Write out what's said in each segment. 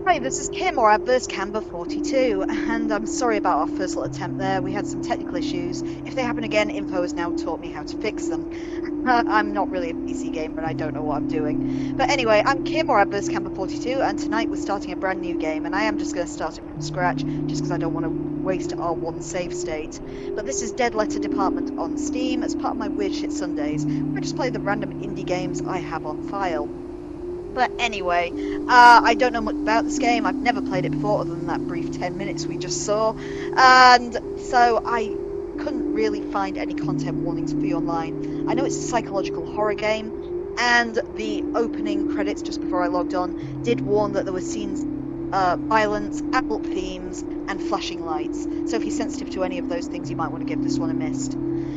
Hi, this is Kim or Adverse Camber 42, and I'm sorry about our first little attempt there. We had some technical issues. If they happen again, Info has now taught me how to fix them. I'm not really a PC gamer and I don't know what I'm doing. But anyway, I'm Kim or Adverse Camber 42, and tonight we're starting a brand new game, and I am just going to start it from scratch just because I don't want to waste our one save state. But this is Dead Letter Department on Steam as part of my Weird Shit Sundays, where I just play the random indie games I have on file. But anyway, I don't know much about this game. I've never played it before, other than that brief 10 minutes we just saw. And so I couldn't really find any content warnings for you online. I know it's a psychological horror game, and the opening credits just before I logged on did warn that there were scenes, violence, adult themes, and flashing lights. So if you're sensitive to any of those things, you might want to give this one a miss.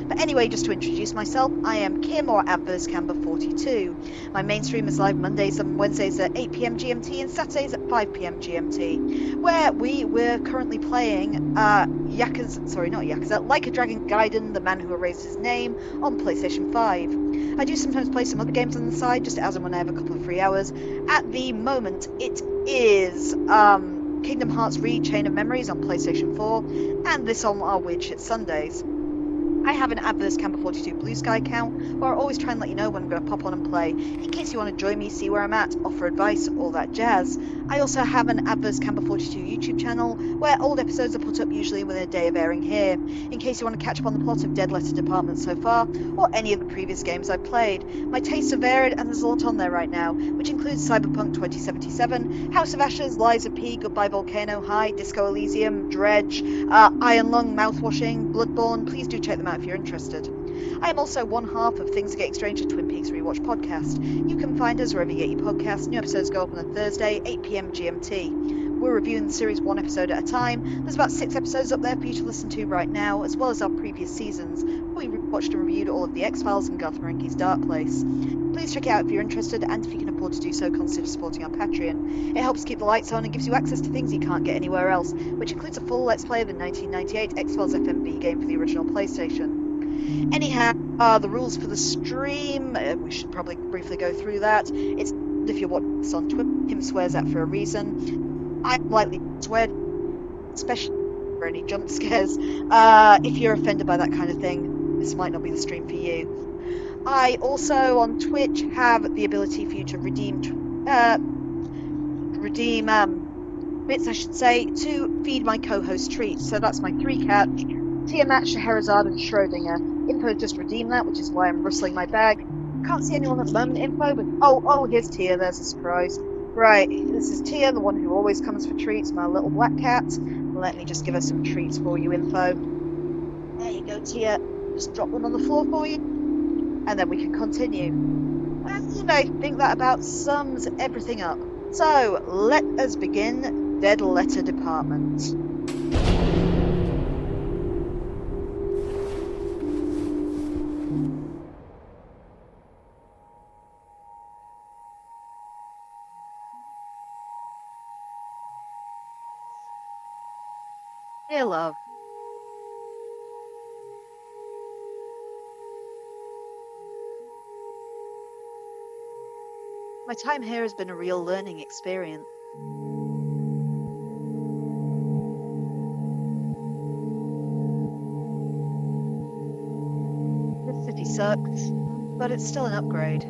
But anyway, just to introduce myself, I am Kim or Adverse Camber 42. My main stream is live Mondays and Wednesdays at 8 p.m. GMT and Saturdays at 5 p.m. GMT, where we're currently playing Yakuza, sorry, not Yakuza, Like a Dragon Gaiden, The Man Who Erased His Name on PlayStation 5. I do sometimes play some other games on the side, just as and when I have a couple of free hours. At the moment, it is Kingdom Hearts Re Chain of Memories on PlayStation 4, and this on our Weird Shit Sundays. I have an Adverse Camper 42 Blue Sky account where I always try and let you know when I'm going to pop on and play, in case you want to join me, see where I'm at, offer advice, all that jazz. I also have an Adverse Camper 42 YouTube channel where old episodes are put up usually within a day of airing here, in case you want to catch up on the plot of Dead Letter Department so far, or any of the previous games I've played. My tastes are varied and there's a lot on there right now, which includes Cyberpunk 2077, House of Ashes, Lies of P, Goodbye Volcano, High, Disco Elysium, Dredge, Iron Lung, Mouthwashing, Bloodborne. Please do check them out if you're interested. I am also one half of Things Are Getting Strange, a Twin Peaks Rewatch Podcast. You can find us wherever you get your podcasts. New episodes go up on a Thursday, 8 p.m. GMT. We're reviewing the series one episode at a time. There's about 6 episodes up there for you to listen to right now, as well as our previous seasons, where we watched and reviewed all of the X-Files and Garth Marenghi's Dark Place. Please check it out if you're interested, and if you can afford to do so, consider supporting our Patreon. It helps keep the lights on and gives you access to things you can't get anywhere else, which includes a full Let's Play of the 1998 X-Files FMV game for the original PlayStation. Anyhow, the rules for the stream, we should probably briefly go through that. It's if you're watching this on Twitter, Kim swears at for a reason. I'm likely to swear, especially for any jump scares. If you're offended by that kind of thing, this might not be the stream for you. I also, on Twitch, have the ability for you to redeem bits, I should say, to feed my co-host treats. So that's my 3 cats, Tiamat, Scheherazade, and Schrodinger. Info just redeemed that, which is why I'm rustling my bag. Can't see anyone at the moment, Info, but oh, here's Tia. There's a surprise. Right, this is Tia, the one who always comes for treats, my little black cat. Let me just give her some treats for you, Info. There you go, Tia. Just drop them on the floor for you, and then we can continue. And I think that about sums everything up. So, let us begin Dead Letter Department. Dear love, my time here has been a real learning experience. This city sucks, but it's still an upgrade.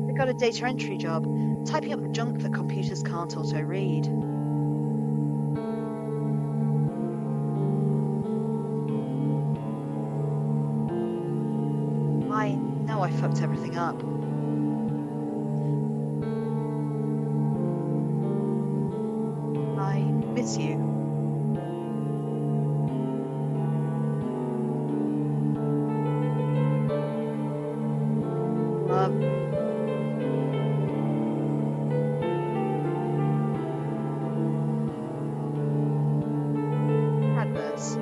I got a data entry job, typing up the junk that computers can't auto-read. I know I fucked everything up. I miss you. Love. Adverse.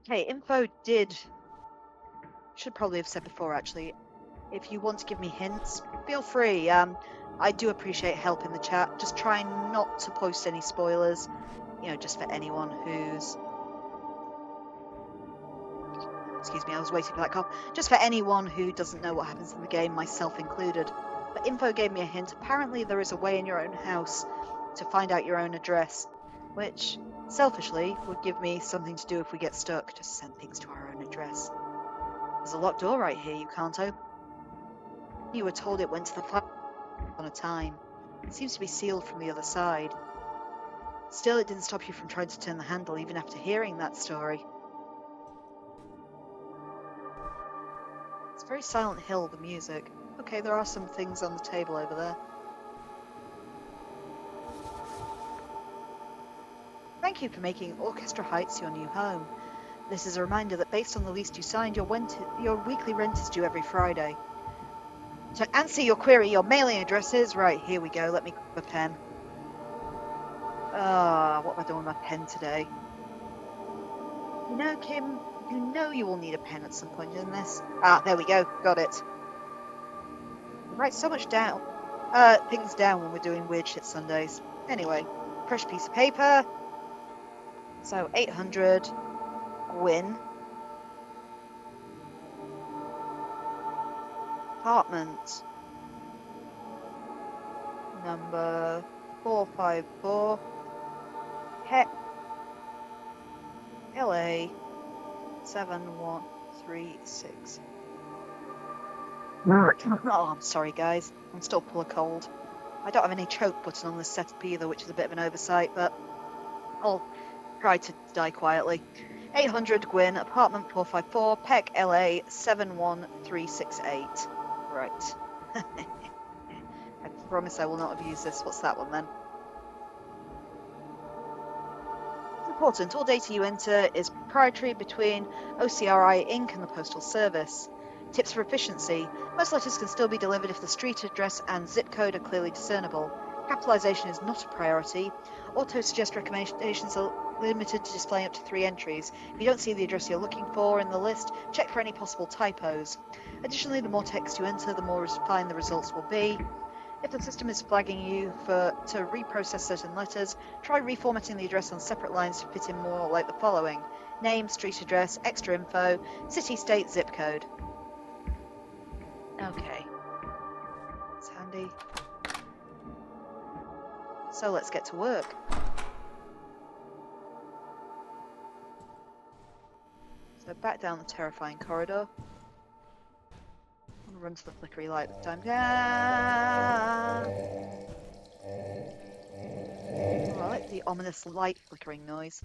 Okay, info did. Should probably have said before, actually. If you want to give me hints, feel free. I do appreciate help in the chat. Just try not to post any spoilers. Just for anyone who's... Excuse me, I was waiting for that cough. Just for anyone who doesn't know what happens in the game, myself included. But info gave me a hint. Apparently there is a way in your own house to find out your own address, which, selfishly, would give me something to do if we get stuck. Just send things to our own address. There's a locked door right here you can't open. You were told it went to the fire on a time. It seems to be sealed from the other side. Still, it didn't stop you from trying to turn the handle even after hearing that story. It's very Silent Hill, the music. Okay, there are some things on the table over there. Thank you for making Orchestra Heights your new home. This is a reminder that based on the lease you signed, your weekly rent is due every Friday. To answer your query, your mailing address is... Right, here we go. Let me grab a pen. What have I done with my pen today? Kim, you will need a pen at some point in this. There we go. Got it. We write so much things down when we're doing weird shit Sundays. Anyway, fresh piece of paper. So 800 Gwyn. Apartment number 454. Heck. LA 7136. Oh, I'm sorry, guys. I'm still full of cold. I don't have any choke button on this setup either, which is a bit of an oversight, but I'll try to die quietly. 800 Gwyn, apartment 454, Peck, LA 71368. Right. I promise I will not abuse this. What's that one then? Important, all data you enter is proprietary between OCRI Inc. and the Postal Service. Tips for efficiency. Most letters can still be delivered if the street address and zip code are clearly discernible. Capitalization is not a priority. Auto-suggest recommendations are limited to displaying up to 3 entries. If you don't see the address you're looking for in the list, check for any possible typos. Additionally, the more text you enter, the more refined the results will be. If the system is flagging you to reprocess certain letters, try reformatting the address on separate lines to fit in more like the following: name, street address, extra info, city, state, zip code. Okay. It's handy. So let's get to work. So back down the terrifying corridor. Run to the flickery light this time. Oh, I like the ominous light flickering noise.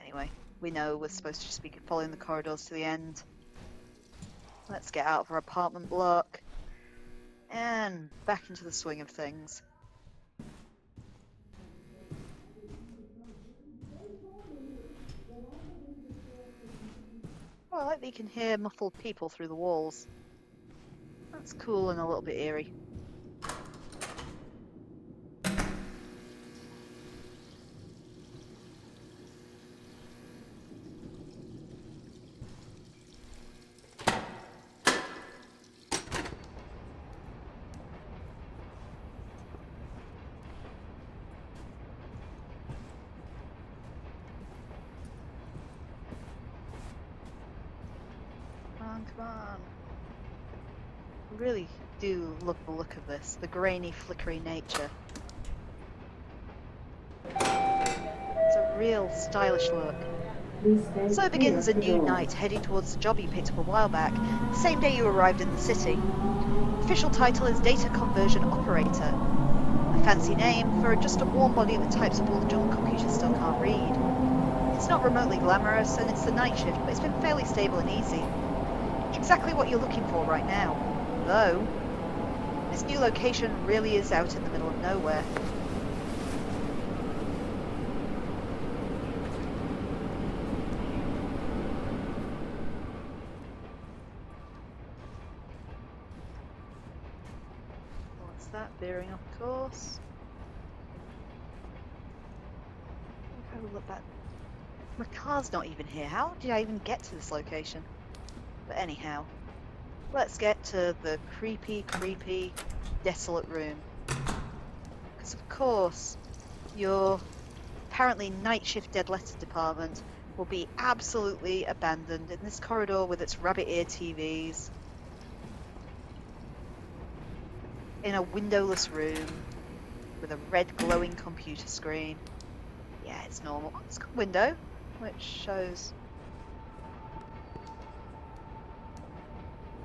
Anyway, we know we're supposed to just be following the corridors to the end. Let's get out of our apartment block and back into the swing of things. Oh, I like that you can hear muffled people through the walls. That's cool and a little bit eerie. Come on. I really do love the look of this, the grainy, flickery nature. It's a real stylish look. So begins a new night, heading towards the job you picked up a while back, the same day you arrived in the city. Official title is Data Conversion Operator. A fancy name for just a warm body that types up all the junk computers still can't read. It's not remotely glamorous, and it's the night shift, but it's been fairly stable and easy. Exactly what you're looking for right now. Though, this new location really is out in the middle of nowhere. What's that? Veering off course. I think I will look back. My car's not even here. How did I even get to this location? But anyhow, let's get to the creepy, desolate room. Because of course, your apparently night shift dead letter department will be absolutely abandoned in this corridor with its rabbit ear TVs in a windowless room with a red glowing computer screen. Yeah, it's normal. Oh, it's got a window, which shows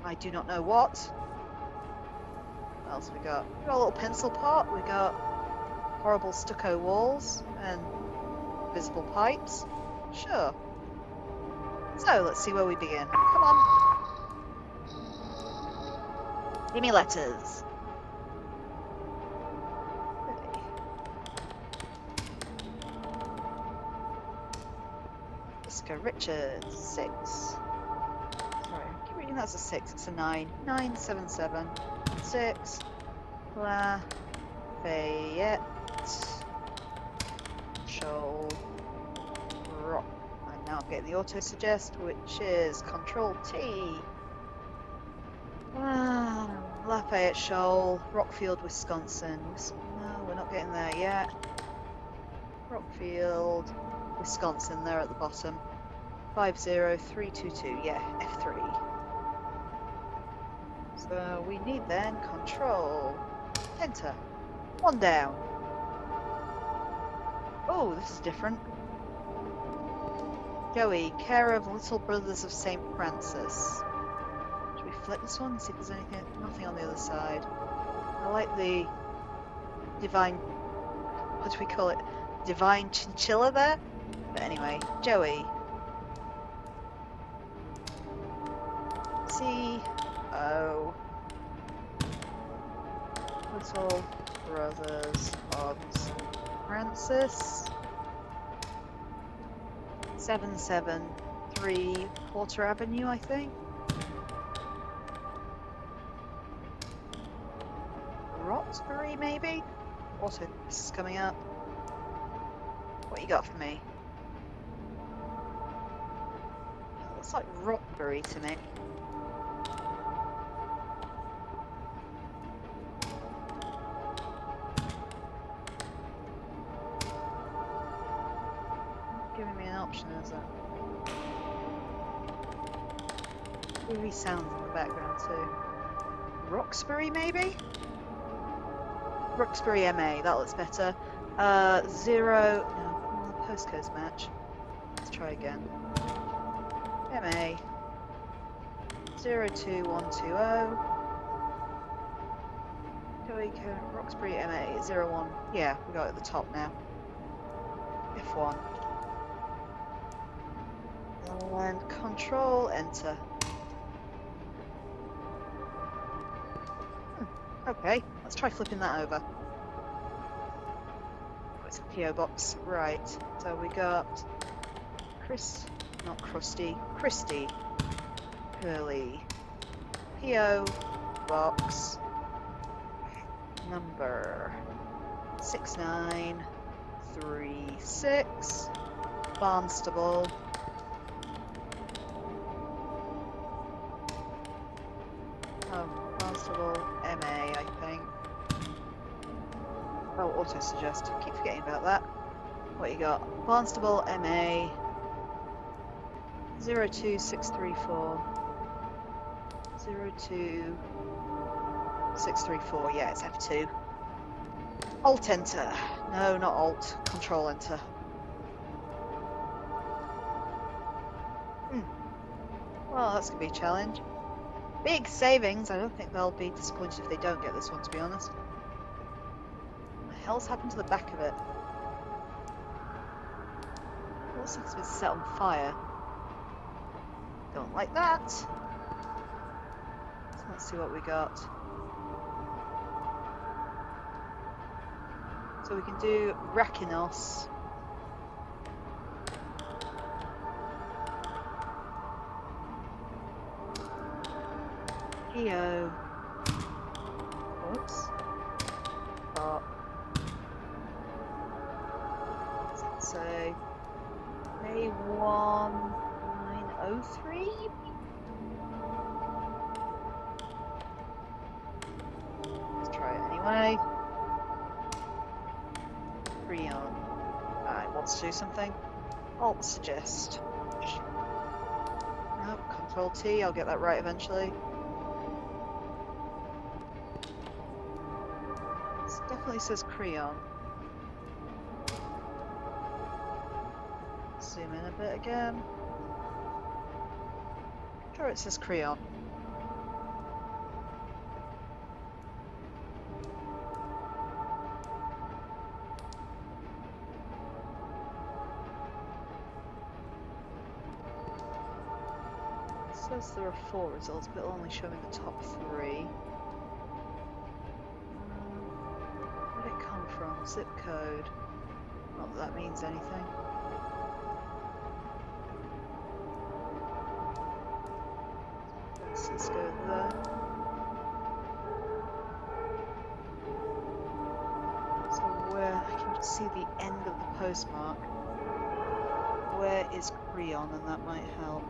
I do not know what. What else we got? We got a little pencil pot. We got horrible stucco walls and visible pipes. Sure. So let's see where we begin. Come on. Give me letters. Okay. Jessica Richards, 6. Sorry, I keep reading that's a 6. It's a 9. 977 6. Lafayette. Shoal. Rock. And now I'm getting the auto suggest, which is Control T. Lafayette Shoal, Rockfield, Wisconsin. No, we're not getting there yet. Rockfield, Wisconsin, there at the bottom. 50322, yeah, F3. So we need then Control, Enter. 1 down. Oh, this is different. Joey, care of Little Brothers of St. Francis. Should we flip this one and see if there's anything? Nothing on the other side. I like the divine, what do we call it? Divine chinchilla there? But anyway, Joey. C-O. Little Brothers of Francis. 773 Porter Avenue, I think. Roxbury, maybe? Also, this is coming up. What you got for me? It looks like Roxbury to me. Giving me an option, is it? Eerie sounds in the background too. Roxbury, maybe? Roxbury MA, that looks better. 0. No, the postcodes match. Let's try again. MA 02120. Joey Roxbury MA 01. Yeah, we got it at the top now. F1. And Control Enter. Okay, let's try flipping that over. Oh, it's a PO box. Right, so we got Christy, Curly, PO box number 6936, Barnstable. Barnstable MA, I think. Oh, auto suggest. Keep forgetting about that. What you got? Barnstable MA 02634. 02634. Yeah, it's F2. Alt Enter. No, not Alt. Control Enter. Well, that's gonna be a challenge. Big savings. I don't think they'll be disappointed if they don't get this one, to be honest. What the hell's happened to the back of it? It looks like it's been set on fire. Don't like that. So let's see what we got. So we can do Rakinos. PO. Whoops. But. So A1903? Let's try it anyway. Creon. It wants to do something. Alt suggest. Nope, Control T, I'll get that right eventually. This definitely says Creon. Zoom in a bit again. Sure, it says Creon. It says there are 4 results, but it'll only show me the top 3. Where did it come from? Zip code. Not that that means anything. Let's go there. So where I can just see the end of the postmark. Where is Creon? And that might help.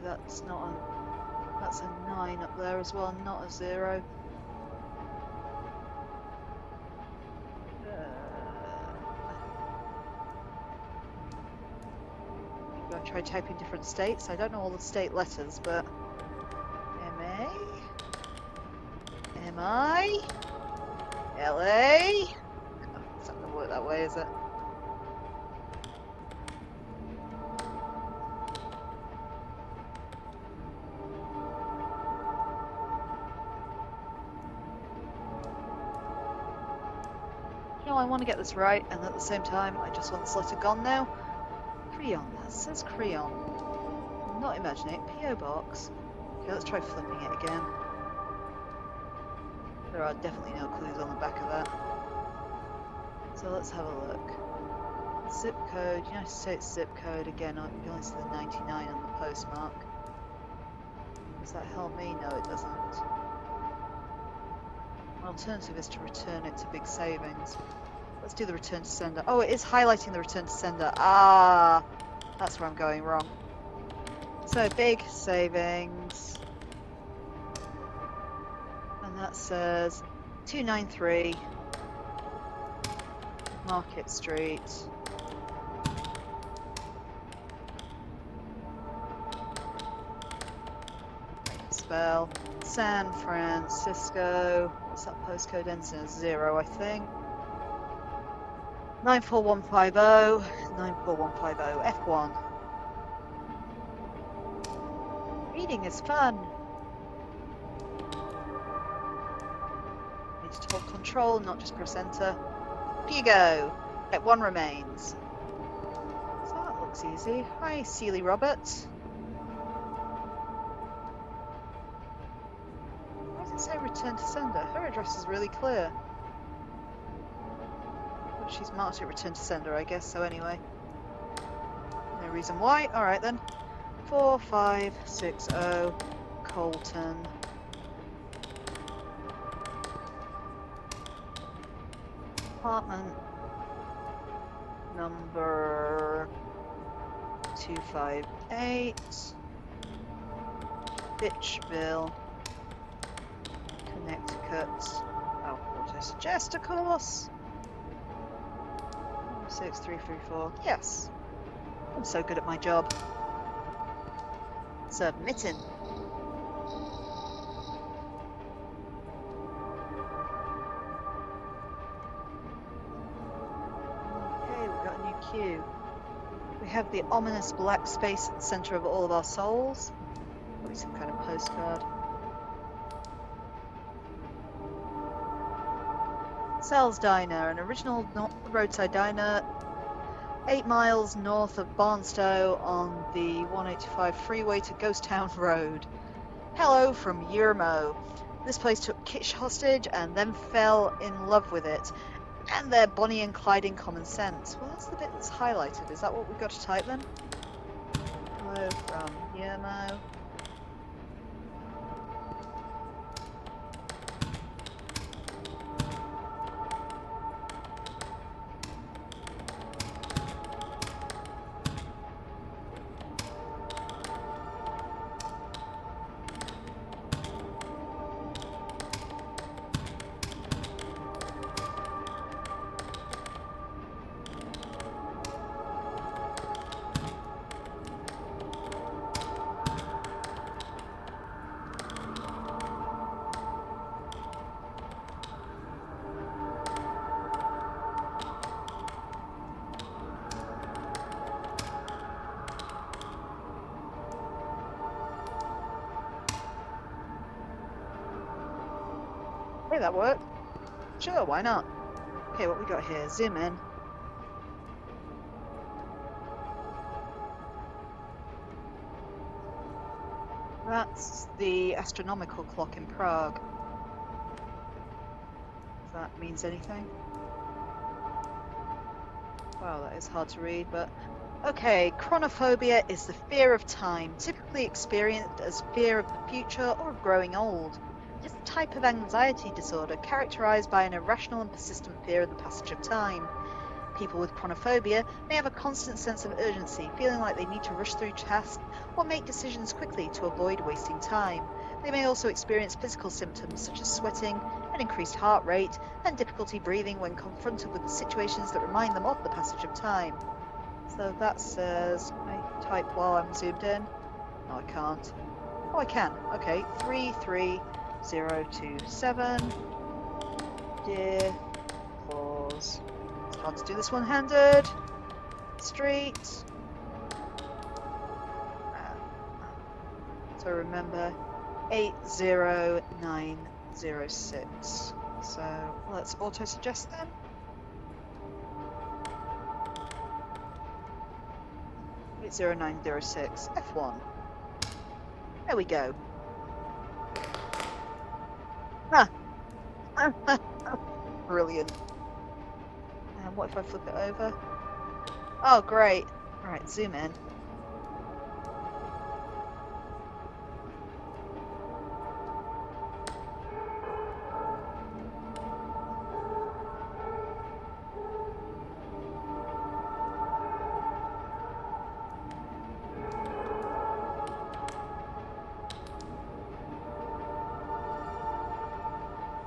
That's not a, that's a 9 up there as well, not a 0. I'm going to try typing different states. I don't know all the state letters, but MA, MI, LA. Oh, it's not going to work that way, is it? I want to get this right, and at the same time, I just want this letter gone now. Creon, that says Creon. I'm not imagining it. P.O. Box. Okay, let's try flipping it again. There are definitely no clues on the back of that. So let's have a look. Zip code, United States zip code. Again, I can only see the 99 on the postmark. Does that help me? No, it doesn't. An alternative is to return it to big savings. Let's do the return to sender. Oh, it is highlighting the return to sender. Ah, that's where I'm going wrong. So big savings. And that says 293 Market Street. Spell San Francisco. What's that postcode? Ends in a 0, I think. 94150, 94150, F1. Reading is fun. Need to hold control, not just press enter. Here you go. F1 remains. So that looks easy. Hi, Seeley Roberts. Why does it say return to sender? Her address is really clear. She's marked it return to sender, I guess, so anyway. No reason why. Alright then. 4560 Colton. Apartment number 258. Bitchville, Connecticut. Oh, what did I suggest, of course? 6334. Yes. I'm so good at my job. Submitting. Okay, we've got a new queue. We have the ominous black space at the center of all of our souls. Probably some kind of postcard. Sal's Diner, an original roadside diner 8 miles north of Barnstow on the 185 freeway to Ghost Town Road. Hello from Yermo. This place took Kitsch hostage and then fell in love with it. And they're Bonnie and Clyde in common sense. Well, that's the bit that's highlighted. Is that what we've got to type then? Hello from Yermo. Hey, that worked. Sure, why not? Okay, what we got here? Zoom in. That's the astronomical clock in Prague. If that means anything. Wow, that is hard to read, but... Okay, chronophobia is the fear of time, typically experienced as fear of the future or of growing old. It is a type of anxiety disorder characterized by an irrational and persistent fear of the passage of time. People with chronophobia may have a constant sense of urgency, feeling like they need to rush through tasks or make decisions quickly to avoid wasting time. They may also experience physical symptoms such as sweating, an increased heart rate, and difficulty breathing when confronted with situations that remind them of the passage of time. So that says, can I type while I'm zoomed in? No, I can't. Oh, I can. Okay, 33027. Dear pause. It's hard to do this one-handed. Street. So remember, 80906. So let's auto-suggest them. 80906 F1. There we go. Ah. Brilliant. And what if I flip it over? Oh, great. Right, zoom in.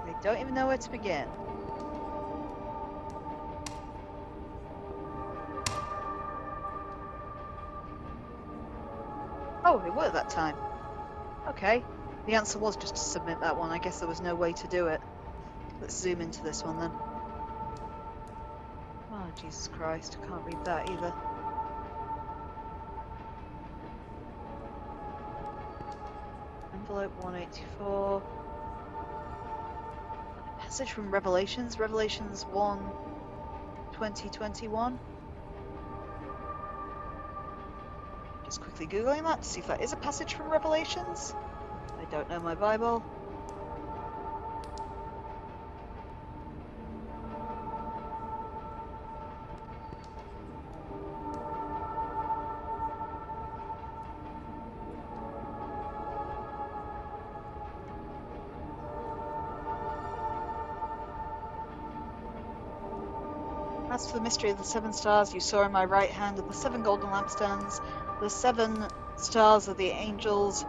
I don't even know where to begin. Oh, it worked that time. Okay. The answer was just to submit that one. I guess there was no way to do it. Let's zoom into this one then. Oh, Jesus Christ. I can't read that either. Envelope 184. Passage from Revelations. Revelations 1, 2021. Just quickly Googling that to see if that is a passage from Revelations. I don't know my Bible. As for the mystery of the 7 stars you saw in my right hand are the 7 golden lampstands. The 7 stars are the angels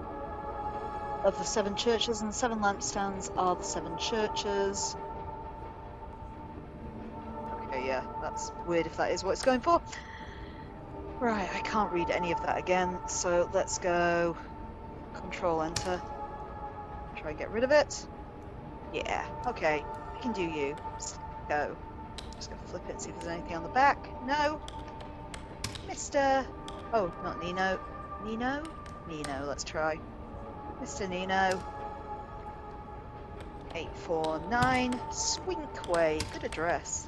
of the 7 churches, and the 7 lampstands are the 7 churches. Okay, yeah, that's weird if that is what it's going for. Right, I can't read any of that again, so let's go Control Enter. Try and get rid of it. Yeah, okay, I can do you. Let's go. Just gonna flip it and see if there's anything on the back. No. Mr. Oh, not Nino. Nino? Nino, let's try. Mr. Nino. 849 Swink Way. Good address.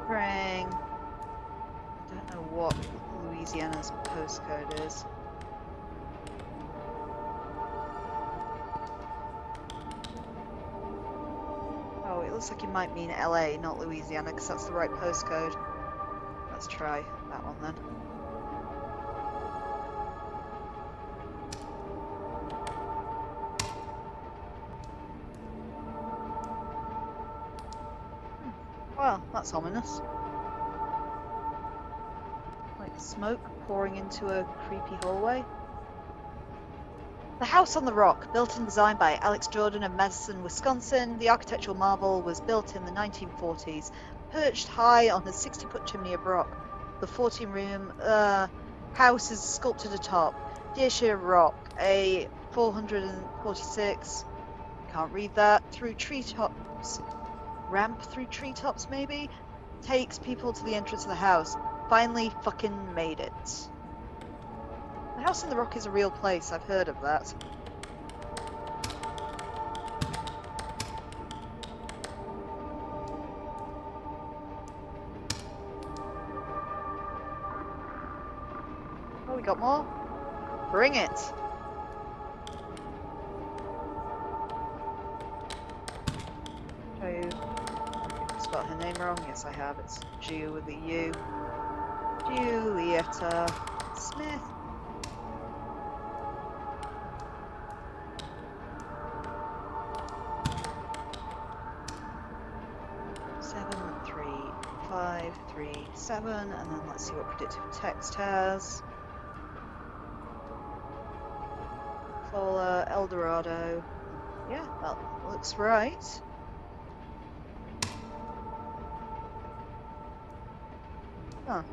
Flickering. I don't know what Louisiana's postcode is. looks like it might mean LA, not Louisiana, because that's the right postcode. Let's try that one then. Well, that's ominous. Like smoke pouring into a creepy hallway. The House on the Rock, built and designed by Alex Jordan of Madison, Wisconsin, the architectural marvel was built in the 1940s, perched high on a 60-foot chimney of rock. The 14-room house is sculpted atop Deershire Rock, a 446, can't read that, through treetops, ramp through treetops maybe, takes people to the entrance of the house. Finally fucking made it. The House in the Rock is a real place, I've heard of that. Oh, we got more? Bring it! Joe. I spelled her name wrong. Yes, I have. It's Jew with a U. Julietta Smith. Seven, 3, 5, 3, 7, and then let's see what predictive text has. Fola, Eldorado. Yeah, that looks right. Huh.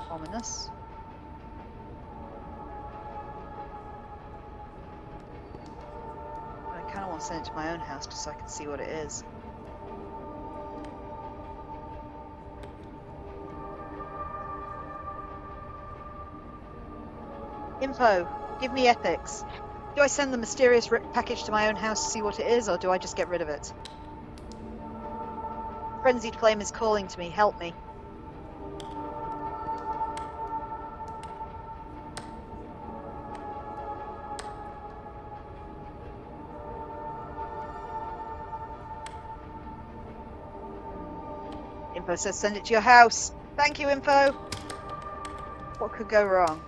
Ominous. I kind of want to send it to my own house just so I can see what it is. Info. Give me ethics. Do I send the mysterious ripped package to my own house to see what it is, or do I just get rid of it? Frenzied Flame is calling to me. Help me. Info says send it to your house. Thank you, Info. What could go wrong?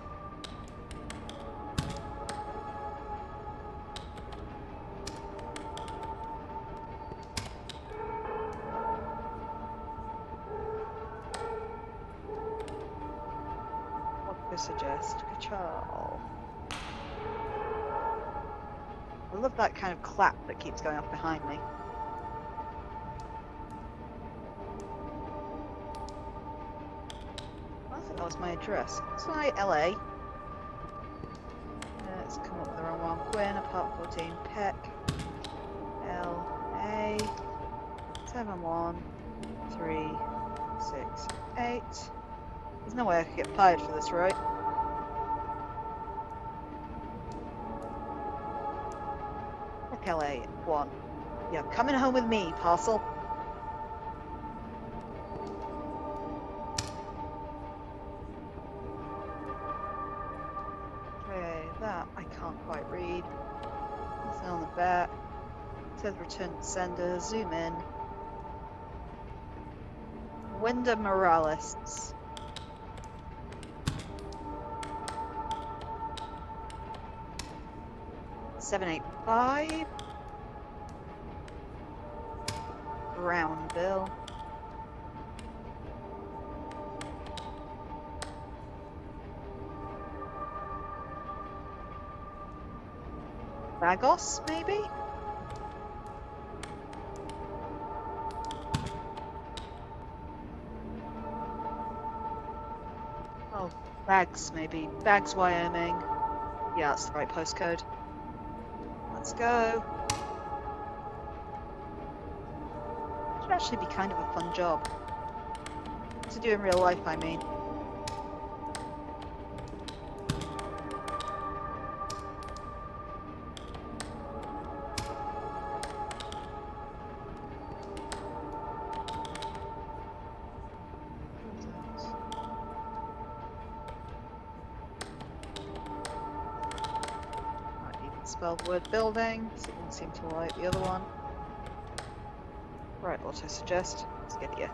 What could suggest? Control. I love that kind of clap that keeps going off behind me. I think that was my address. It's my LA. It's come up with the wrong one. Gwen, apart 14, Peck, LA, 71368. There's no way I could get fired for this, right? Peck LA, 1. Yeah, coming home with me, parcel. That I can't quite read. Nothing on the back. It says return to sender. Zoom in. Wenda Morales. $785. Brown bill. Bagos, maybe? Oh, Bags, maybe. Bags, Wyoming. Yeah, that's the right postcode. Let's go. Should actually be kind of a fun job. To do in real life, I mean. Spelled word building, so it didn't seem to like the other one. Right, auto suggest. Let's get you.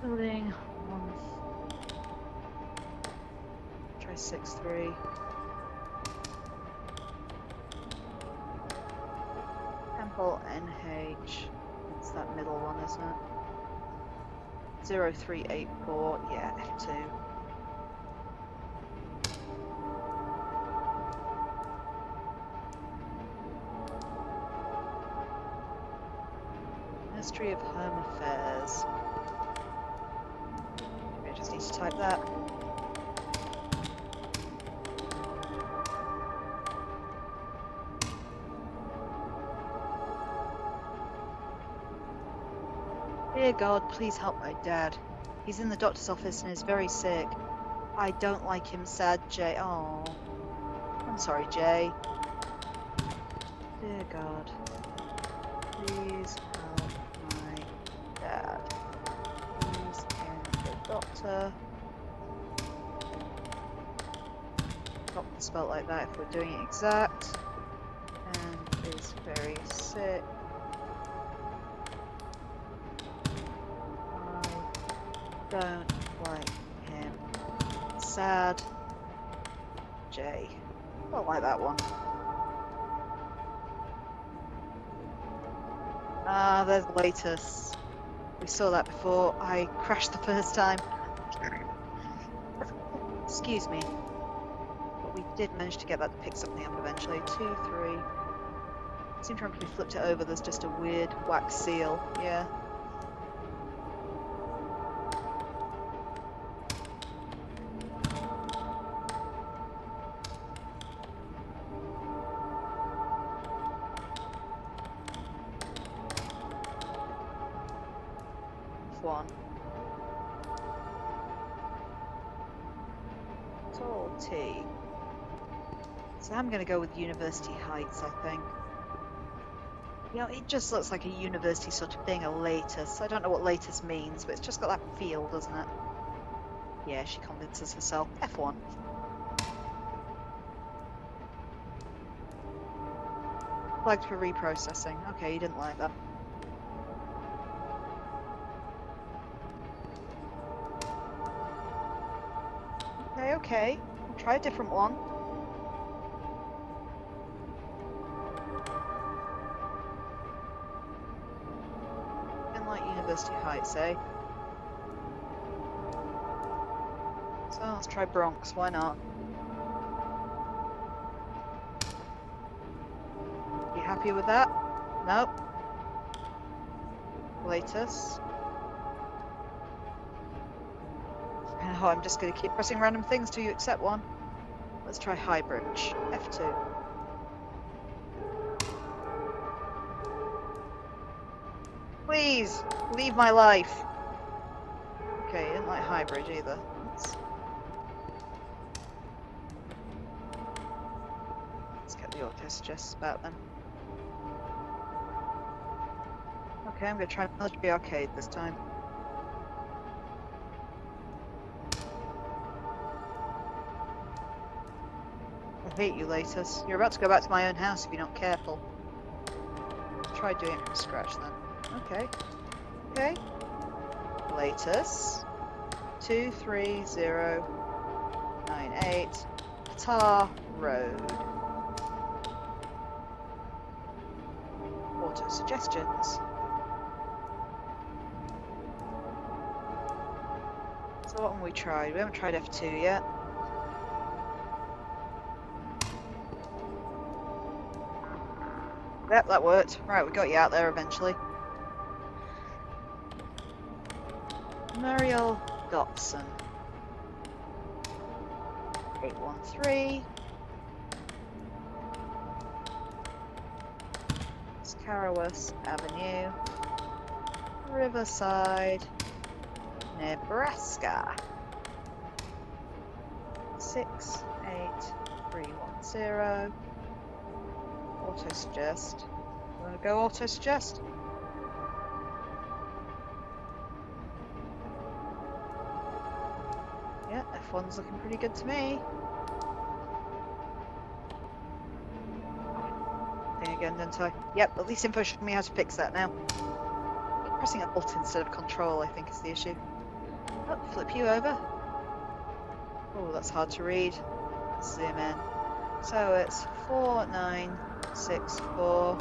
Building 1. Try 6-3. Temple NH. It's that middle one, isn't it? 0384. Yeah, F2. Ministry of Home Affairs. Maybe I just need to type that. Dear God, please help my dad. He's in the doctor's office and is very sick. I don't like him, sad Jay. Oh, I'm sorry, Jay. Dear God, please help my dad. He's in the doctor. Not spelled like that if we're doing it exact. And is very sick. I don't like him. Sad J. Don't like that one. Ah, there's latest. We saw that before. I crashed the first time. Excuse me. But we did manage to get that to pick something up eventually. 2, 3. Seems to remember we flipped it over. There's just a weird wax seal. Yeah. One. Tall T. So I'm going to go with University Heights, I think. You know, it just looks like a university sort of thing, a latest. I don't know what latest means, but it's just got that feel, doesn't it? Yeah, she convinces herself. F1. Flagged for reprocessing. Okay, you didn't like that. Okay. I'll try a different one. Didn't like University Heights, eh? So let's try Bronx, why not? You happy with that? Nope. Latest. Oh, I'm just going to keep pressing random things till you accept one. Let's try Highbridge. F2. Please, leave my life. Okay, you didn't like Highbridge either. Let's get the auto suggests about them. Okay, I'm going to try Military Arcade this time. I hate you, Latus. You're about to go back to my own house if you're not careful. Try doing it from scratch then. Okay. Okay. Latus. 23098 Tar Road. Auto suggestions. So what have we tried? We haven't tried F2 yet. Yep, that worked. Right, we got you out there eventually. Muriel Dotson. 813. Scarawas Avenue. Riverside. Nebraska. 68310. Auto suggest. You want to go auto suggest? Yeah, F1's looking pretty good to me. Thing again, don't I? Yep, at least info showed me how to fix that now. Pressing Alt instead of Control, I think, is the issue. Oh, flip you over. Oh, that's hard to read. Let's zoom in. So it's 4964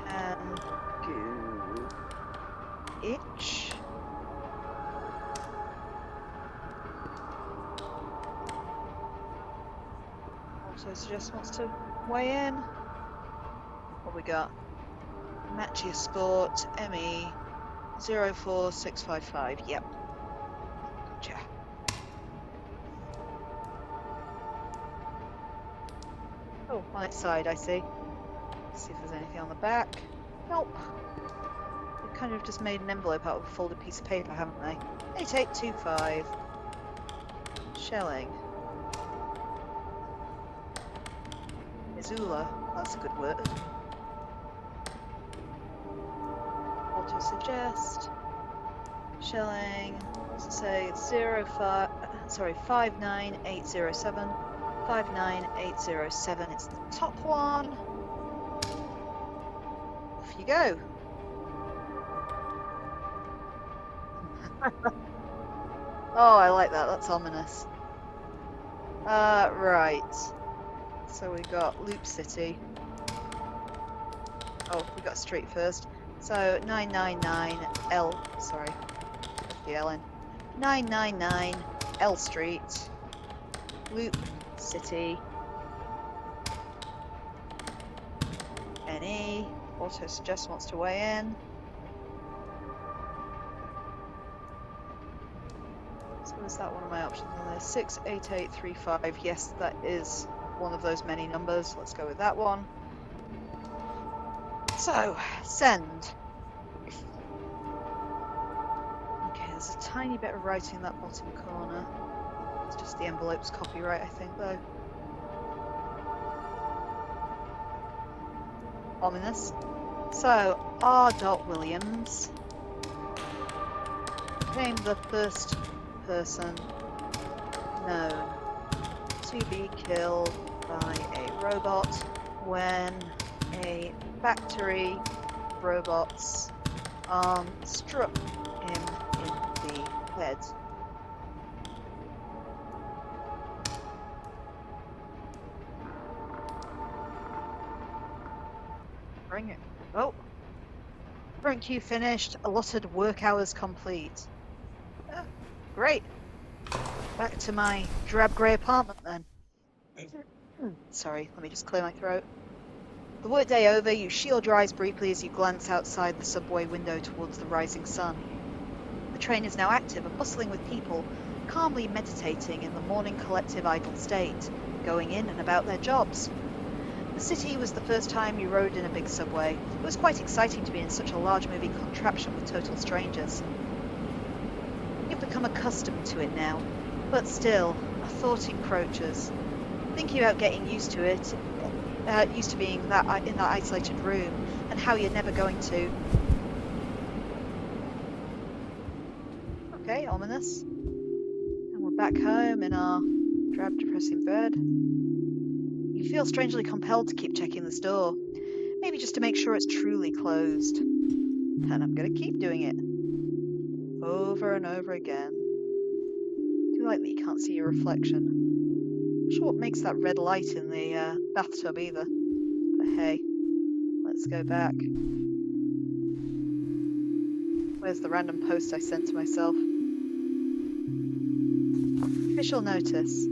and go itch. Also suggest wants to weigh in. What we got? Matchia Sport ME 04655. Yep. Gotcha. Oh, on its side, I see. Let's see if there's anything on the back. Nope. They've kind of just made an envelope out of a folded piece of paper, haven't they? 8825. Shelling. Missoula. That's a good word. Auto suggest. Shelling. What's it say? 59807. 59807. It's the top one. Off you go. Oh, I like that. That's ominous. Right. So we got Loop City. Oh, we got street first. So 999 L. Sorry, put the L in. 999 L Street. Loop City. NE. Auto suggest wants to weigh in. So is that one of my options on there? 68835. Yes, that is one of those many numbers. Let's go with that one. So, send. Okay, there's a tiny bit of writing in that bottom corner. It's just the envelope's copyright, I think, though. Ominous. So, R. Williams became the first person known to be killed by a robot when a factory robot's arm struck him in the head. Bring it. Oh. Current queue finished. Allotted work hours complete. Oh, great. Back to my drab grey apartment then. Sorry, let me just clear my throat. The workday over, you shield your eyes briefly as you glance outside the subway window towards the rising sun. The train is now active and bustling with people, calmly meditating in the morning collective idle state, going in and about their jobs. The city was the first time you rode in a big subway. It was quite exciting to be in such a large moving contraption with total strangers. You've become accustomed to it now, but still, a thought encroaches. Thinking about getting used to it, used to being in that isolated room, and how you're never going to. Okay, ominous. And we're back home in our drab, depressing bed. You feel strangely compelled to keep checking this door, maybe just to make sure it's truly closed. And I'm going to keep doing it. Over and over again. Do like that you can't see your reflection. Not sure what makes that red light in the bathtub either. But hey, let's go back. Where's the random post I sent to myself? Official notice.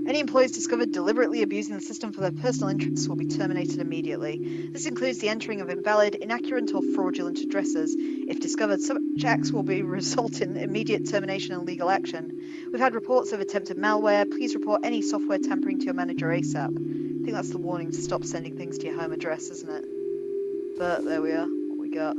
Any employees discovered deliberately abusing the system for their personal interests will be terminated immediately. This includes the entering of invalid, inaccurate or fraudulent addresses. If discovered, such acts will result in immediate termination and legal action. We've had reports of attempted malware. Please report any software tampering to your manager ASAP. I think that's the warning to stop sending things to your home address, isn't it? But there we are. What we got.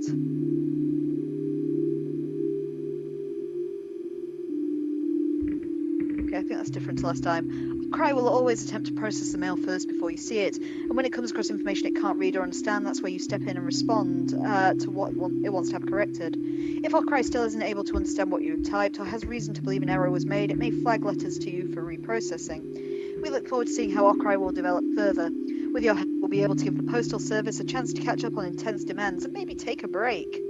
Okay, I think that's different to last time. Cry will always attempt to process the mail first before you see it, and when it comes across information it can't read or understand, that's where you step in and respond to what it wants to have corrected. If Cry still isn't able to understand what you've typed or has reason to believe an error was made, it may flag letters to you for reprocessing. We look forward to seeing how Okrai will develop further. With your help, we'll be able to give the Postal Service a chance to catch up on intense demands and maybe take a break.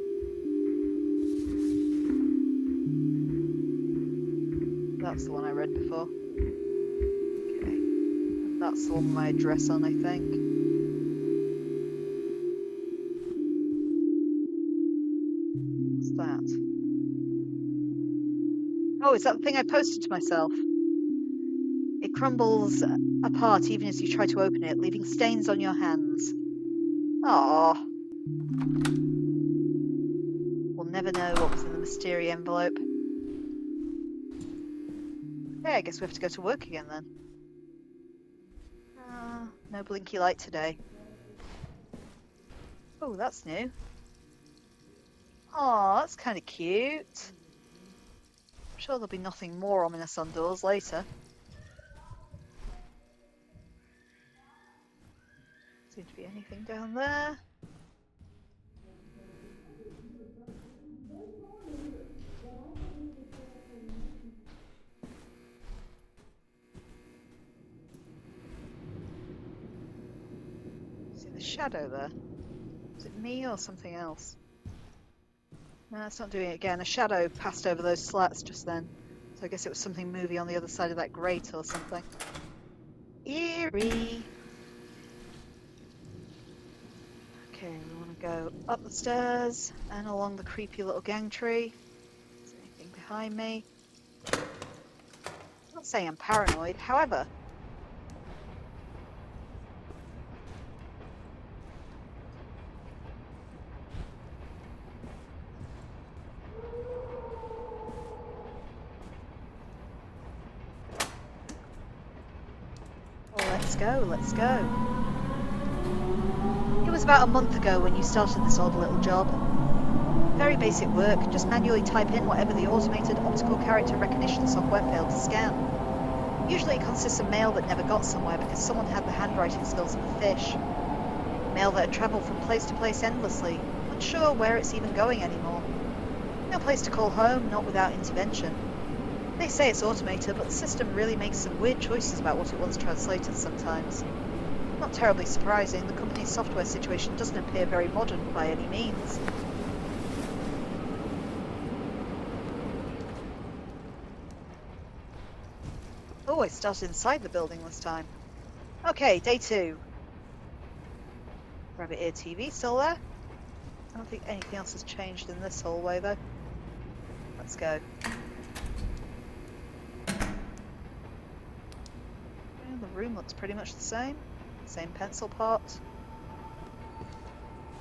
That's the one I read before. Okay. And that's the one with my address on, I think. What's that? Oh, is that the thing I posted to myself? It crumbles apart even as you try to open it, leaving stains on your hands. Aww. We'll never know what was in the mystery envelope. Okay, I guess we have to go to work again then. No blinky light today. Oh, that's new. Aw, that's kind of cute. I'm sure there'll be nothing more ominous on doors later. Seems to be anything down there. See the shadow there? Is it me or something else? No, it's not doing it again. A shadow passed over those slats just then. So I guess it was something moving on the other side of that grate or something. Eerie! Okay, we want to go up the stairs and along the creepy little gangtree. Is there anything behind me? I'm not saying I'm paranoid, however... Let's go. It was about a month ago when you started this odd little job. Very basic work, just manually type in whatever the automated optical character recognition software failed to scan. Usually it consists of mail that never got somewhere because someone had the handwriting skills of a fish. Mail that had travelled from place to place endlessly, unsure where it's even going anymore. No place to call home, not without intervention. They say it's automated, but the system really makes some weird choices about what it wants translated sometimes. Not terribly surprising, the company's software situation doesn't appear very modern by any means. Oh, I started inside the building this time. Okay, day 2. Rabbit ear TV still there? I don't think anything else has changed in this hallway though. Let's go. The room looks pretty much the same. Same pencil pot.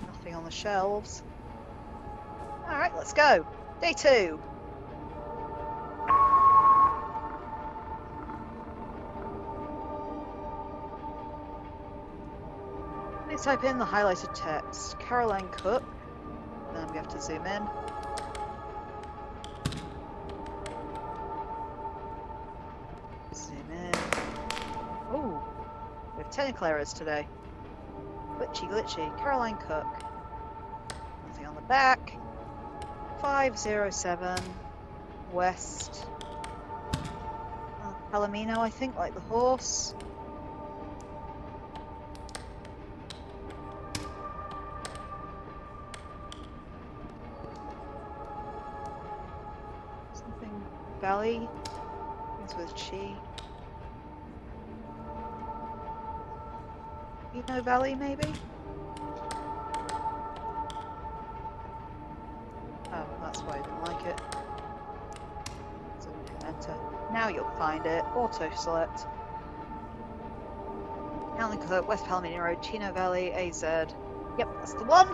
Nothing on the shelves. Alright, let's go. Day 2. Let's type in the highlighted text. Caroline Cook. Then we have to zoom in. Zoom in. Ooh, we have technical errors today. Glitchy. Caroline Cook. Nothing on the back. 507 West. Palomino, I think, like the horse. Something Valley. It's with Chi. Eno Valley, maybe? Oh, that's why I didn't like it. So we can enter. Now you'll find it. Auto select. Caroline Cook, West Palomino Road, Chino Valley, AZ. Yep, that's the one.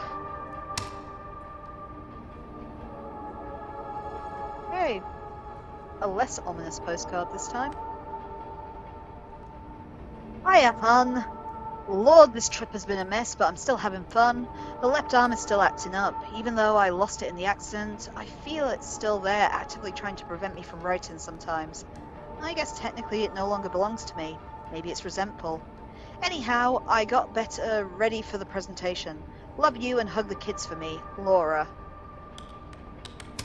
Hey, a less ominous postcard this time. Hiya, hun. Lord, this trip has been a mess, but I'm still having fun. The left arm is still acting up. Even though I lost it in the accident, I feel it's still there, actively trying to prevent me from writing sometimes. I guess technically it no longer belongs to me. Maybe it's resentful. Anyhow, I got better ready for the presentation. Love you and hug the kids for me, Laura.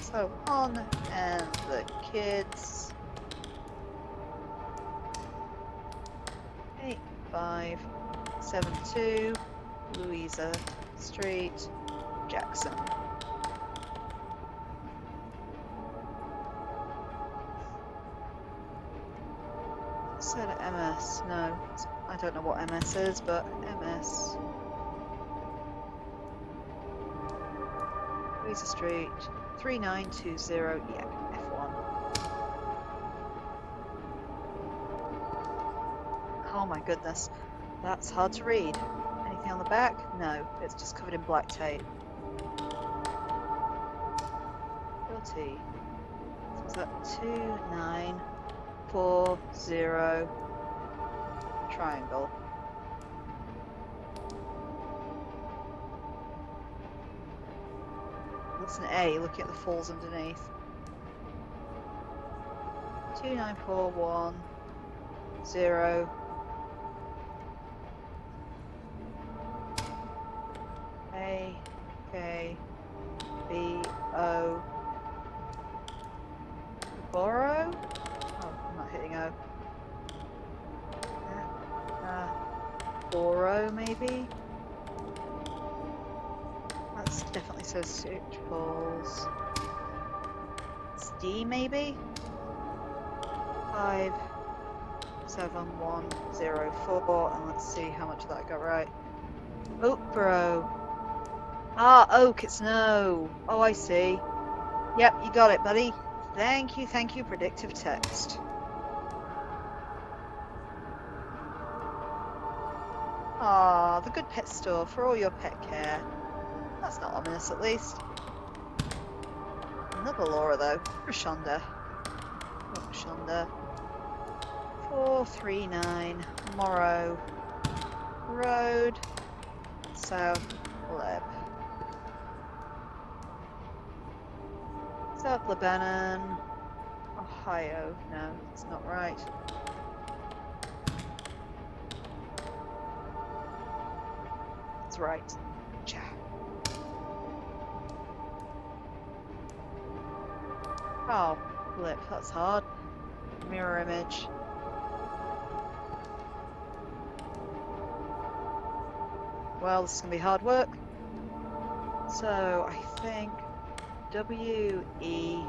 So, on and the kids. 8572 Louisa Street, Jackson. Said MS. No, I don't know what MS is, but MS. Louisa Street, 3920. Yeah, F1. Oh my goodness, that's hard to read. Anything on the back? No, it's just covered in black tape. Guilty. So is that 2940 triangle? That's an A, looking at the falls underneath. 29410. A K B O. Borrow? Oh, I'm not hitting O. Borrow, maybe? That's definitely says switch balls. It's D, maybe? 57104, and let's see how much of that I got right. Oak Borough. Ah, oak, it's no. Oh, I see. Yep, you got it, buddy. Thank you, predictive text. Ah, the good pet store for all your pet care. That's not ominous, at least. Another Laura, though. Rashonda. Rashonda. 439 Morrow Road, South Leb. South Lebanon, Ohio. No, that's not right. That's right. Cha. Oh, flip, that's hard. Mirror image. Well, this is going to be hard work. So, I think WESICK.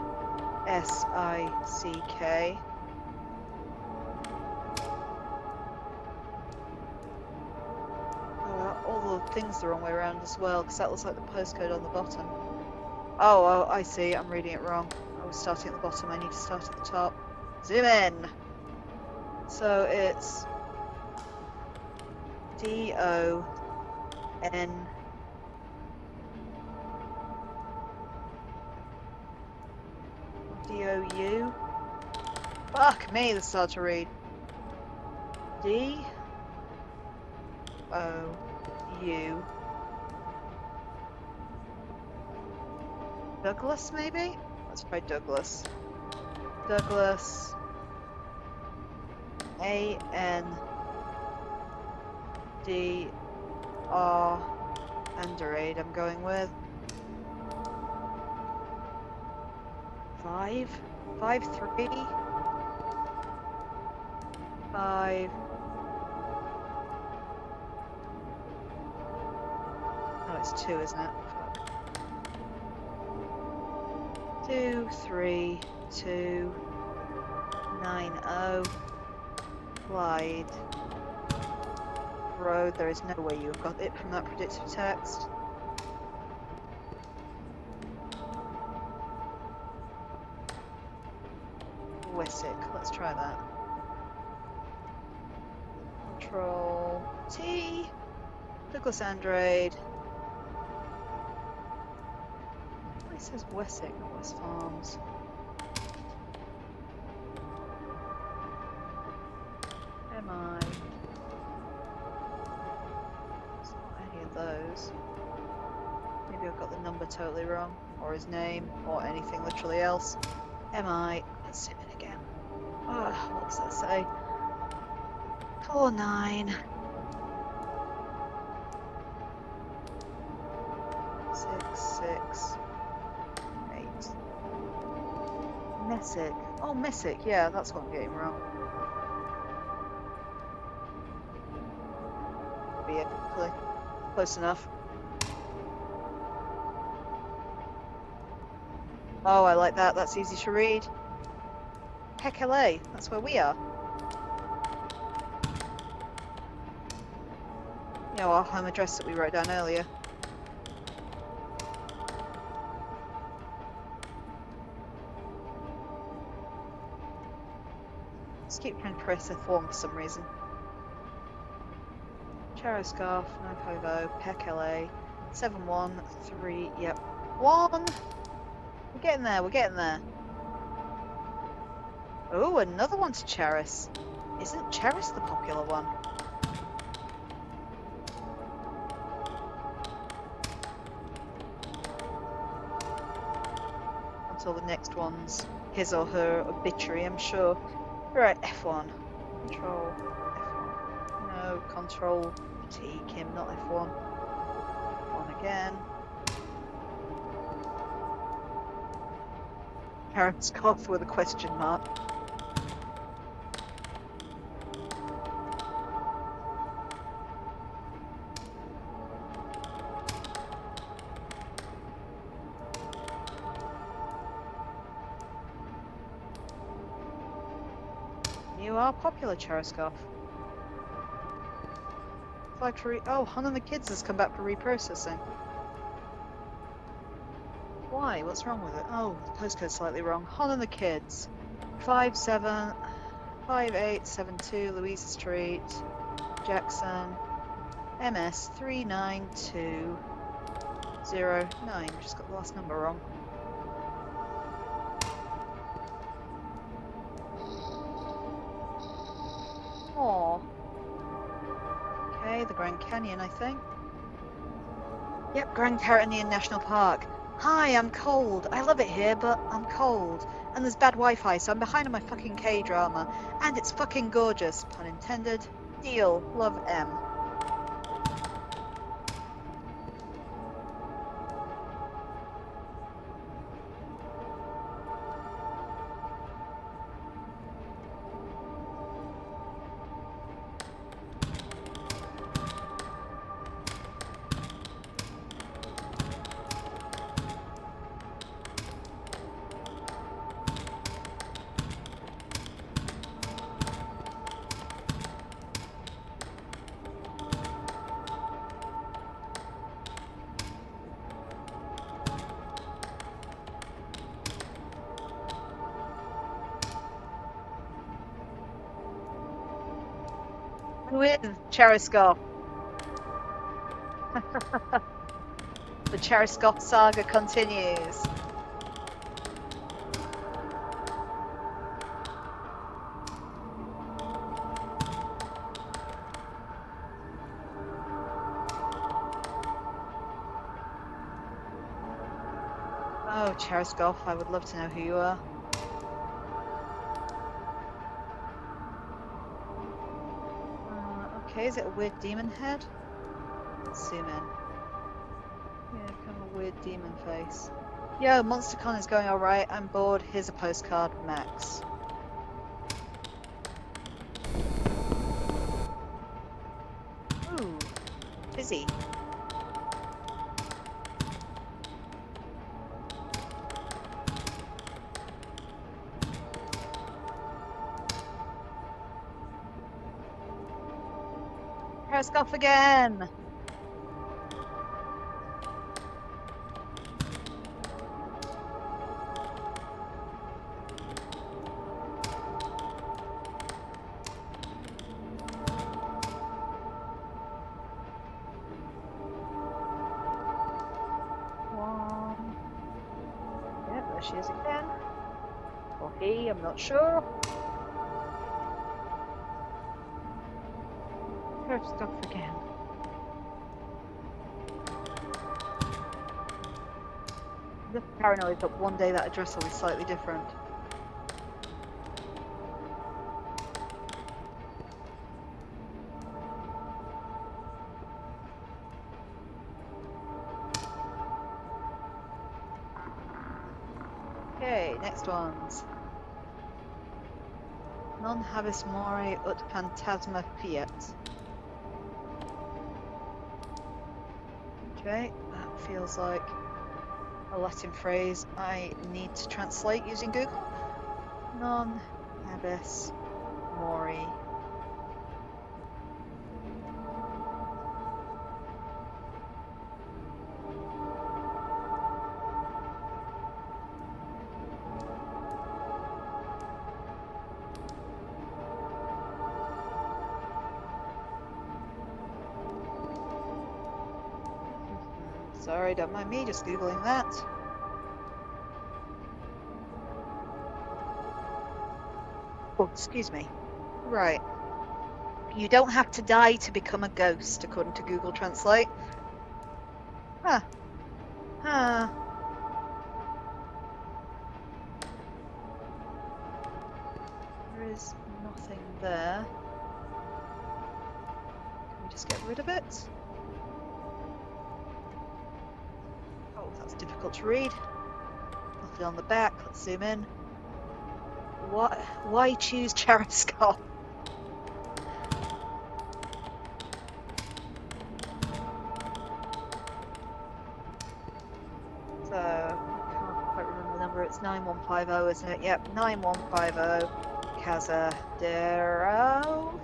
All the things the wrong way around as well, because that looks like the postcode on the bottom. Oh, I see. I'm reading it wrong. I was starting at the bottom. I need to start at the top. Zoom in. So it's DON. DOU. Fuck me, this is hard to read. DOU. Douglas, maybe? Let's try Douglas. Douglas. ANDR. Android, I'm going with. 5? 5, 3? 5. Oh, it's 2, isn't it? Fuck. 2, 3, 2, 9, 0. Clyde Road. There is no way you have got it from that predictive text. Wessick. Let's try that. Control T. Douglas Android. It says Wessick, not West Farms. MI. It's not any of those. Maybe I've got the number totally wrong, or his name, or anything literally else. MI. Let's zoom in again. What does that say? 49. 6, 8. Messick. Oh, Messick. Yeah, that's what I'm getting wrong. be it, hopefully. Close enough. Oh, I like that. That's easy to read. Heck LA, that's where we are. You know, our home address that we wrote down earlier. Just keep trying to press F1 for some reason. Charo Scarf, 950, Peck LA, 713, yep. 1! We're getting there, we're getting there. Oh, another one to Charis. Isn't Charis the popular one? Until the next one's his or her obituary, I'm sure. Right, F1. Control F1. No, Control T, Kim, not F1. F1 again. Karen Scarf with a question mark. You are popular, Charascoff. Oh, Hon and the Kids has come back for reprocessing. Why? What's wrong with it? Oh, the postcode's slightly wrong. Hon and the Kids. 5872 Louisa Street, Jackson, MS 39209. Just got the last number wrong. Aww. Okay, the Grand Canyon, I think. Yep, Grand Canyon National Park. Hi, I'm cold. I love it here, but I'm cold. And there's bad Wi-Fi, so I'm behind on my fucking K-drama. And it's fucking gorgeous. Pun intended. Deal. Love, M. Who is Cheriskov? The Cheriskov saga continues. Oh, Cheriskov, I would love to know who you are. Okay, is it a weird demon head? Let's zoom in. Yeah, kind of a weird demon face. Yo, MonsterCon is going alright. I'm bored. Here's a postcard, Max. Ooh, busy. Periscope again! One. Yep, there she is again. Or he, I'm not sure. Periscope again. I'm just paranoid that one day that address will be slightly different. Okay, next ones. Non habis more ut phantasma fiat. Okay, that feels like a Latin phrase I need to translate using Google. Non habes mori. Sorry, don't mind me, just Googling that. Oh, excuse me. Right. You don't have to die to become a ghost, according to Google Translate. Huh. Huh. There is nothing there. Can we just get rid of it? Oh, that's difficult to read. Nothing on the back. Let's zoom in. Why choose Chariscott? So, I can't quite remember the number. It's 9150, isn't it? Yep, 9150. Casa Dero.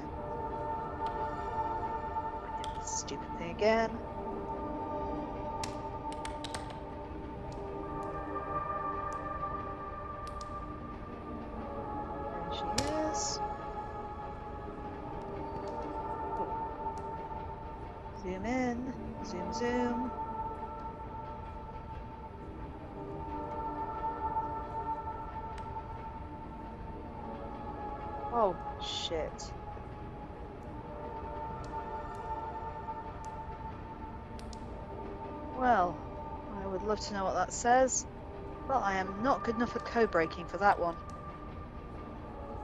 I did this stupid thing again. There she is. Oh. Zoom in. Zoom, zoom. Oh, shit. Well, I would love to know what that says, but I am not good enough at code breaking for that one.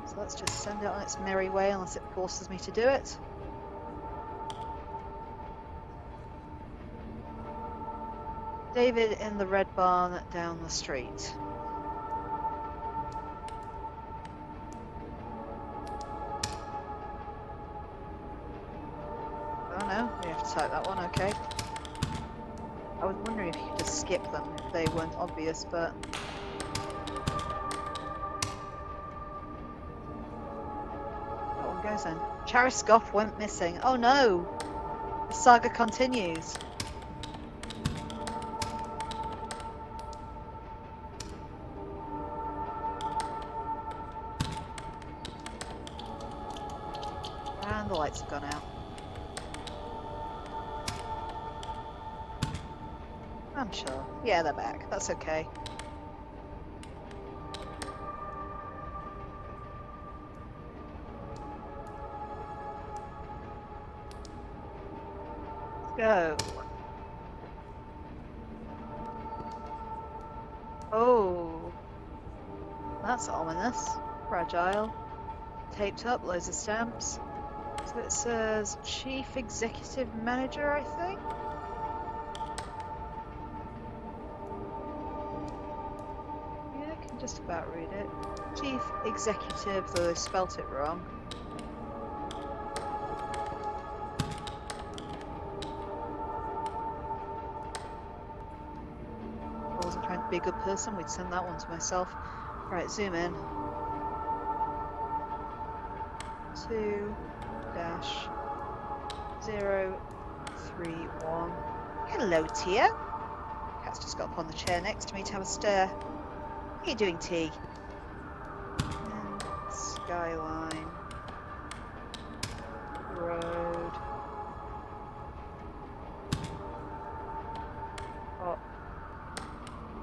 So let's just send it on its merry way unless it forces me to do it. David in the red barn down the street. Oh no, we have to type that one, okay. I was wondering if you could just skip them if they weren't obvious, but... That one goes then. Chariscott went missing. Oh no! The saga continues. And the lights have gone out. I'm sure. Yeah, they're back. That's okay. Let's go. Oh. That's ominous. Fragile. Taped up, loads of stamps. So it says Chief Executive Manager, I think? Yeah, I can just about read it. Chief Executive, though they spelt it wrong. If I wasn't trying to be a good person, we'd send that one to myself. Right, zoom in. 2-031. Hello, Tia. Cat's just got up on the chair next to me to have a stare. What are you doing, T? And Skyline Road. Oh,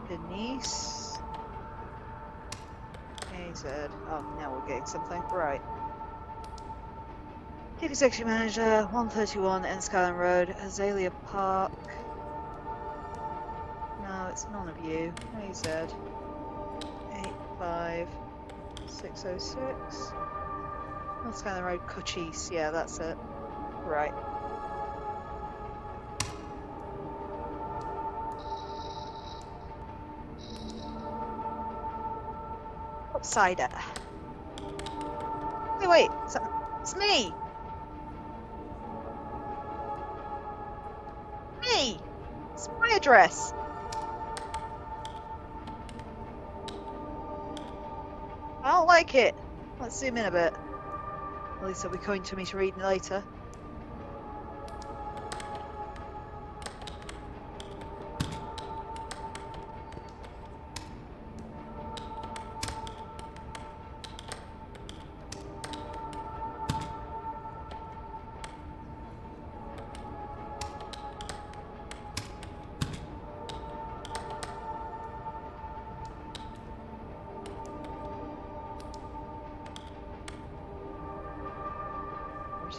Denise. AZ. Oh, now we're getting something. Right. Chief Executive Manager, 131 N Skyline Road, Azalea Park. No, it's none of you. AZ. 85606. North Skyline Road, Cochise. Yeah, that's it. Right. Cider. Wait, it's me! Me! my address. I don't like it. Let's zoom in a bit. At least it'll be coming to me to read later.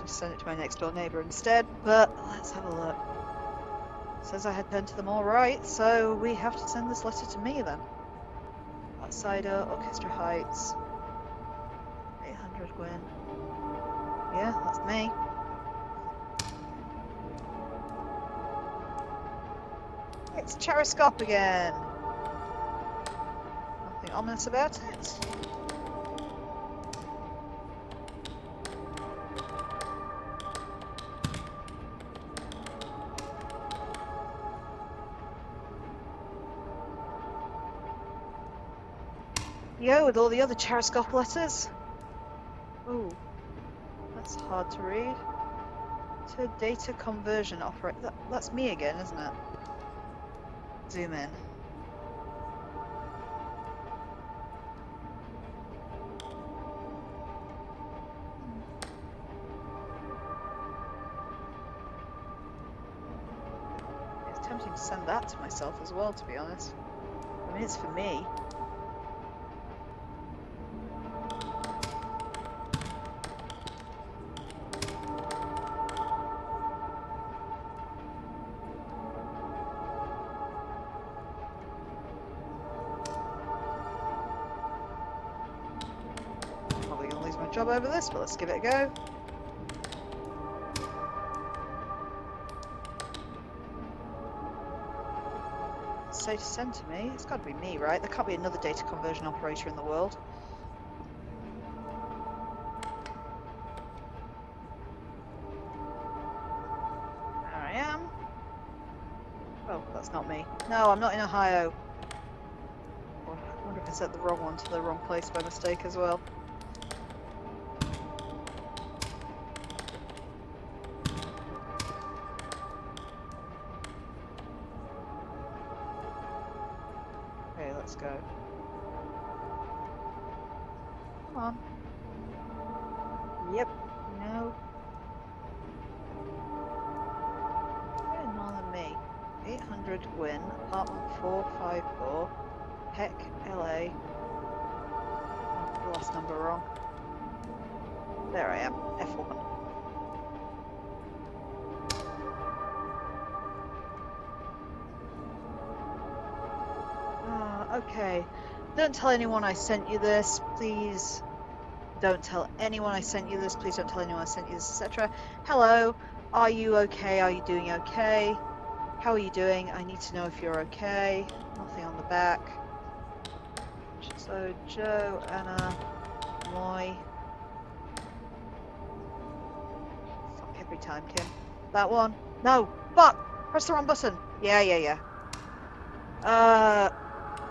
Send it to my next door neighbour instead, but let's have a look. It says I had turned to them all right, so we have to send this letter to me then. Outsider, Orchestra Heights, 800 Gwyn. Yeah, that's me. It's Charoscope again. Nothing ominous about it. Yo, with all the other Charoscope letters. Ooh, that's hard to read. To data conversion operator. That's me again, isn't it? Zoom in. It's tempting to send that to myself as well, to be honest. I mean, it's for me. Probably gonna lose my job over this, but let's give it a go. Say to send to me. It's got to be me, right? There can't be another data conversion operator in the world. There I am. Oh, that's not me. No, I'm not in Ohio. Oh, I wonder if I set the wrong one to the wrong place by mistake as well. Okay, let's go. Come on. Yep. No. Yeah, more than me. 800 Gwyn, apartment 454, Heck, LA. Oh, the last number wrong. There I am, F1. Okay. Don't tell anyone I sent you this, please. Don't tell anyone I sent you this, please don't tell anyone I sent you this, etc. Hello, are you okay? Are you doing okay? How are you doing? I need to know if you're okay. Nothing on the back. So, Joe, Anna, Moy. Fuck every time, Kim. That one. No! Fuck! Press the wrong button. Yeah.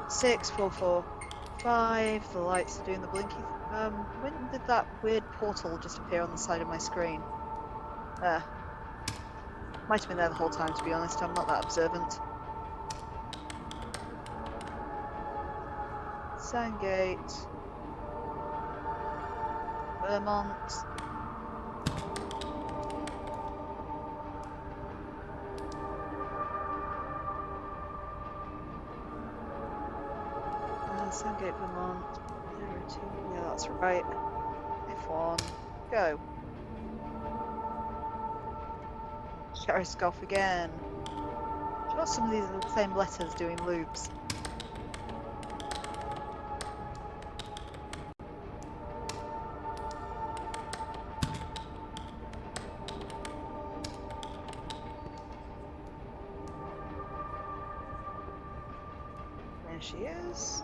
6445. The lights are doing the blinky. When did that weird portal just appear on the side of my screen? Might have been there the whole time, to be honest. I'm not that observant. Sandgate. Vermont. Sandgate, Vermont. 02. Yeah, that's right. F1. Go. Sheriff's Golf again. Sure, some of these are the same letters doing loops. There she is.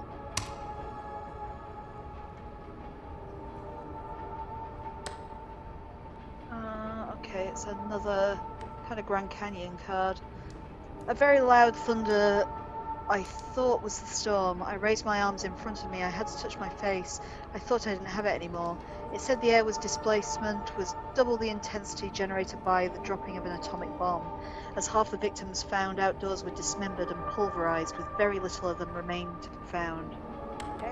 Okay, it's another kind of Grand Canyon card. A very loud thunder I thought was the storm. I raised my arms in front of me. I had to touch my face. I thought I didn't have it anymore. It said the air was displacement, was double the intensity generated by the dropping of an atomic bomb. As half the victims found outdoors were dismembered and pulverized, with very little of them remained to be found. Okay.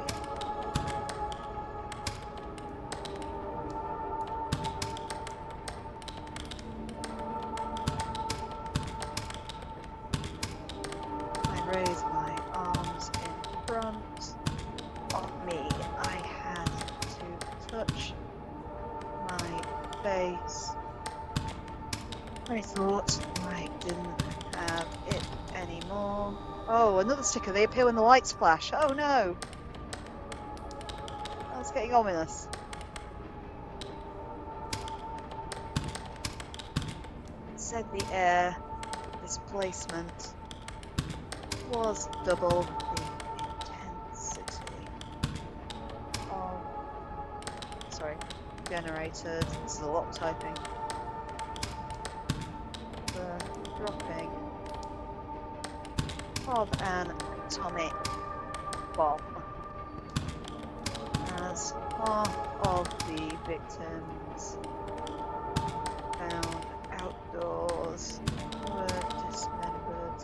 I raised my arms in front of me. I had to touch my face. I thought I didn't have it anymore. Oh, another sticker. They appear when the lights flash. Oh no! That's getting ominous. It said the air displacement was double the intensity of... Sorry, generated. This is a lot of typing. The dropping of an atomic bomb. As half of the victims found outdoors were dismembered.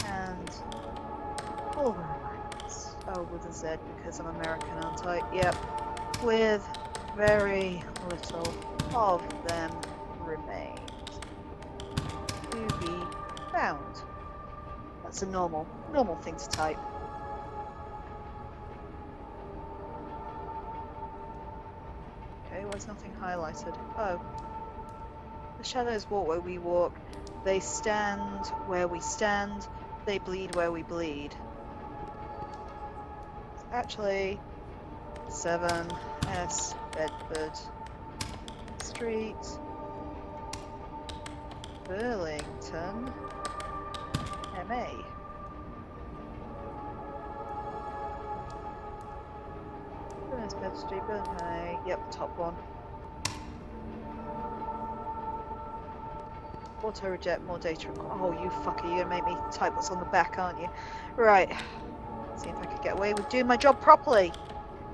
And pulverized. Oh, with a Z because I'm American, aren't I? Yep. With very little of them remained to be found. That's a normal thing to type. Okay, why's nothing highlighted? Oh. The shadows walk where we walk. They stand where we stand. They bleed where we bleed. Actually, 7S Bedford Street, Burlington, MA. Bedford Street, Burlington, MA. Yep, top one. Auto reject, more data. Oh, you fucker, you're gonna make me type what's on the back, aren't you? Right. Let's see if I could get away with doing my job properly.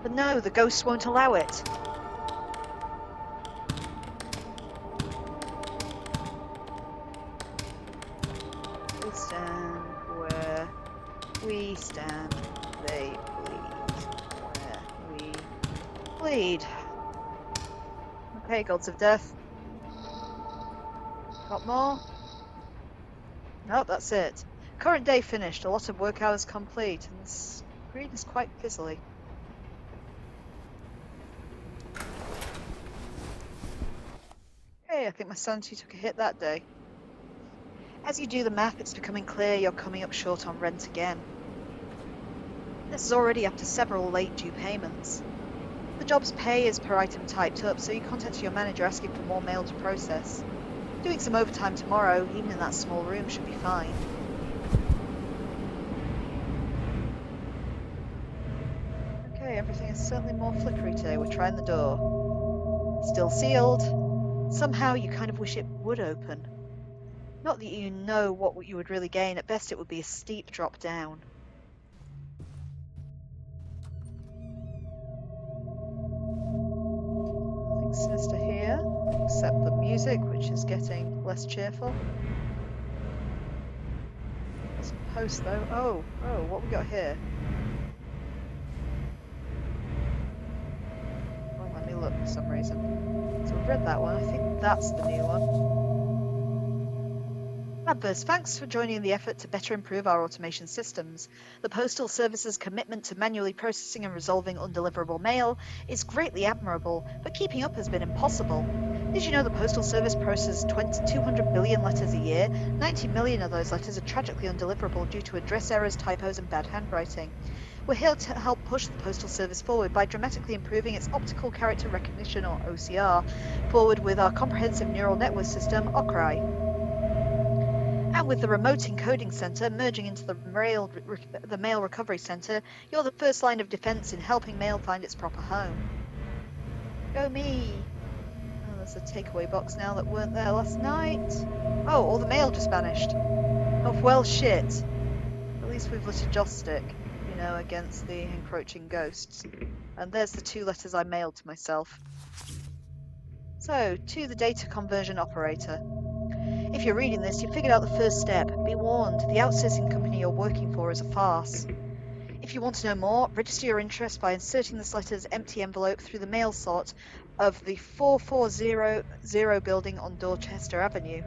But no, the ghosts won't allow it. We stand where we stand. They bleed where we bleed. Okay, gods of death. Got more? Nope, that's it. Current day finished. A lot of work hours complete, and the screen is quite fizzly. Hey, I think my sanity took a hit that day. As you do the math, it's becoming clear you're coming up short on rent again. This is already up to several late due payments. The job's pay is per item typed up, so you contact your manager asking for more mail to process. Doing some overtime tomorrow, even in that small room, should be fine. Okay, everything is certainly more flickery today. We're trying the door. Still sealed. Somehow you kind of wish it would open. Not that you know what you would really gain. At best, it would be a steep drop down. Nothing sinister here, except the music, which is getting less cheerful. There's a post, though. Oh, what we got here? Won't let me look for some reason. So we've read that one. I think that's the new one. Adverse, thanks for joining the effort to better improve our automation systems. The Postal Service's commitment to manually processing and resolving undeliverable mail is greatly admirable, but keeping up has been impossible. Did you know the Postal Service processes 200 billion letters a year? 90 million of those letters are tragically undeliverable due to address errors, typos, and bad handwriting. We're here to help push the Postal Service forward by dramatically improving its optical character recognition, or OCR, forward with our comprehensive neural network system, OCRI. And with the remote encoding center merging into the mail recovery center, you're the first line of defense in helping mail find its proper home. Go me! Oh, there's There's a takeaway box now that weren't there last night. Oh, all the mail just vanished. Oh, well, shit. At least we've lit a joss stick, you know, against the encroaching ghosts. And there's the 2 letters I mailed to myself. So, to the data conversion operator. If you're reading this, you've figured out the first step. Be warned, the outsourcing company you're working for is a farce. If you want to know more, register your interest by inserting this letter's empty envelope through the mail slot of the 4400 building on Dorchester Avenue.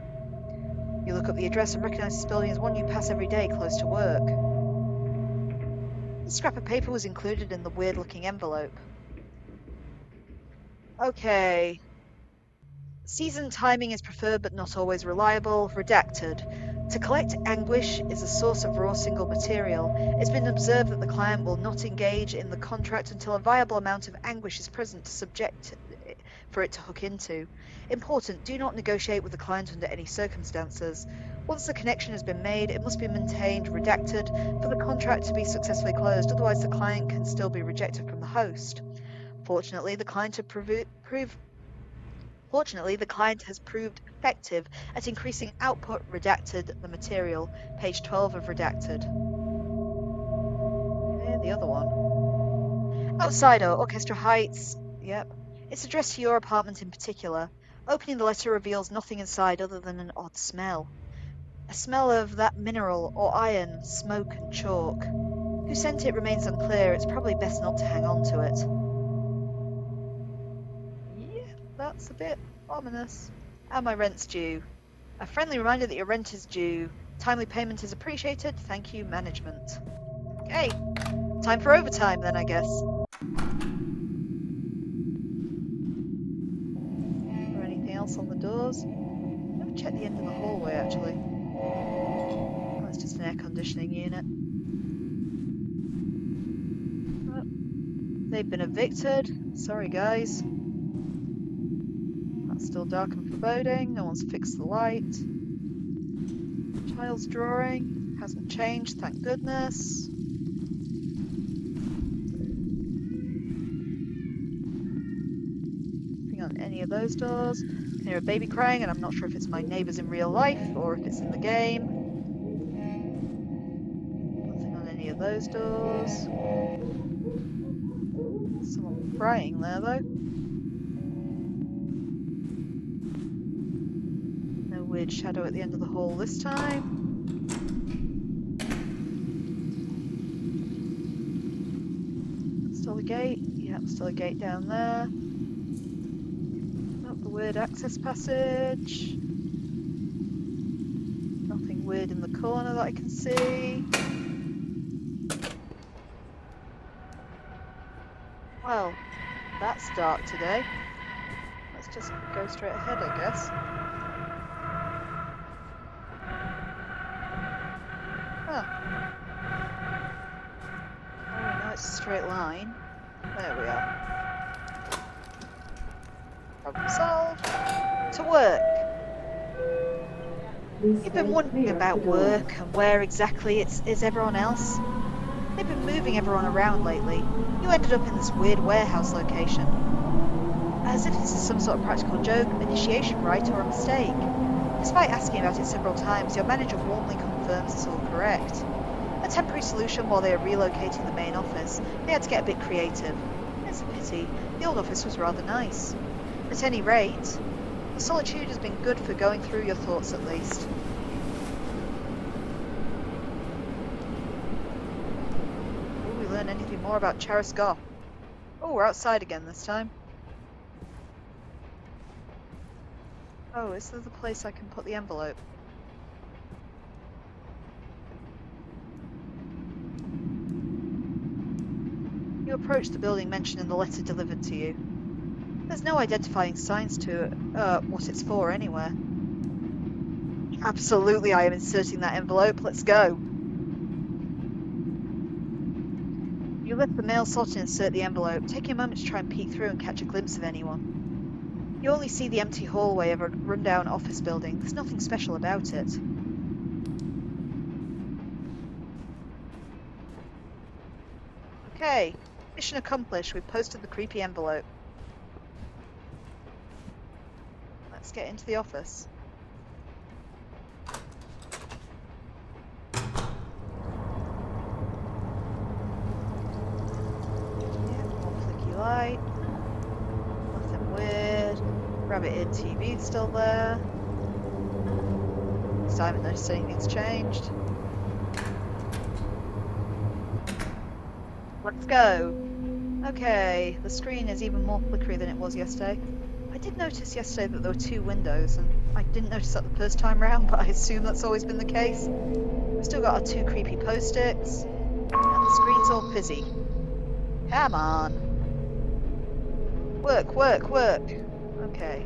You look up the address and recognise this building as one you pass every day close to work. The scrap of paper was included in the weird-looking envelope. Okay. Season timing is preferred but not always reliable. Redacted. To collect anguish is a source of raw single material. It's been observed that the client will not engage in the contract until a viable amount of anguish is present to subject for it to hook into. Important, do not negotiate with the client under any circumstances. Once the connection has been made, it must be maintained redacted for the contract to be successfully closed, otherwise the client can still be rejected from the host. Fortunately, the client has proved effective at increasing output. Redacted the material. Page 12 of Redacted. Okay, the other one. Outsider, Orchestra Heights. Yep. It's addressed to your apartment in particular. Opening the letter reveals nothing inside other than an odd smell. A smell of that mineral or iron, smoke and chalk. Who sent it remains unclear. It's probably best not to hang on to it. Yeah, that's a bit ominous. And my rent's due. A friendly reminder that your rent is due. Timely payment is appreciated. Thank you, management. Okay, time for overtime then, I guess. Or anything else on the doors? Never checked the end of the hallway, actually. Oh, it's just an air conditioning unit. Oh, they've been evicted. Sorry, guys. That's still dark and foreboding. No one's fixed the light. Child's drawing hasn't changed, thank goodness. Nothing on any of those doors. I can hear a baby crying, and I'm not sure if it's my neighbours in real life or if it's in the game. Nothing on any of those doors. Someone crying there, though. No weird shadow at the end of the hall this time. Still a gate. Yeah, still a gate down there. Not the weird access passage. Nothing weird in the corner that I can see. Well, that's dark today. Let's just go straight ahead, I guess. Huh. Oh, no, it's a straight line. There we are. Problem solved. To work. You've been wondering about work and where exactly is everyone else. They've been moving everyone around lately. You ended up in this weird warehouse location. As if this is some sort of practical joke, initiation rite, or a mistake. Despite asking about it several times, your manager warmly confirms it's all correct. A temporary solution while they are relocating the main office, they had to get a bit creative. It's a pity. The old office was rather nice. At any rate, the solitude has been good for going through your thoughts at least. Will we learn anything more about Charis Goth? Oh, we're outside again this time. Oh, is there the place I can put the envelope? You approach the building mentioned in the letter delivered to you. There's no identifying signs to what it's for anywhere. Absolutely, I am inserting that envelope. Let's go. You lift the mail slot and insert the envelope, taking a moment to try and peek through and catch a glimpse of anyone. You only see the empty hallway of a rundown office building. There's nothing special about it. Okay, mission accomplished. We've posted the creepy envelope. get into the office? Yeah, more flicky light. Nothing weird. Rabbit-eared TV's still there. So I haven't noticed anything's changed. Let's go. Okay, the screen is even more flickery than it was yesterday. I did notice yesterday that there were 2 windows, and I didn't notice that the first time round, but I assume that's always been the case. We've still got our 2 creepy post-its, and the screen's all fizzy. Come on. Work, work, work. Okay.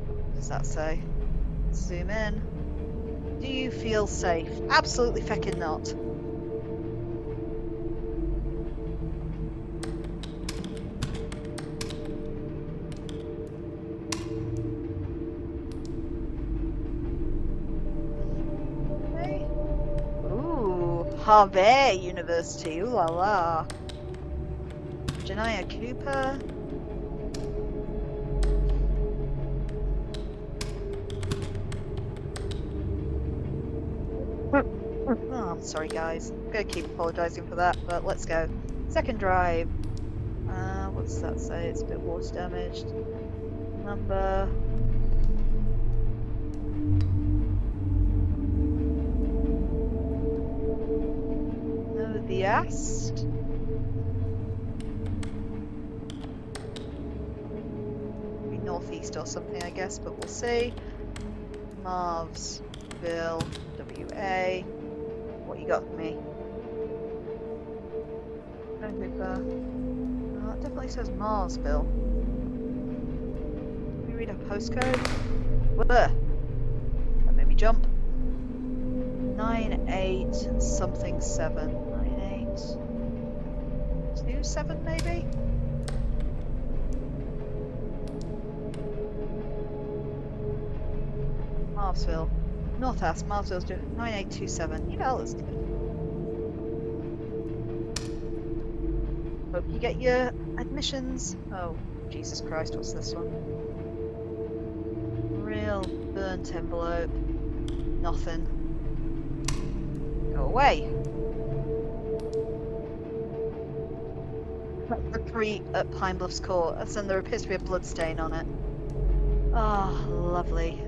What does that say? Zoom in. Do you feel safe? Absolutely feckin' not. Okay. Ooh, Harvey University. Ooh la la. Janaya Cooper. Oh, I'm sorry, guys. I'm gonna keep apologising for that, but let's go. Second drive. What does that say? It's a bit water damaged. Number. No, the Ast. Maybe northeast or something, I guess, but we'll see. Marvsville, WA. What you got for me? No Hooper. Oh, it definitely says Marsville. Can we read our postcode? Whoa! That made me jump. 98 something 7. 9827 maybe? Marvsville. North Ast, Marvsville's 9827. Yeah, that's good. Hope you get your admissions. Oh, Jesus Christ, what's this one? Real burnt envelope. Nothing. Go away. The 3 at Pine Bluffs Court. And there appears to be a blood stain on it. Ah, oh, lovely.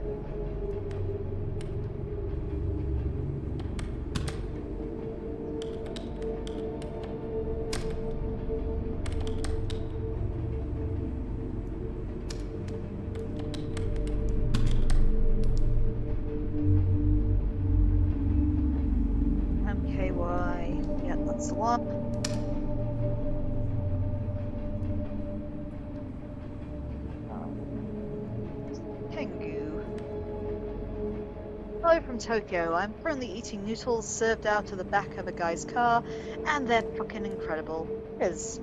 MKY. Yeah, that's the one. Hello from Tokyo. I'm currently eating noodles served out of the back of a guy's car, and they're fucking incredible. At least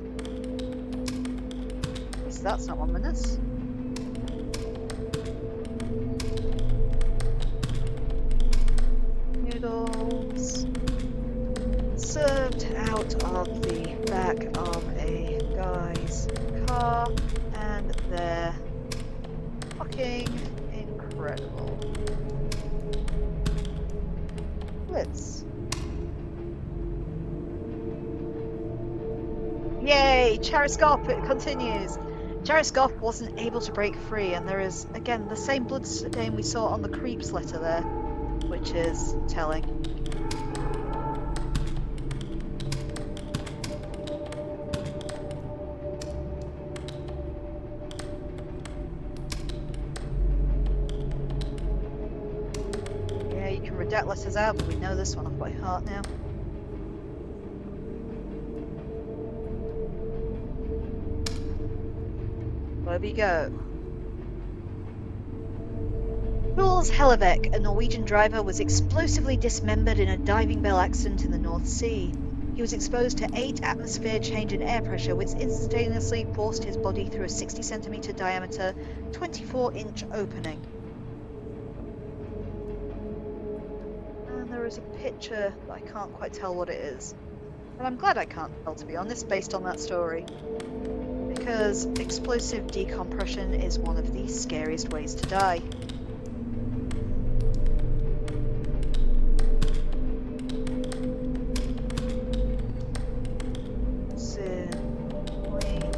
that's not ominous. Noodles served out of the back of a guy's car, and they're fucking incredible. Blitz. Yay! Cheriskov, it continues. Cheriskov wasn't able to break free, and there is, again, the same blood stain we saw on the Creeps letter there, which is telling. Yeah, you can redact letters out, but we know this one off by heart now. Where we go? Jules Hellevik, a Norwegian driver, was explosively dismembered in a diving bell accident in the North Sea. He was exposed to 8 atmosphere change in air pressure, which instantaneously forced his body through a 60-centimeter diameter, 24-inch opening. And there is a picture, but I can't quite tell what it is. And I'm glad I can't tell, to be honest, based on that story. Because explosive decompression is one of the scariest ways to die.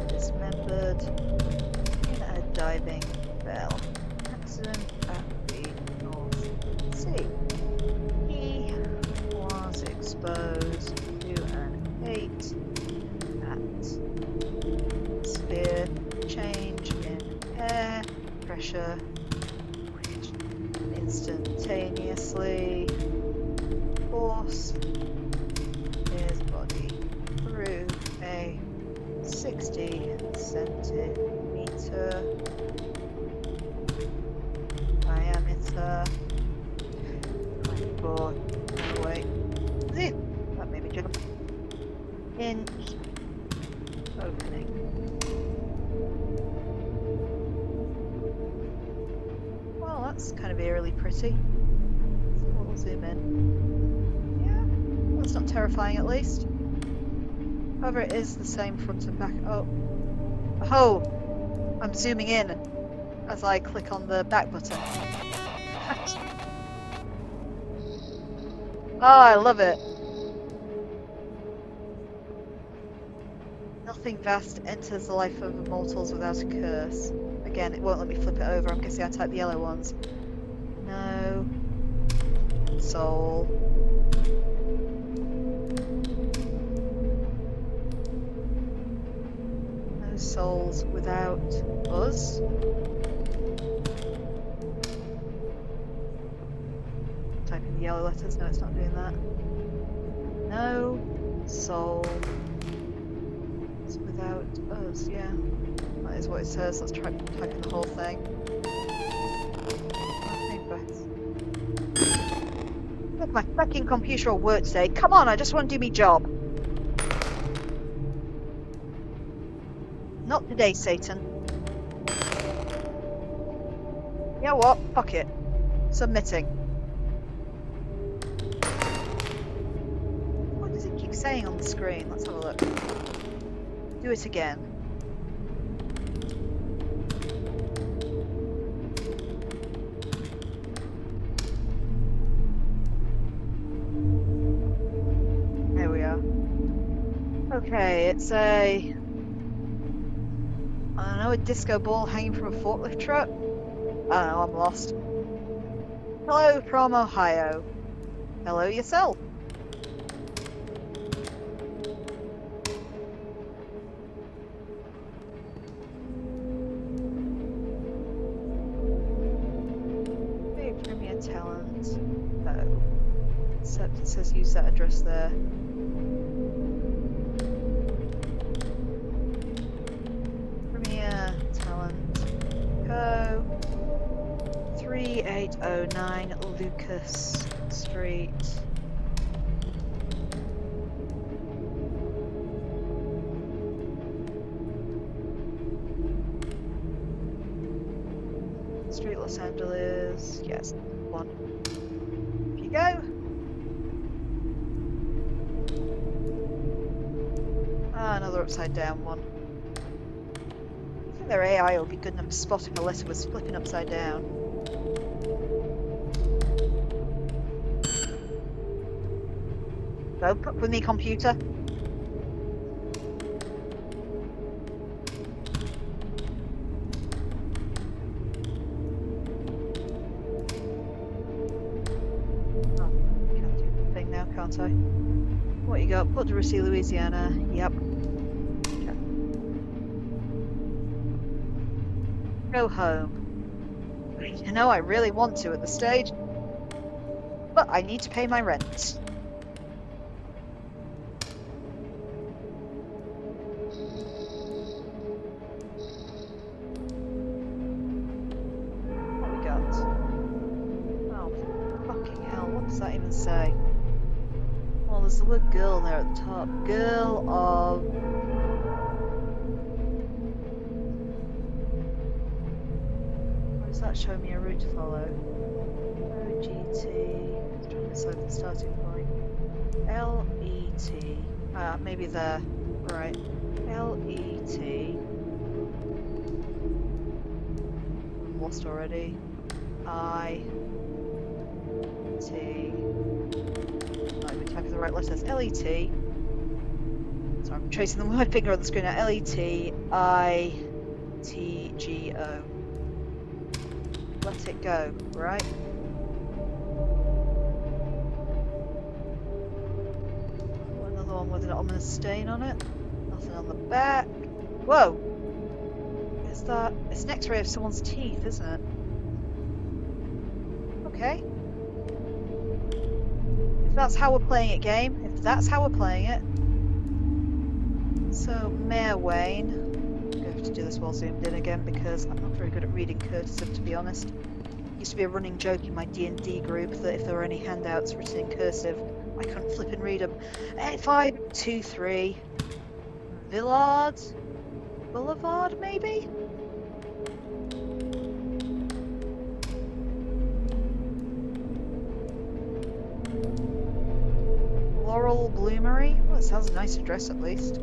Dismembered in a diving bell. Accident at the North Sea. He was exposed to an 8 atmosphere change in air pressure, which instantaneously forced his body through a 60 centimeter diameter 24 oh wait that made me jump inch opening. Well, that's kind of eerily pretty. So we'll zoom in. Yeah, that's not terrifying at least. However, it is the same front and back. Oh, I'm zooming in as I click on the back button. Oh, I love it. Nothing vast enters the life of mortals without a curse. Again, it won't let me flip it over. I'm guessing I type the yellow ones. No. Soul. Souls without us. Typing the yellow letters. No, it's not doing that. No soul without us. Yeah, that is what it says. Let's try typing the whole thing. Look, my fucking computer will work today. Come on, I just want to do my job. Not today, Satan. You know what? Fuck it. Submitting. What does it keep saying on the screen? Let's have a look. Do it again. There we are. Okay, it's a... I don't know, a disco ball hanging from a forklift truck? I don't know, I'm lost. Hello from Ohio. Hello yourself. Big Premier Talent. Oh. Except it says use that address there. Co 3809 Lucas Street. Street, Los Angeles. Yes, one. Here you go. Another upside down one. Their AI will be good enough to spot if a letter was flipping upside down. Don't fuck with me, computer. Oh, can't do the thing now, can't I? What you got? Port de Russie, Louisiana. Yep. Go home. You know, I really want to at this stage, but I need to pay my rent. What we got? Oh, fucking hell, what does that even say? Well, there's the word girl there at the top. Girl of... That show me a route to follow. OGT. Let's try to decide the starting point. LET. Maybe there. Right. LET. lost already. I T. Not even typing the right letters. L-E-T. So I'm tracing them with my finger on the screen now. L-E-T-I-T-G-O. Let it go, right? Another one with an ominous stain on it. Nothing on the back. Whoa! Is that? It's an X-ray of someone's teeth, isn't it? Okay. If that's how we're playing it, game. If that's how we're playing it. So, Mayor Wayne. I'm going to have to do this while zoomed in again because I'm not very good at reading cursive, to be honest. It used to be a running joke in my D&D group that if there were any handouts written in cursive, I couldn't flip and read them. 8523 Villard Boulevard, maybe? Laurel Bloomery? Well, it sounds a nice address at least.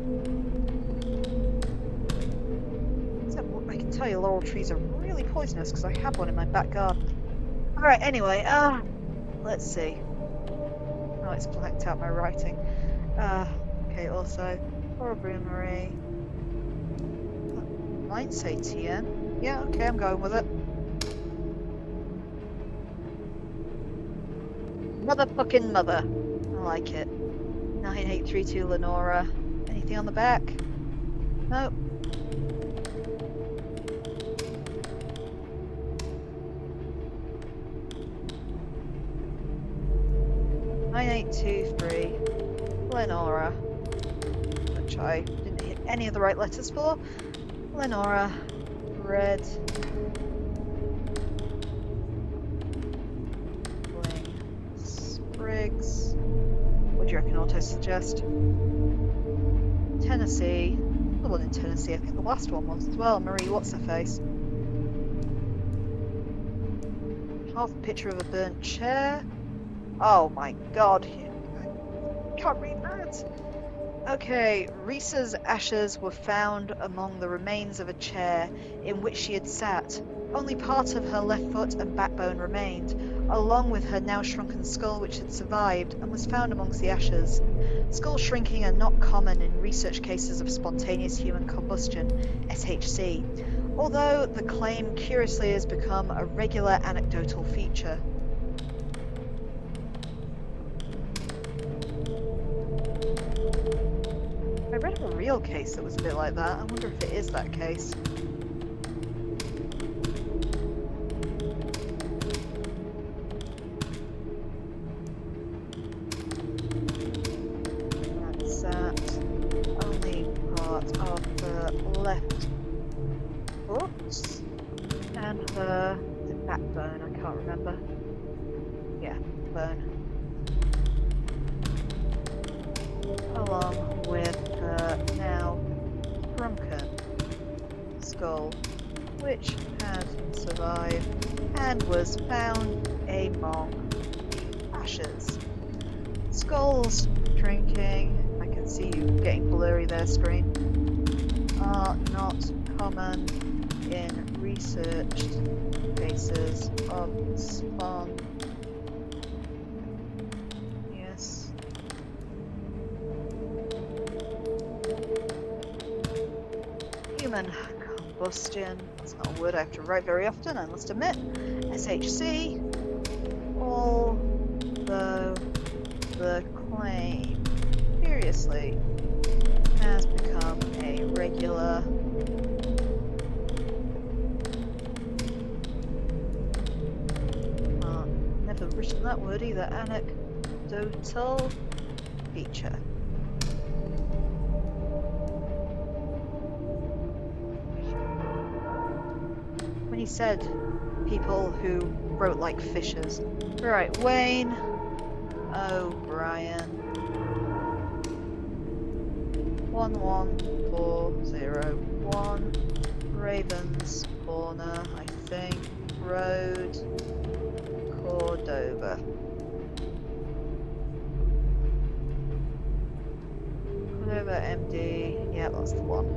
I can tell you laurel trees are really poisonous because I have one in my back garden. Alright, anyway, let's see. Oh, it's blacked out my writing. Okay, also, Laurel Bloomery. Might say TN. Yeah, okay, I'm going with it. Motherfucking mother. I like it. 9832 Lenora. Anything on the back? Nope. Nine 823 Lenora, which I didn't hit any of the right letters for. Lenora, red, bling, Spriggs. What do you reckon auto suggest? Tennessee, the one in Tennessee. I think the last one was as well. Marie, what's her face? Half a picture of a burnt chair. Oh my god, I can't read that. Okay, Risa's ashes were found among the remains of a chair in which she had sat. Only part of her left foot and backbone remained, along with her now shrunken skull which had survived and was found amongst the ashes. Skull shrinking are not common in research cases of spontaneous human combustion, SHC, although the claim curiously has become a regular anecdotal feature. I read of a real case that was a bit like that. I wonder if it is that case. That's that. Only part of the left foot and her backbone. I can't remember. Yeah, bone. Along with her now shrunken skull, which had survived and was found among the ashes. Skulls shrinking, I can see you getting blurry there, screen, are not common in researched cases of spawn. Human combustion. That's not a word I have to write very often, I must admit. SHC. Although the claim, curiously, has become a regular never written that word either. Anecdotal feature. When he said people who wrote like fishers. Right, Wayne O'Brien. 11401 Ravens Corner, I think. Road, Cordova. Cordova MD. Yeah, that's the one.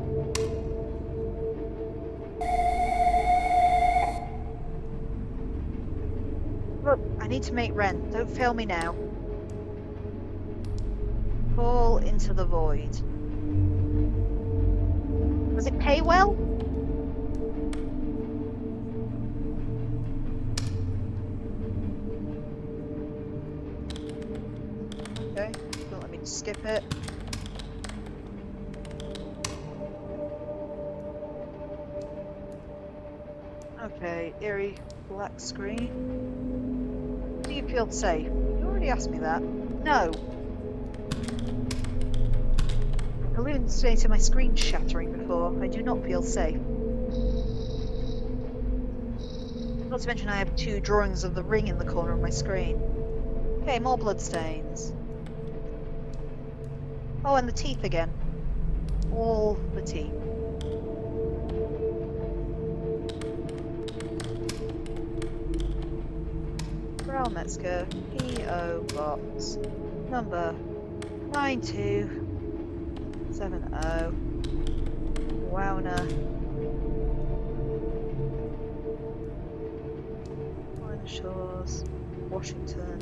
I need to make rent. Don't fail me now. Fall into the void. Does it pay well? Okay, don't let me skip it. Okay, eerie black screen. Do you feel safe? You already asked me that. No. I hallucinated my screen shattering before. I do not feel safe. Not to mention I have 2 drawings of the ring in the corner of my screen. Okay, more bloodstains. Oh, and the teeth again. All the teeth. Brown Metzger, P.O. Box, number 9270, Wowner, Minor Shores, Washington.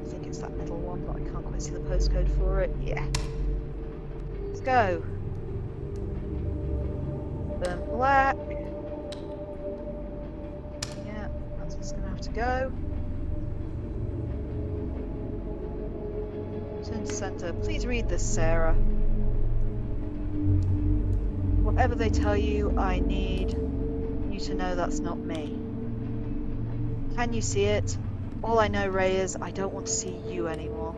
I think it's that middle one, but I can't quite see the postcode for it. Yeah. Let's go. Burnt black. Yeah, that's what's going to have to go. Turn to center. Please read this, Sarah. Whatever they tell you, I need you to know that's not me. Can you see it? All I know, Ray, is I don't want to see you anymore.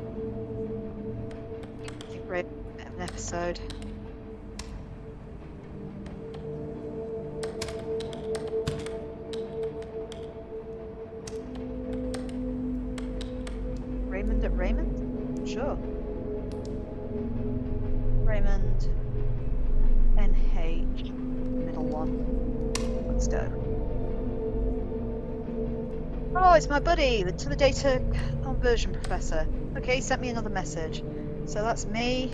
I think Ray an episode. Raymond at Raymond? Sure. Raymond, NH, middle one. Let's go. Oh, it's my buddy, to the data conversion professor. Okay, he sent me another message. So that's me.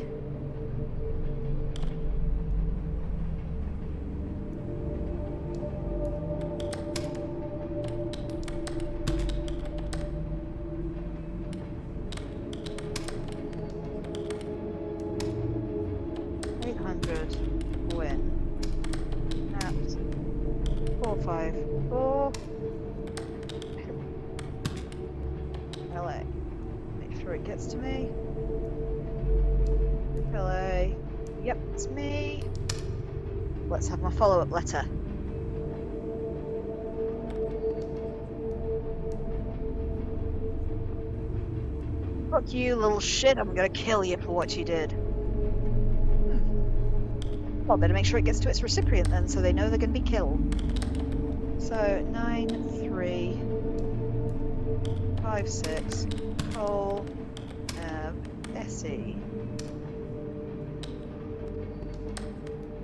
Win. At 454 LA. Make sure it gets to me. LA. Yep, it's me. Let's have my follow-up letter. Fuck you, little shit. I'm gonna kill you for what you did. Well, better make sure it gets to its recipient then, so they know they're going to be killed. So, 9356 Cole SE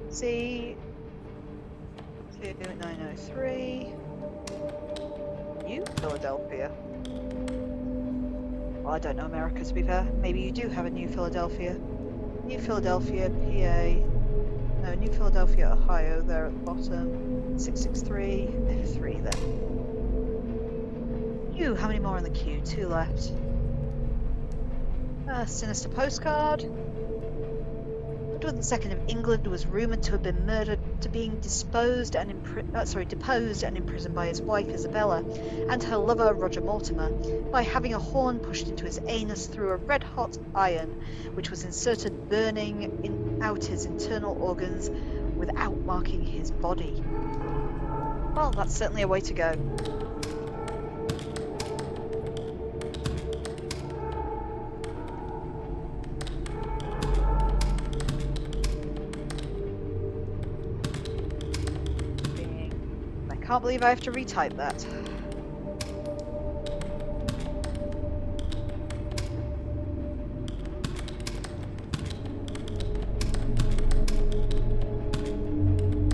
C 2903 New Philadelphia. Well, I don't know America, to be fair. Maybe you do have a New Philadelphia. New Philadelphia, PA. No, New Philadelphia, Ohio, there at the bottom. 663, F3 then. Ew, how many more in the queue? 2 left. Sinister postcard. Edward II of England was rumoured to have been murdered, to being deposed and imprisoned by his wife Isabella and her lover Roger Mortimer by having a horn pushed into his anus through a red-hot iron, which was inserted, burning out his internal organs without marking his body. Well, that's certainly a way to go. I can't believe I have to retype that.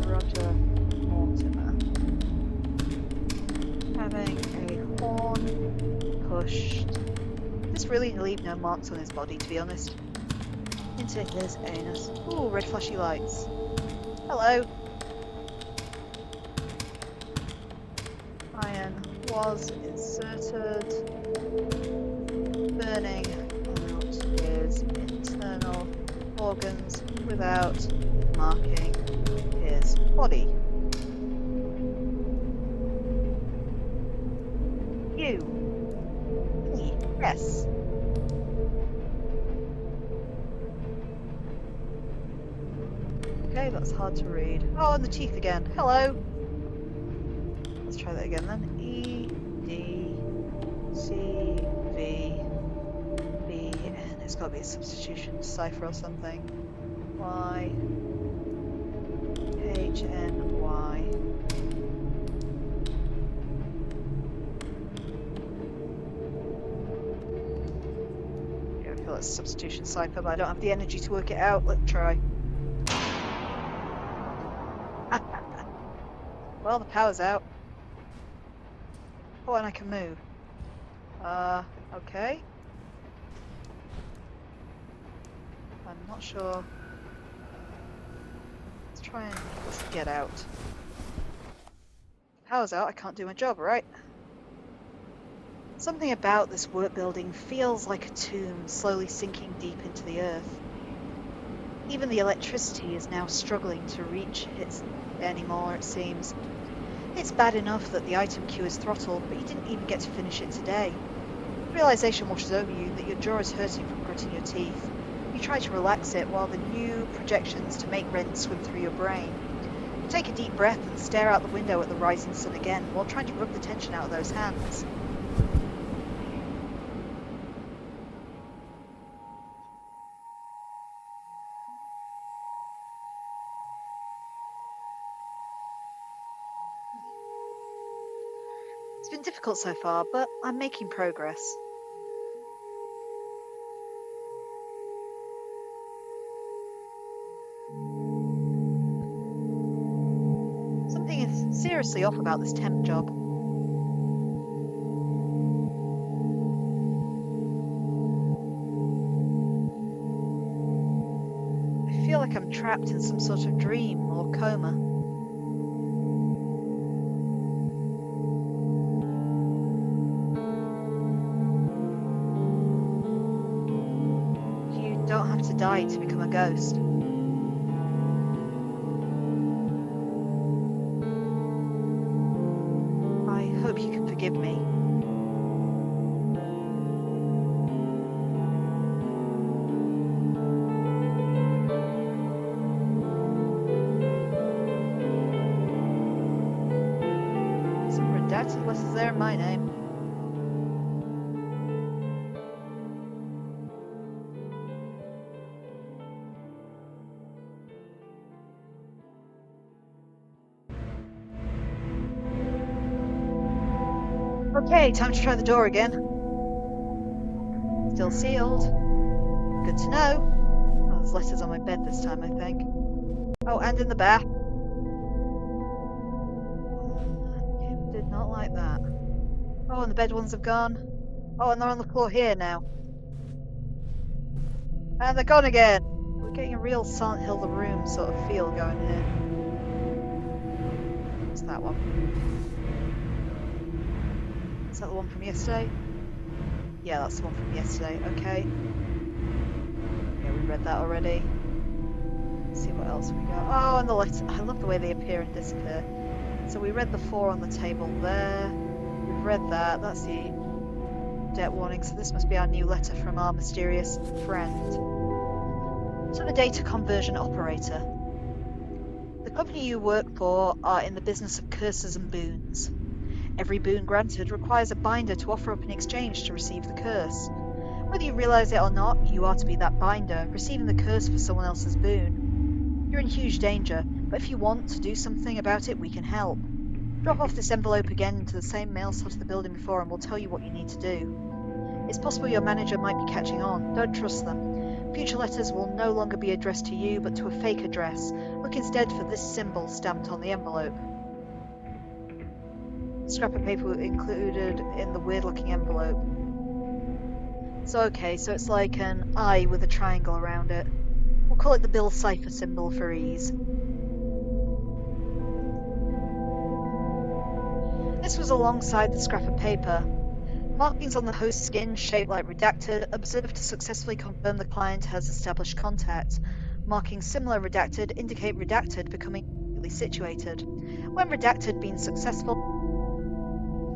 Roger Mortimer. Having a horn pushed. This really leave no marks on his body, to be honest. Into his anus. Ooh, red flashy lights. Hello. Iron was inserted. Burning out his internal organs without marking his body. You. Me. Yes. Okay, that's hard to read. Oh, and the teeth again. Hello. Let's try that again then. E, D, C, V, B, and it's got to be a substitution cipher or something. Y, H, N, Y. Yeah, I feel it's a substitution cipher, but I don't have the energy to work it out. Let's try. Well, the power's out. Oh, and I can move. Okay. I'm not sure. Let's try and get out. Power's out, I can't do my job, right? Something about this work building feels like a tomb slowly sinking deep into the earth. Even the electricity is now struggling to reach it anymore, it seems. It's bad enough that the item queue is throttled, but you didn't even get to finish it today. Realization washes over you that your jaw is hurting from gritting your teeth. You try to relax it while the new projections to make rent swim through your brain. You take a deep breath and stare out the window at the rising sun again, while trying to rub the tension out of those hands. It's been difficult so far, but I'm making progress. Something is seriously off about this temp job. I feel like I'm trapped in some sort of dream or coma. You don't have to die to become a ghost. I hope you can forgive me. Some redacted letters there in my name. Okay, time to try the door again. Still sealed. Good to know. Oh, there's letters on my bed this time, I think. Oh, and in the bath. Kim did not like that. Oh, and the bed ones have gone. Oh, and they're on the floor here now. And they're gone again. We're getting a real Silent Hill the Room sort of feel going here. What's that one? Is that the one from yesterday? Yeah, that's the one from yesterday. Okay. Yeah, we read that already. Let's see what else we got. Oh, and the letter. I love the way they appear and disappear. So we read the 4 on the table there. We've read that. That's the debt warning. So this must be our new letter from our mysterious friend. To the data conversion operator. The company you work for are in the business of curses and boons. Every boon granted requires a binder to offer up in exchange to receive the curse. Whether you realize it or not, you are to be that binder, receiving the curse for someone else's boon. You're in huge danger, but if you want to do something about it, we can help. Drop off this envelope again into the same mail slot of the building before and we'll tell you what you need to do. It's possible your manager might be catching on. Don't trust them. Future letters will no longer be addressed to you, but to a fake address. Look instead for this symbol stamped on the envelope. Scrap of paper included in the weird-looking envelope. So okay, so it's like an eye with a triangle around it. We'll call it the Bill Cipher symbol for ease. This was alongside the scrap of paper. Markings on the host's skin, shaped like redacted, observed to successfully confirm the client has established contact. Markings similar redacted indicate redacted becoming situated. When redacted being successful,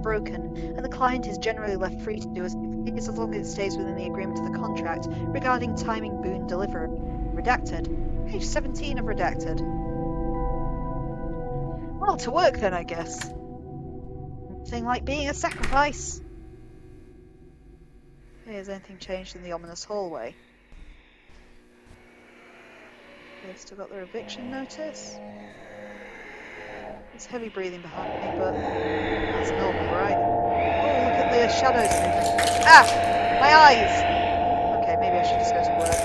broken, and the client is generally left free to do as he pleases as long as it stays within the agreement of the contract regarding timing boon delivery. Redacted. Page 17 of redacted. Well, to work then, I guess. Nothing like being a sacrifice. Hey, has anything changed in the ominous hallway? They've still got their eviction notice. There's heavy breathing behind me, but that's normal, right? Oh, look at the shadows moving. Ah! My eyes! Okay, maybe I should just go to work.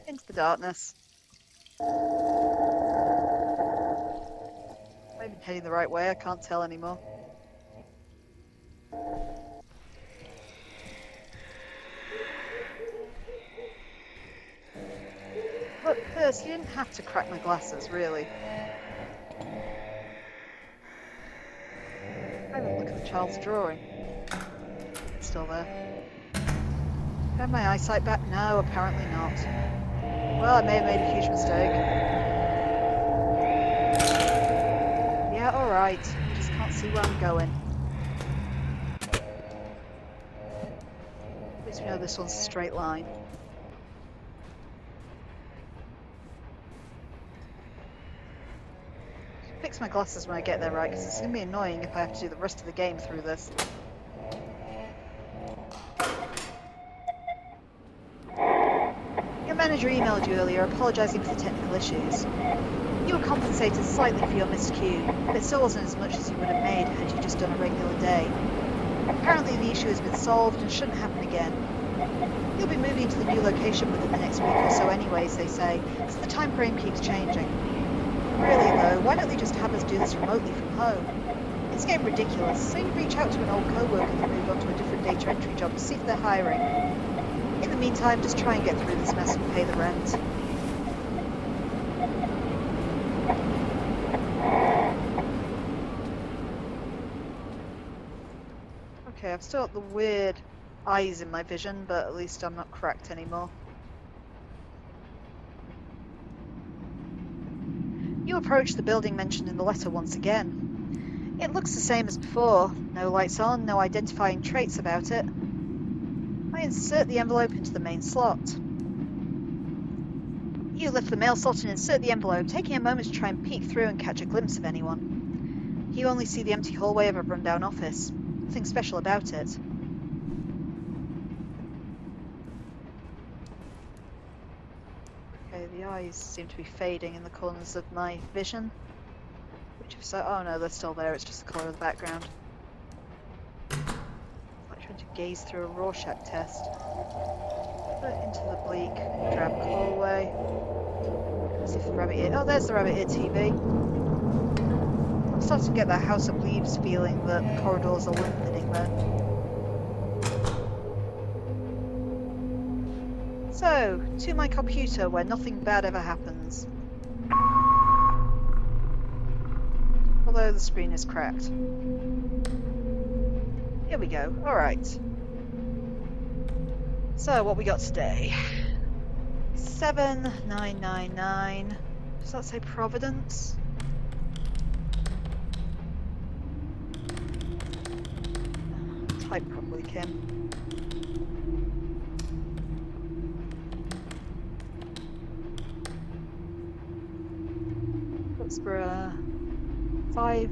Into the darkness. Am I even heading the right way? I can't tell anymore. But first, you didn't have to crack my glasses, really. I haven't looked at the child's drawing. It's still there. Have my eyesight back? No, apparently not. Well, I may have made a huge mistake. Yeah, alright. I just can't see where I'm going. At least we know this one's a straight line. Fix my glasses when I get there, right? Because it's going to be annoying if I have to do the rest of the game through this. Your manager emailed you earlier apologising for the technical issues. You were compensated slightly for your missed cue, but it still wasn't as much as you would have made had you just done a regular day. Apparently the issue has been solved and shouldn't happen again. You'll be moving to the new location within the next week or so anyways, they say, so the time frame keeps changing. Really though, why don't they just have us do this remotely from home? It's getting ridiculous, so you reach out to an old co-worker to move on to a different data entry job to see if they're hiring. In the meantime, just try and get through this mess and pay the rent. Okay, I've still got the weird eyes in my vision, but at least I'm not cracked anymore. You approach the building mentioned in the letter once again. It looks the same as before. No lights on, no identifying traits about it. I insert the envelope into the main slot. You lift the mail slot and insert the envelope, taking a moment to try and peek through and catch a glimpse of anyone. You only see the empty hallway of a rundown office. Nothing special about it. Okay, the eyes seem to be fading in the corners of my vision. Which if so, oh no, they're still there, it's just the colour of the background. Like trying to gaze through a Rorschach test. Put it into the bleak, drab hallway. Let's see if the rabbit ear. Oh, there's the rabbit ear TV. I'm starting to get that House of Leaves feeling that the corridors are lengthening there. So, to my computer where nothing bad ever happens. Although the screen is cracked. Here we go. Alright. So, what we got today? 7999. Does that say Providence? Type properly, Kim. Woodsboro, 5,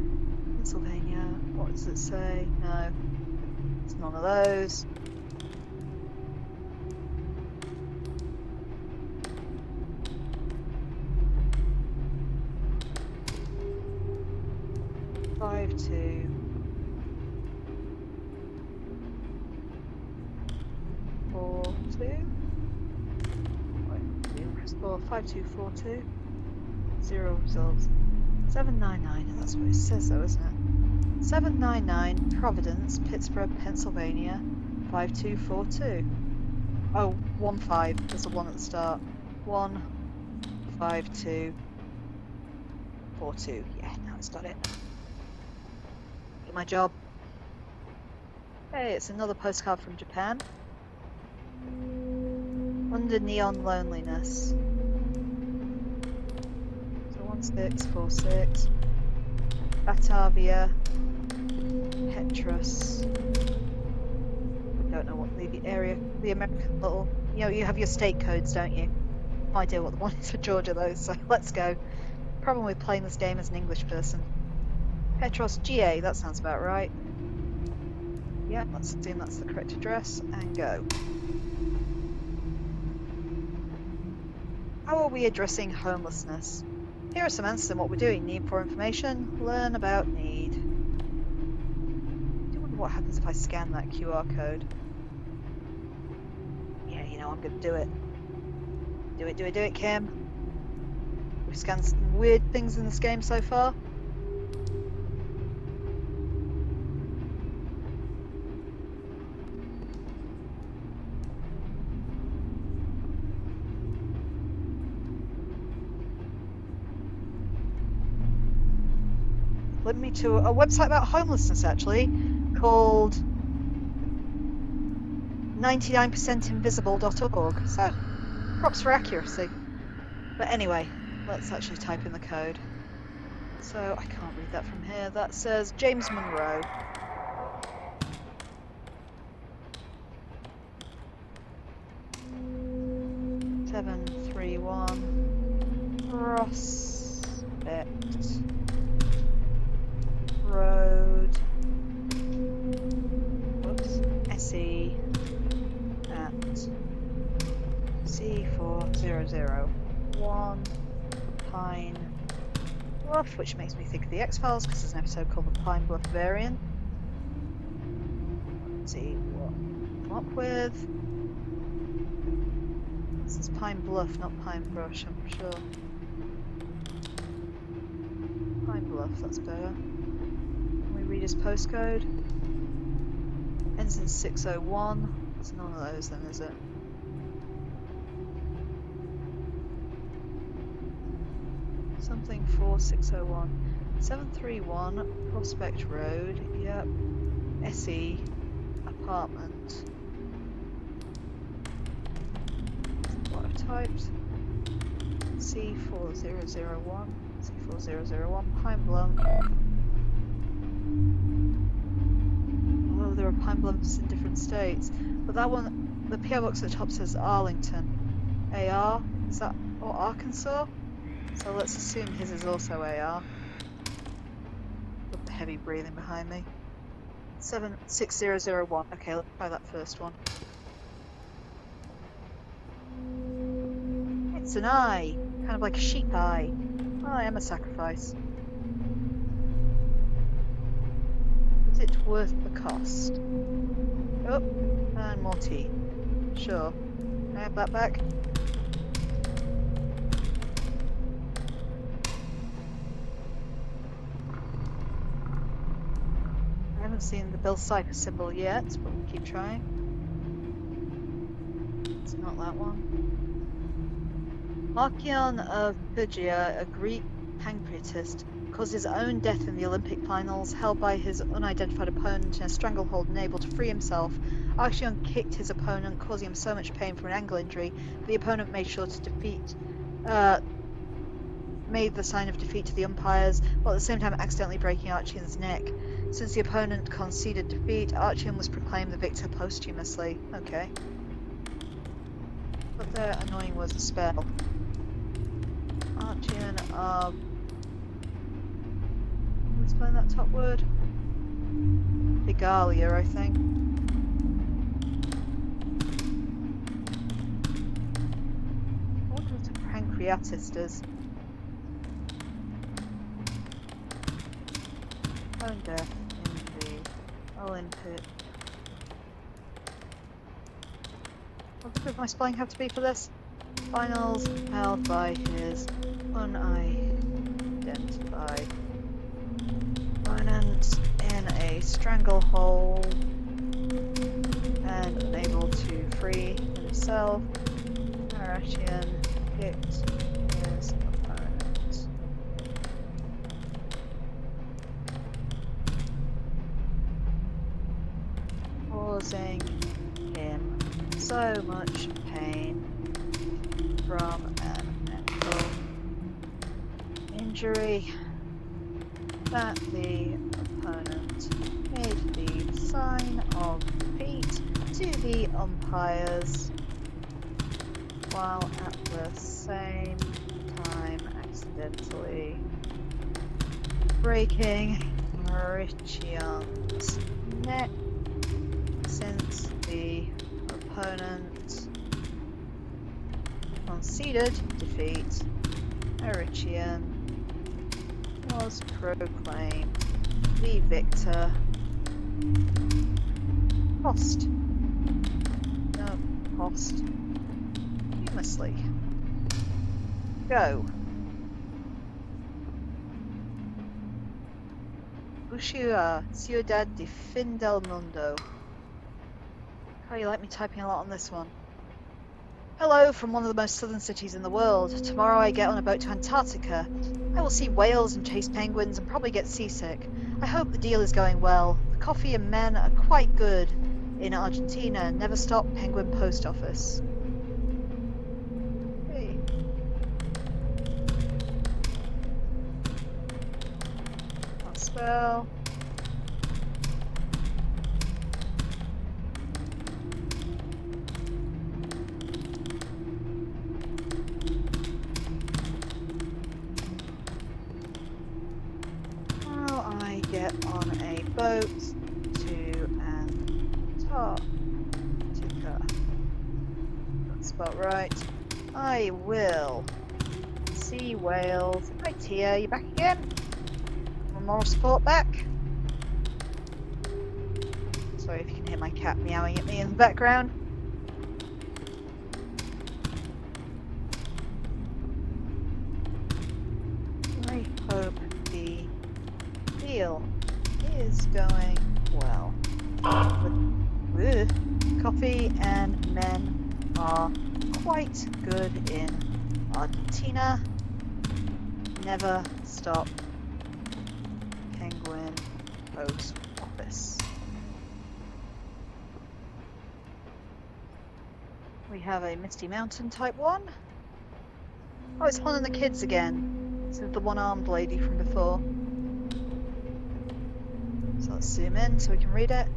Pennsylvania. What does it say? No, it's none of those. Five, 2. 4, 2. Wait, press 4, 5242. 0 results. 799, that's what it says though, isn't it? 799 Providence, Pittsburgh, Pennsylvania, 5242. Oh, 15. There's a 1 at the start. 152. 4-2. Yeah, now it's got it. Do my job. Hey, it's another postcard from Japan. Under neon loneliness. So 1646. Batavia. Petrus. Don't know what the area, the American little, you have your state codes, don't you? No idea what the one is for Georgia though, so let's go. Problem with playing this game as an English person. Petros GA, that sounds about right. Yeah, let's assume that's the correct address and go. How are we addressing homelessness? Here are some answers on what we're doing. Need for information, learn about need. I do wonder what happens if I scan that QR code. Yeah, I'm gonna do it. Do it, Kim. We've scanned some weird things in this game so far. Led me to a website about homelessness, actually, called 99percentinvisible.org. So, props for accuracy. But anyway, let's actually type in the code. So, I can't read that from here. That says James Monroe. (731) Prospect Road. Whoops. SE at C4001 Pine Bluff, which makes me think of the X-Files because there's an episode called the Pine Bluff Variant. Let's see what we come up with. This is Pine Bluff, not Pine Brush, I'm sure. Pine Bluff, that's better. Can we read his postcode? Ends in 601. It's none of those then, is it? Something 4601. 731 Prospect Road, yep. SE apartment. What I've typed. C4001. C4001 Pine Bluff. Although there are Pine Bluffs in different states. But that one, the PO box at the top says Arlington. AR? Is that, or Arkansas? So let's assume his is also AR. With the heavy breathing behind me. 76001. Okay, let's try that first one. It's an eye. Kind of like a sheep eye. I am a sacrifice. Is it worth the cost? Oh, and more tea. Sure. Can I have that back? I haven't seen the Bill Cipher symbol yet, but we'll keep trying. It's not that one. Marcion of Phrygia, a Greek pancreatist, caused his own death in the Olympic finals, held by his unidentified opponent in a stranglehold and able to free himself. Marcion kicked his opponent, causing him so much pain from an ankle injury, that the opponent made sure to made the sign of defeat to the umpires, while at the same time accidentally breaking Archeon's neck. Since the opponent conceded defeat, Archeon was proclaimed the victor posthumously. Okay. But the annoying was a spell. Archeon of... Let's find that top word. Bigalia, I think. I wonder what a pancreatist is. Phone death in the Olympic. What does my spelling have to be for this? Finals held by his unidentified opponent in a stranglehold and unable to free himself. Archeon kicked his opponent. causing him so much pain from an ankle injury that the opponent made the sign of defeat to the umpires, while at the same time accidentally breaking Mauritian's neck, since the opponent conceded defeat. Mauritian was proclaimed the victor. Posthumously. Go. Bushua, Ciudad de Fin del Mundo. How you like me typing a lot on this one? Hello from one of the most southern cities in the world. Tomorrow I get on a boat to Antarctica. I will see whales and chase penguins and probably get seasick. I hope the deal is going well. The coffee and men are quite good in Argentina. Never stop Penguin Post Office. Hey. Can't spell. Get on a boat to Antarctica. That's about right. I will see whales. Hi Tia, you back again? One more support back. Sorry if you can hear my cat meowing at me in the background. I hope the deal is going well. The coffee and men are quite good in Argentina. Never stop Penguin Post Office. We have a Misty Mountain type one. Oh, it's Hon and the kids again. This is the one-armed lady from before. So let's zoom in so we can read it.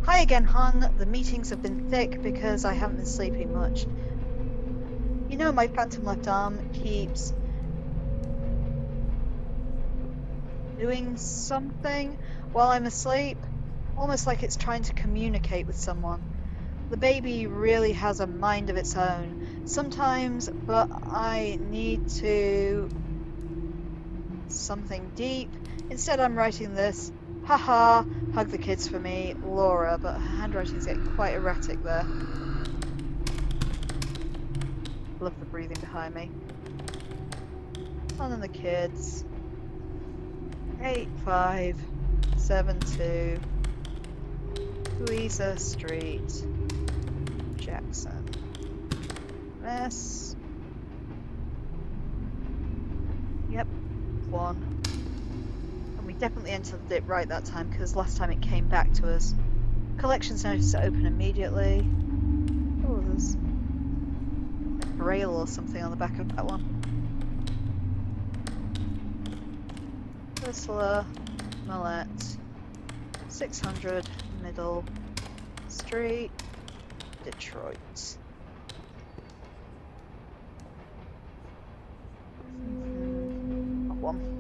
Hi again, Hun. The meetings have been thick because I haven't been sleeping much. You know, my phantom left arm keeps doing something while I'm asleep, almost like it's trying to communicate with someone. The baby really has a mind of its own sometimes, but I need to something deep. Instead, I'm writing this. Haha, hug the kids for me, Laura, but her handwriting's getting quite erratic there. Love the breathing behind me. On and the kids. 8572 Louisa Street, Jackson. Mess. Yep, one. Definitely entered it right that time because last time it came back to us. Collections notice to open immediately. Oh, there's a braille or something on the back of that one. Whistler, Millette, 600 Middle Street, Detroit. One.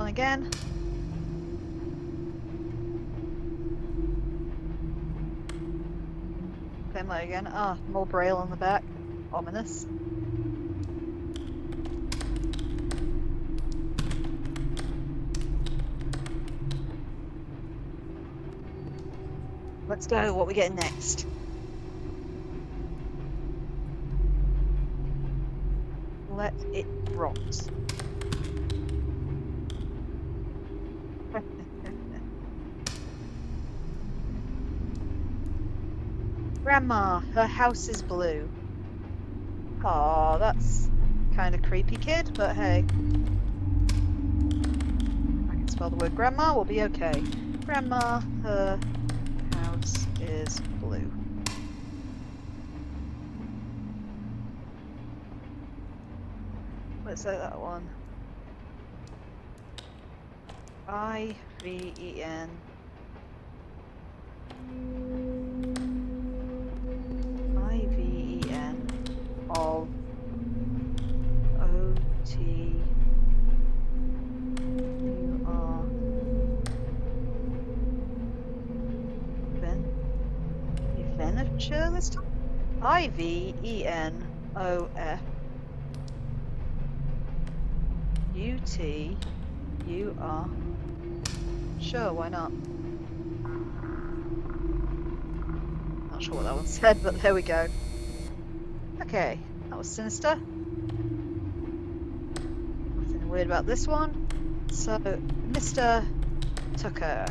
Again. Same way again. Ah, more braille on the back. Ominous. Let's go. What are we getting next? Let it rocks. Grandma, her house is blue. Aw, that's kind of creepy, kid, but hey. I can spell the word grandma, we'll be okay. Grandma, her house is blue. Let's say that one. I-V-E-N. I-V-E-N of O-T-U-R. Venature this time? I-V-E-N-O-F-U-T-U-R. Sure, why not? Not sure what that one said, but there we go. Okay, that was sinister. Nothing weird about this one. So, Mr. Tucker,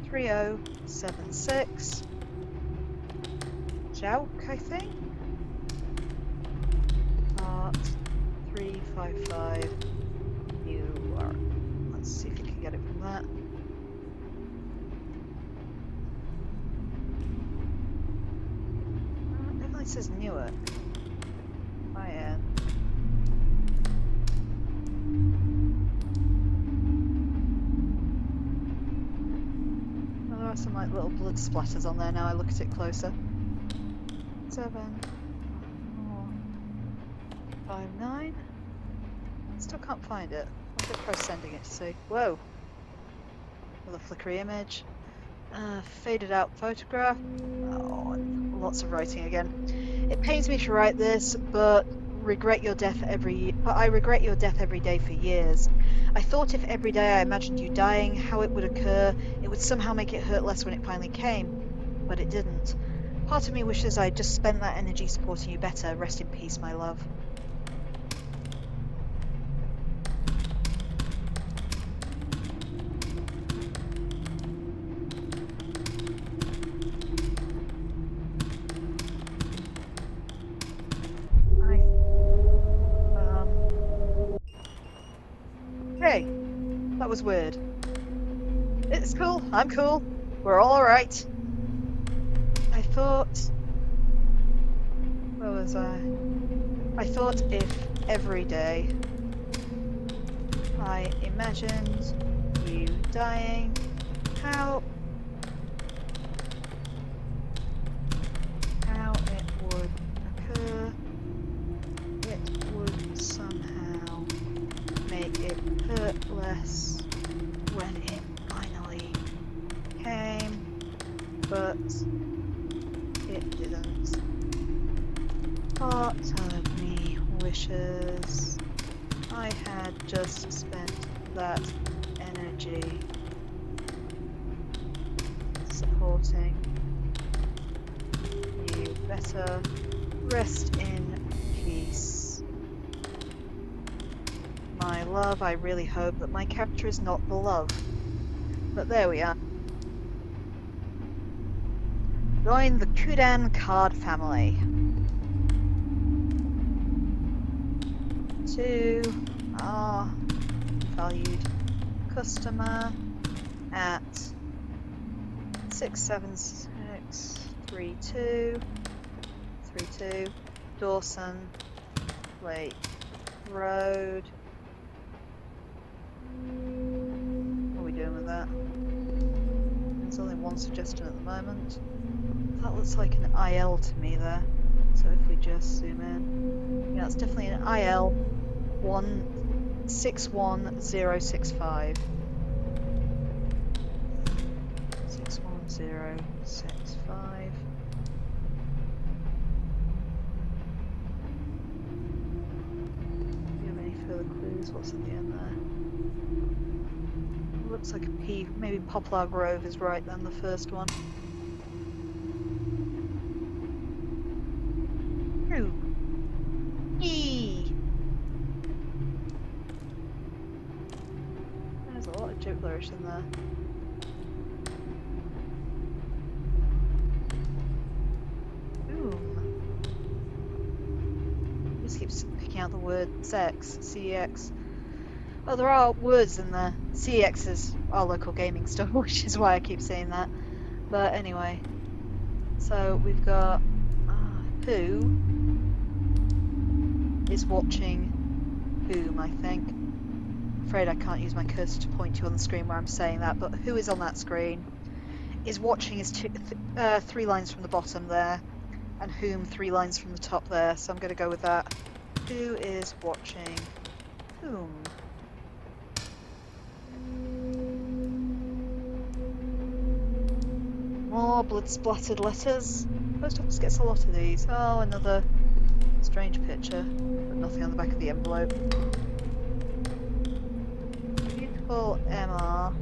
3076. Jouk, I think. Part 355. You are. Let's see if you can get it from that. Definitely says Newark. I-N. Oh, there are some like little blood splatters on there now I look at it closer. 7, 4, 5, 9. Still can't find it. I'll try sending it to see. Whoa! Another flickery image. Faded out photograph. Oh, lots of writing again. It pains me to write this, but I regret your death every day for years. I thought if every day I imagined you dying, how it would occur, it would somehow make it hurt less when it finally came. But it didn't. Part of me wishes I'd just spent that energy supporting you better. Rest in peace, my love. Hey, that was weird. It's cool. I'm cool. We're all alright. I thought... Where was I? I thought if every day I imagined you dying, how it would occur, it would somehow make it hurt less when it finally came, but it didn't. Part of me wishes I had just spent that energy supporting you better. Rest in peace, my love. I really hope that my character is not the love, but there we are. Join the Kudan card family. To our valued customer at 6763232 Dawson Lake Road. What are we doing with that? There's only one suggestion at the moment. That looks like an IL to me there. So if we just zoom in, yeah, it's definitely an IL 161065. 61065. Do you have any further clues? What's at the end there? It looks like a P. Maybe Poplar Grove is right then, the first one. Ooh. E. object flourish in there. Just keeps picking out the word sex, CEX. Oh, there are words in there. CEX is our local gaming store, which is why I keep saying that. But anyway, so we've got who is watching whom, I think. I'm afraid I can't use my cursor to point to on the screen where I'm saying that, but who is on that screen is watching is 3 lines from the bottom there, and whom 3 lines from the top there, so I'm going to go with that. Who is watching whom? More blood-splattered letters. Post office gets a lot of these. Oh, another strange picture, but nothing on the back of the envelope. Beautiful MR.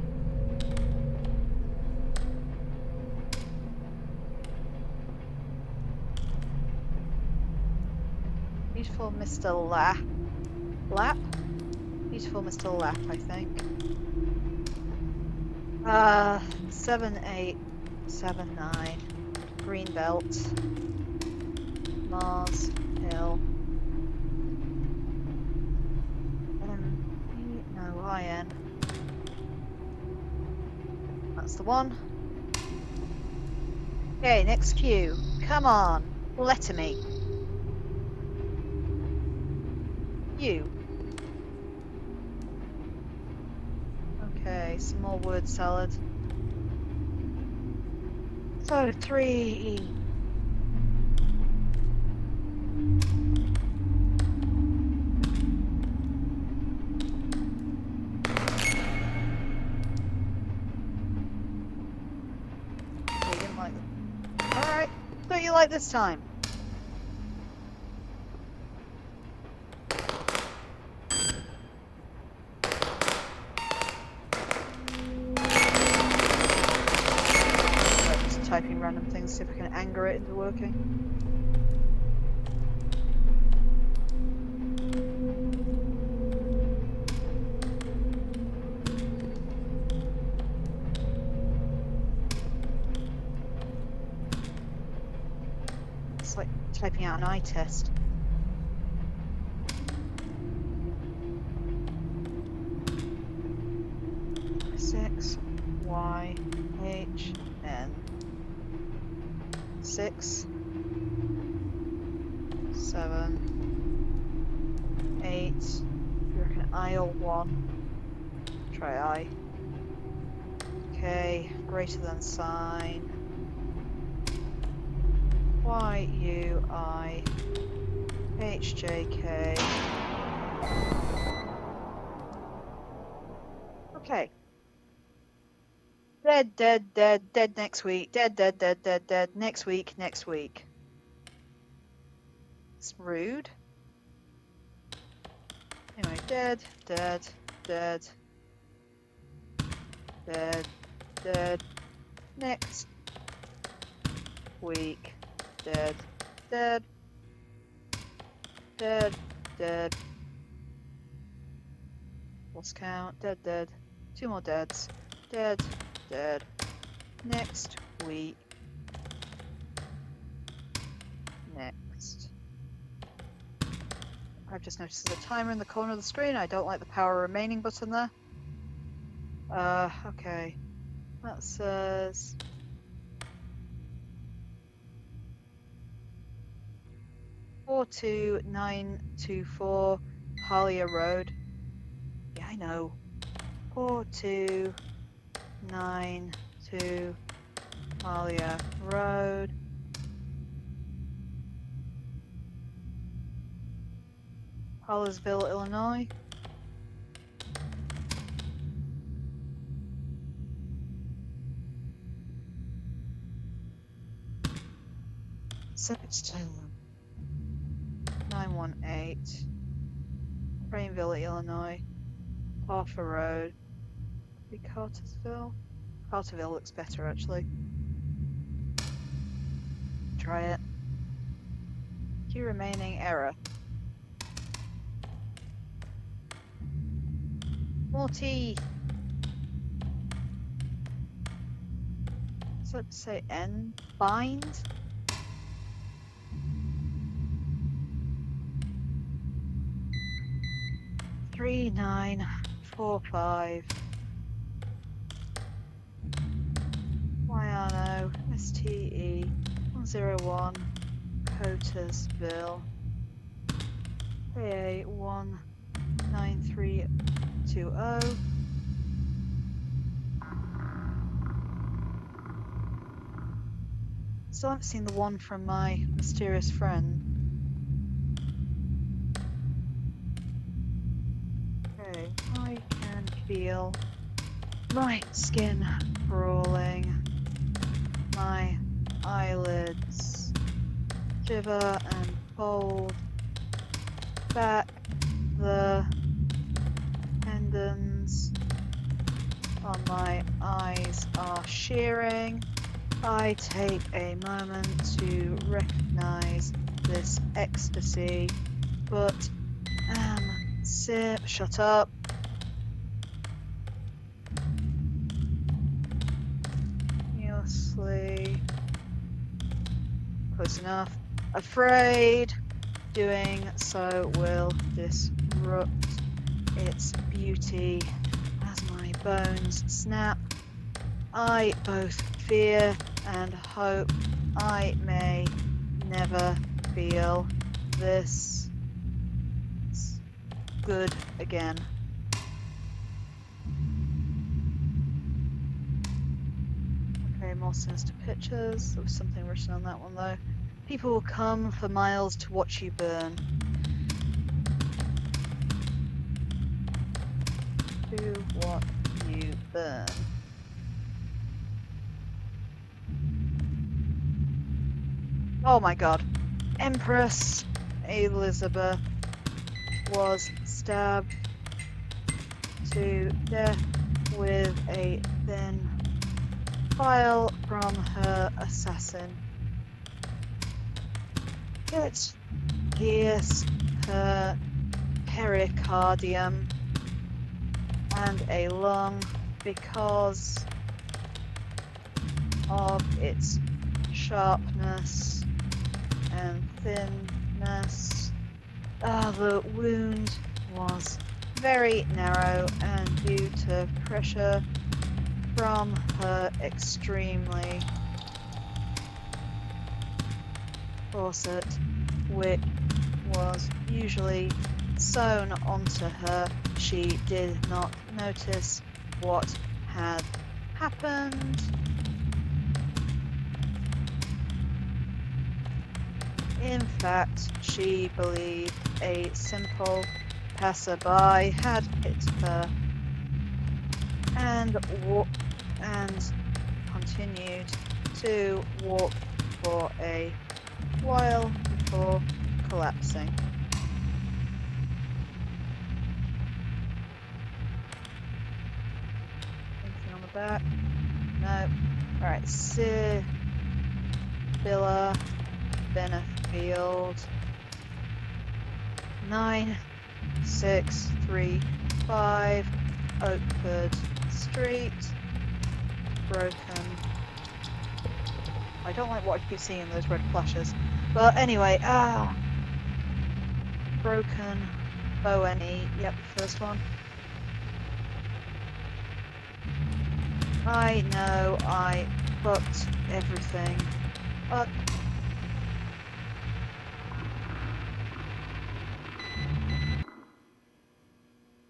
Beautiful Mr. Lap? Beautiful Mr. Lap, I think. 7879. Greenbelt. Mars Hill. No, IN. That's the one. Okay, next cue. Come on. Letter me. You. Okay, some more word salad. So, 3E. Oh, you didn't like them. Alright, thought you liked this time. Just typing random things, see if I can anger it into working. It's like typing out an eye test. Six Y H N 6 7 8. You reckon I or 1? Try I. Okay, greater than sign. Y U I H J K. Okay. Dead next week. Dead next week. It's rude. Anyway, dead next week. Dead. Lost count. Dead. 2 more deads. Dead. Next week. Next. I've just noticed there's a timer in the corner of the screen. I don't like the power remaining button there. Okay. That says 42924 Halia Road. Yeah, I know. 4292 Halia Road. Hollisville, Illinois. Search term 918 Craneville, Illinois. Harfer Road. Maybe Cartersville? Carterville looks better actually. Try it. Key remaining error. More tea. So let's say N. Bind. Three, 9, 4, 5. Wyano, STE, 101, Cotersville, AA 19320. Still haven't seen the one from my mysterious friend. Okay, I can feel my skin crawling, my eyelids shiver and fold back, the tendons on my eyes are shearing. I take a moment to recognize this ecstasy, but shut up. Continuously. Close enough. Afraid. Doing so will disrupt its beauty as my bones snap. I both fear and hope I may never feel this good again. Okay, more sinister pictures. There was something written on that one though. People will come for miles to watch you burn. To what you burn. Oh my god. Empress Elizabeth was stabbed to death with a thin file from her assassin. It pierced her pericardium and a lung because of its sharpness and thinness. The wound was very narrow and due to pressure from her extremely corset, which was usually sewn onto her, she did not notice what had happened. In fact, she believed a simple passerby had hit her and continued to walk for a while before collapsing. Anything on the back? No. Alright, Sibylla Benefield, 9635 Oakford Street, broken. I don't like what I keep seeing, those red flashes. But anyway, broken Bone, yep, first one. I know I fucked everything up.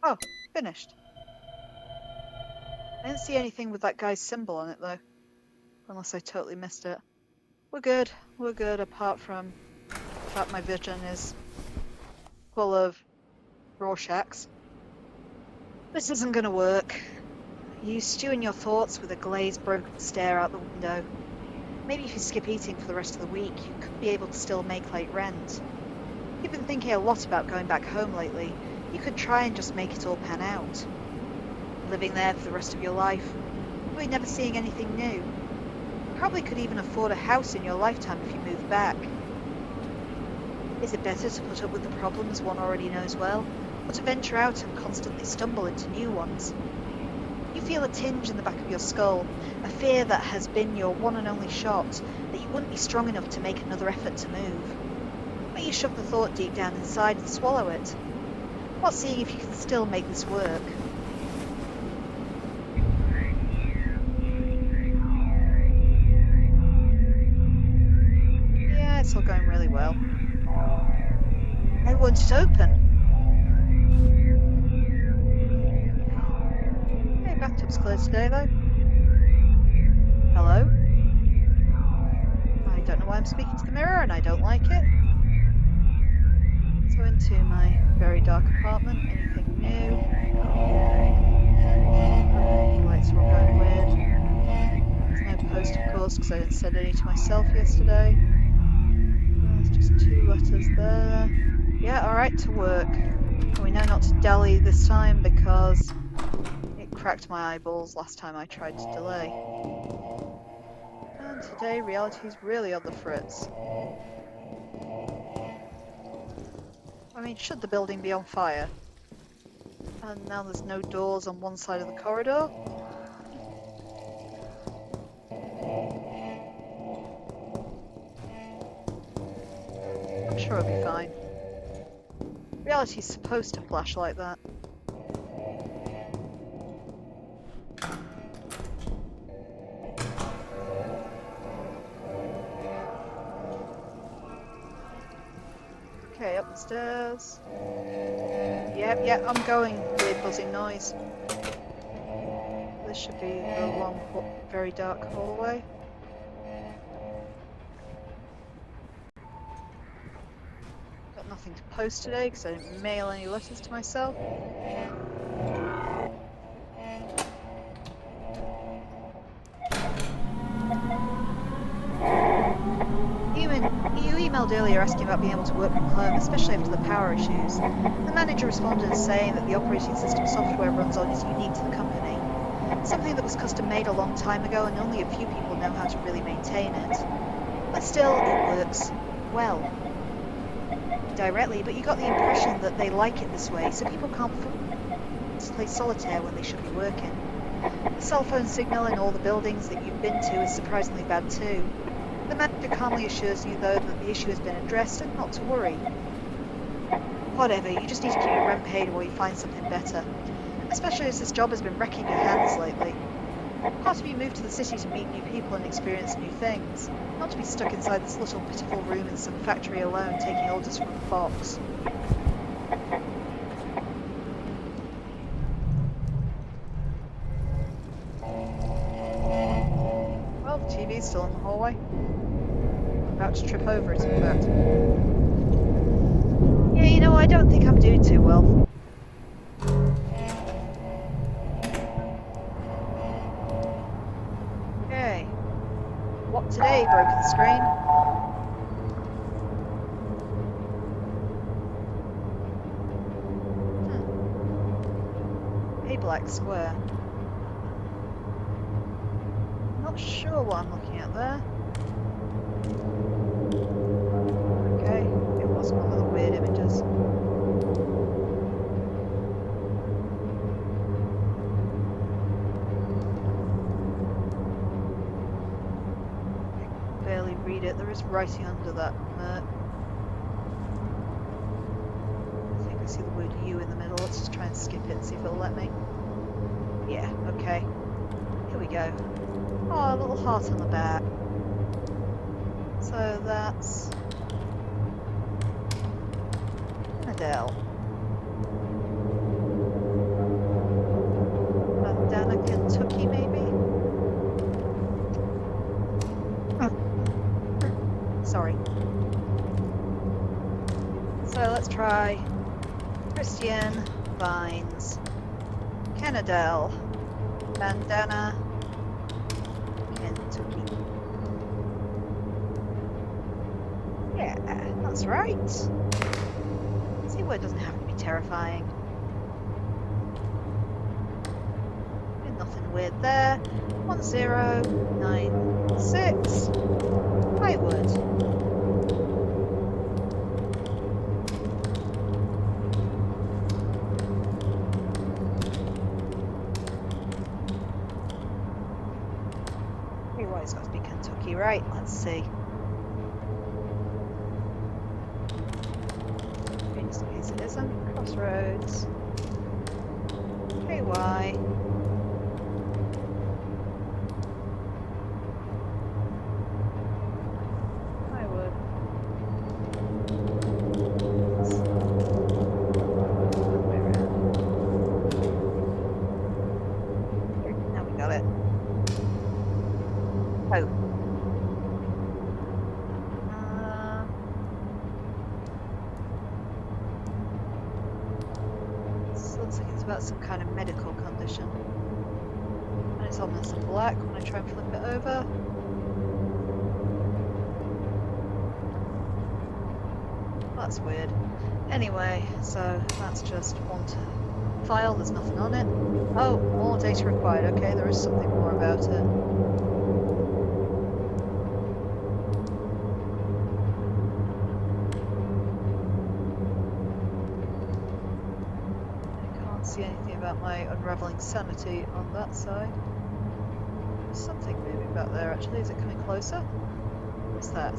Oh, finished. I didn't see anything with that guy's symbol on it though, unless I totally missed it. We're good, apart from the fact my vision is full of Rorschachs. This isn't gonna work. You stew in your thoughts with a glazed, broken stare out the window. Maybe if you skip eating for the rest of the week, you could be able to still make late rent. You've been thinking a lot about going back home lately. You could try and just make it all pan out. Living there for the rest of your life, probably never seeing anything new. You probably could even afford a house in your lifetime if you moved back. Is it better to put up with the problems one already knows well, or to venture out and constantly stumble into new ones? You feel a tinge in the back of your skull, a fear that has been your one and only shot, that you wouldn't be strong enough to make another effort to move. But you shove the thought deep down inside and swallow it, while seeing if you can still make this work. Yeah, it's all going really well. I want it open. Hey, bathtub's clear today though. Hello? I don't know why I'm speaking to the mirror and I don't like it. So into my very dark apartment, anything new? Lights are all going weird. There's no post of course because I didn't send any to myself yesterday. There's just 2 letters there. Yeah, alright, to work. And we know not to dally this time because it cracked my eyeballs last time I tried to delay. And today reality's really on the fritz. I mean, should the building be on fire? And now there's no doors on one side of the corridor. I'm sure it'll be fine. Reality's supposed to flash like that. Okay, up the stairs. Yep, I'm going. Weird buzzing noise. This should be a long, very dark hallway. Got nothing to post today because I didn't mail any letters to myself. You emailed earlier asking about being able to work from home, especially after the power issues. The manager responded saying that the operating system software runs on is unique to the company. Something that was custom made a long time ago and only a few people know how to really maintain it. But still, it works well. Directly, but you got the impression that they like it this way, so people can't play solitaire when they should be working. The cell phone signal in all the buildings that you've been to is surprisingly bad too. The manager calmly assures you, though, that the issue has been addressed and not to worry. Whatever, you just need to keep your rent paid while you find something better. Especially as this job has been wrecking your hands lately. Part of you moved to the city to meet new people and experience new things, not to be stuck inside this little pitiful room in some factory alone taking orders from a box. Well, the TV's still in the hallway. About to trip over it, in fact. Yeah, you know, I don't think I'm doing too well. Okay. What today, broken screen? A black square. Not sure what I'm looking at there. Okay, it was one of the weird images. I can barely read it. There is writing under that murk. I think I see the word "you" in the middle. Let's just try and skip it and see if it'll let me. Yeah, okay. Here we go. Oh, a little heart on the back. So that's Adele. Bandana, Kentucky, maybe? Oh. Sorry. So let's try Christian Vines, Kenadel, Bandana, Kentucky. Yeah, that's right. See where it doesn't have to be terrifying. And nothing weird there. 1096 Highwood. It's got to be Kentucky, right? Let's see. Okay, just in case it isn't. Crossroads. KY. I would. Way around. Here, now we got it. Oh. This looks like it's about some kind of medical condition. And it's almost in black when I try and flip it over. That's weird. Anyway, so that's just one file, there's nothing on it. Oh, more data required. Okay, there is something more about it. I can't see anything about my unraveling sanity on that side. There's something moving back there actually. Is it coming closer? What's that?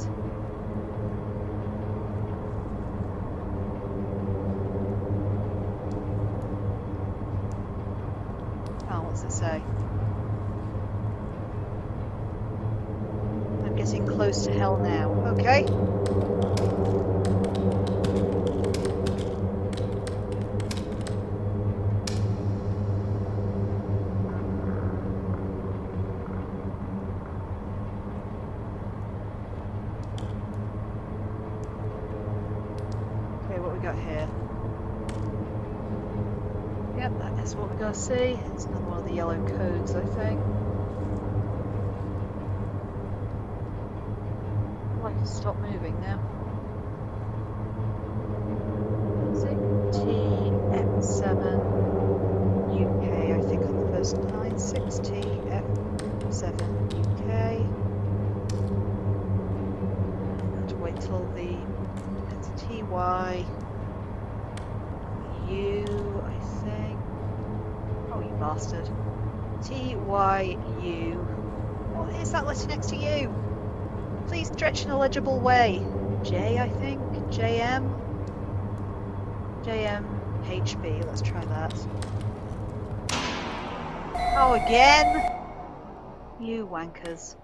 Oh, what's it say? I'm getting close to hell now. Okay. Okay, what we got here? Yep, that is what we gotta see. It's another one of the yellow codes, I think. I'd like to stop moving now. Is it TF7 UK? I think on the first line. 6TF7 UK. I'm going to wait till it's TY U, I think. Oh, you bastard. TYU. What is that letter next to U? Please stretch in a legible way. J, I think. JM. JMHB. Let's try that. Oh, again? You wankers.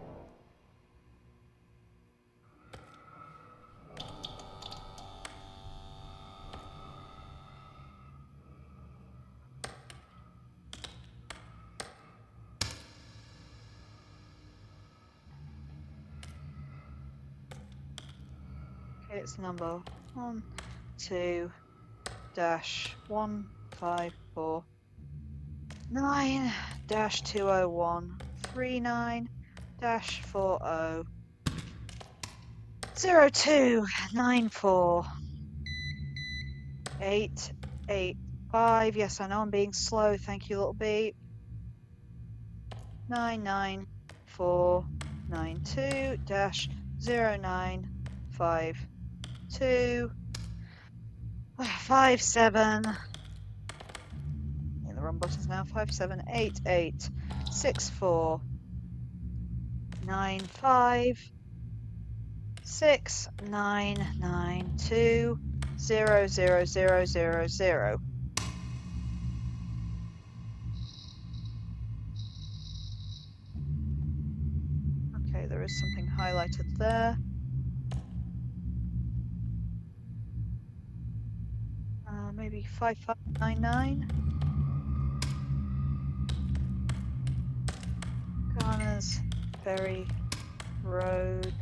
Okay, it's number 12-154-9-201-39-40-0294-885. Yes, I know I'm being slow. Thank you, little beep. 99492-095257. The wrong buttons now. 57864699200000. Okay, there is something highlighted there. Maybe 5599. Garner's Ferry Road.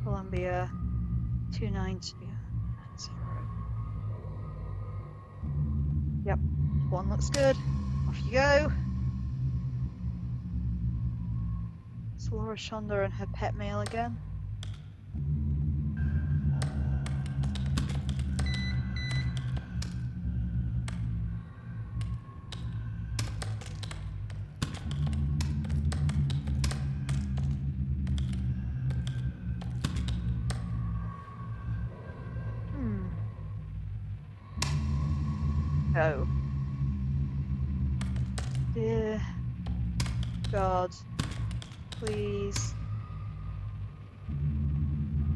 Columbia 292. Yep, one looks good. Off you go. It's Laura Shonda and her pet mail again. Oh. Dear God, please,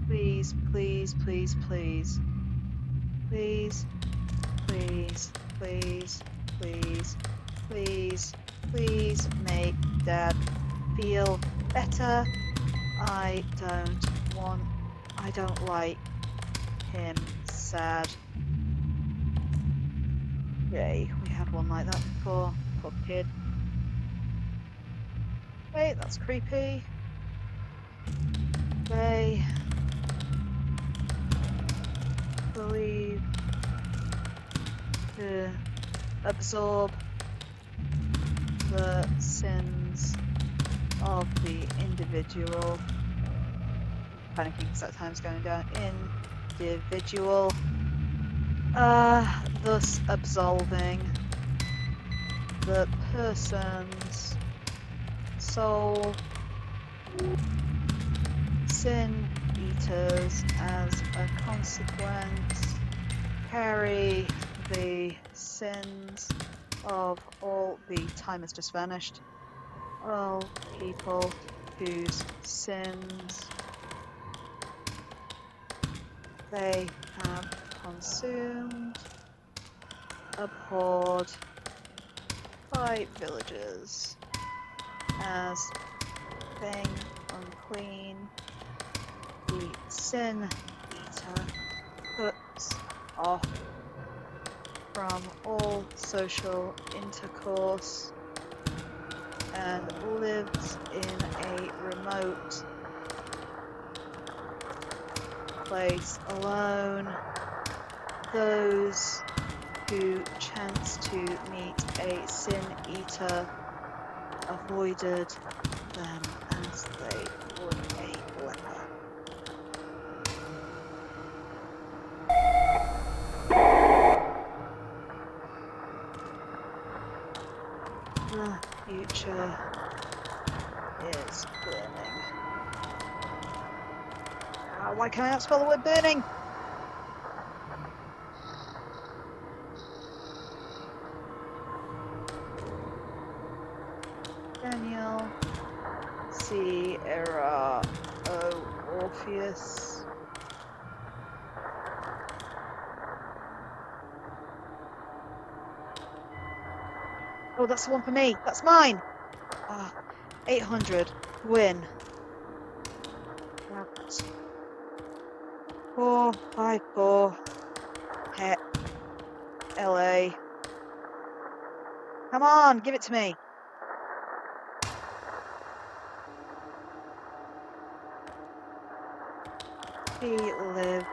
please, please, please, please, please, please, please, please, please, please make Dad feel better. I don't like him sad. Yay, we had one like that before. Poor kid. Wait, that's creepy. They believe to absorb the sins of the individual. Panicking because that time's going down. Individual. Thus absolving the person's soul. Sin eaters, as a consequence, carry the sins of all the time has just vanished. All people whose sins they have consumed, abhorred by villagers as thing unclean. The sin eater cuts off from all social intercourse and lives in a remote place alone. Those who chance to meet a sin eater avoided them as they would a leper. The future is burning. Why can I not spell the word burning? Daniel, Sierra, Orpheus. Oh, that's the one for me. That's mine. 800. Win. That's 454. Het. LA. Come on, give it to me. She lived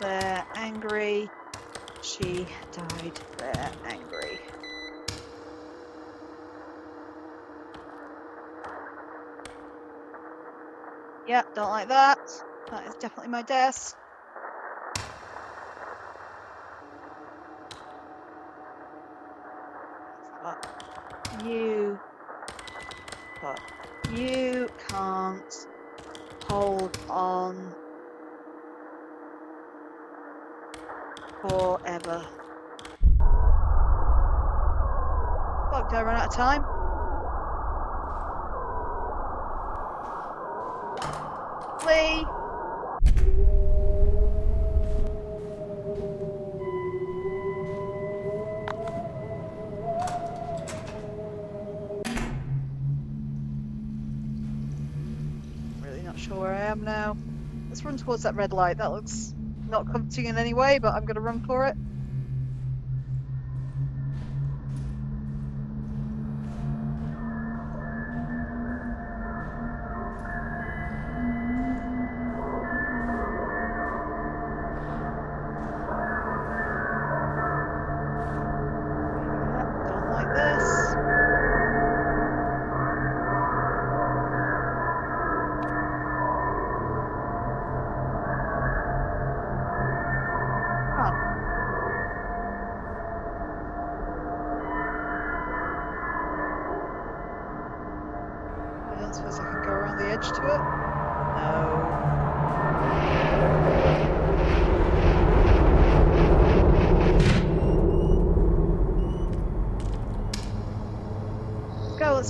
there angry. She died there angry. Yep, don't like that. That is definitely my desk. But you can't hold on forever. Fuck, did I run out of time? Flee! Really not sure where I am now. Let's run towards that red light. That looks not comforting in any way, but I'm going to run for it. I suppose I can go around the edge to it? No.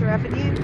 Mercer Avenue.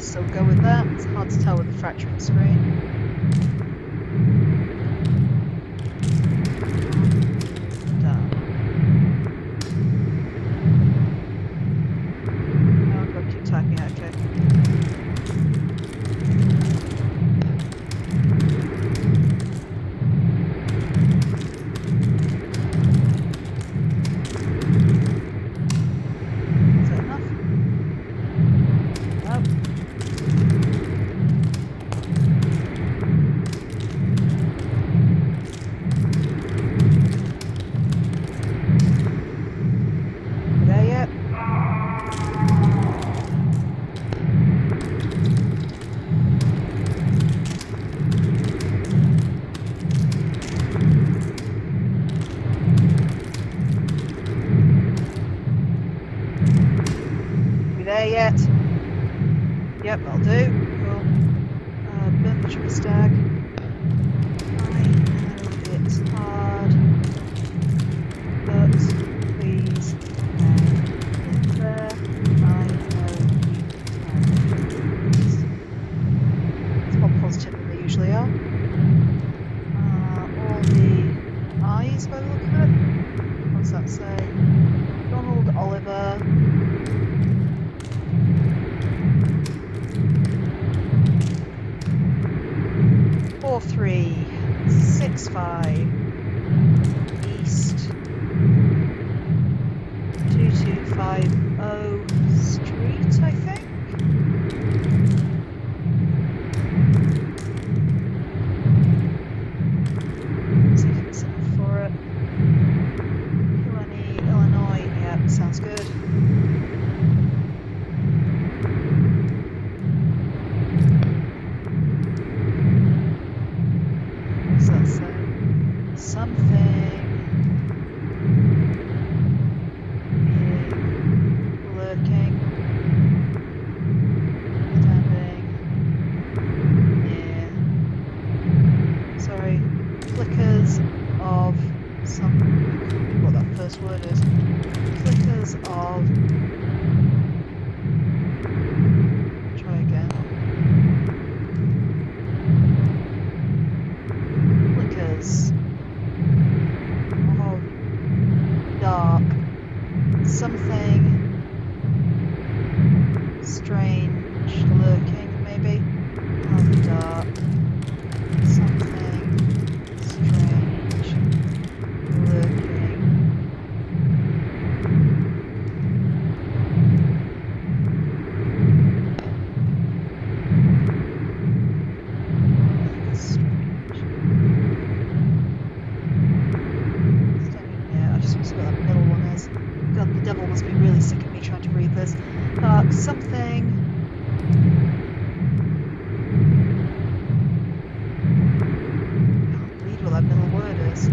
So go with that. It's hard to tell with the fracturing screen. Done. Oh, I've got to keep typing out, okay. Is that enough? No. There yet? Yep, that'll do. Cool. Burn the tree stag. I know it's hard, but please hang in there. I know you can. It's more positive than they usually are. All the eyes by the look of it. What's that say? Donald, Oliver. 4365 East 2250 Street, I think. Let's see if it's enough for it. Killenny, Illinois. Yeah, sounds good. trying to read this. Dark something. Can't read what that middle word is.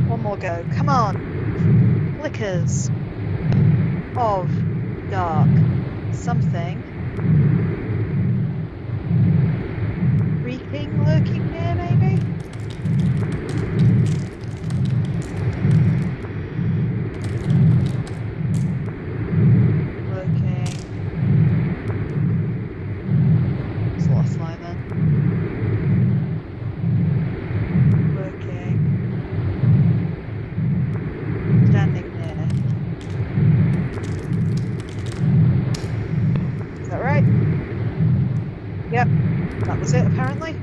One more go. Come on. Flickers of dark something. Creeping, lurking near, maybe? Lurking. What's the last line then? Lurking. Standing near. Is that right? Yep, that was it apparently.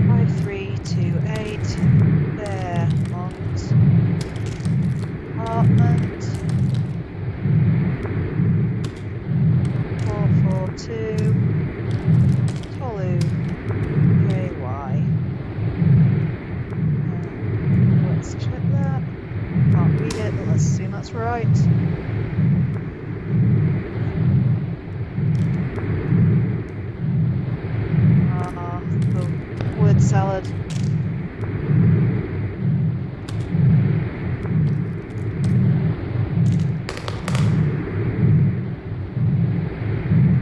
5328 Fairmont apartment 442 Tolu KY. Let's check that. Can't read it, but let's assume that's right. The word salad.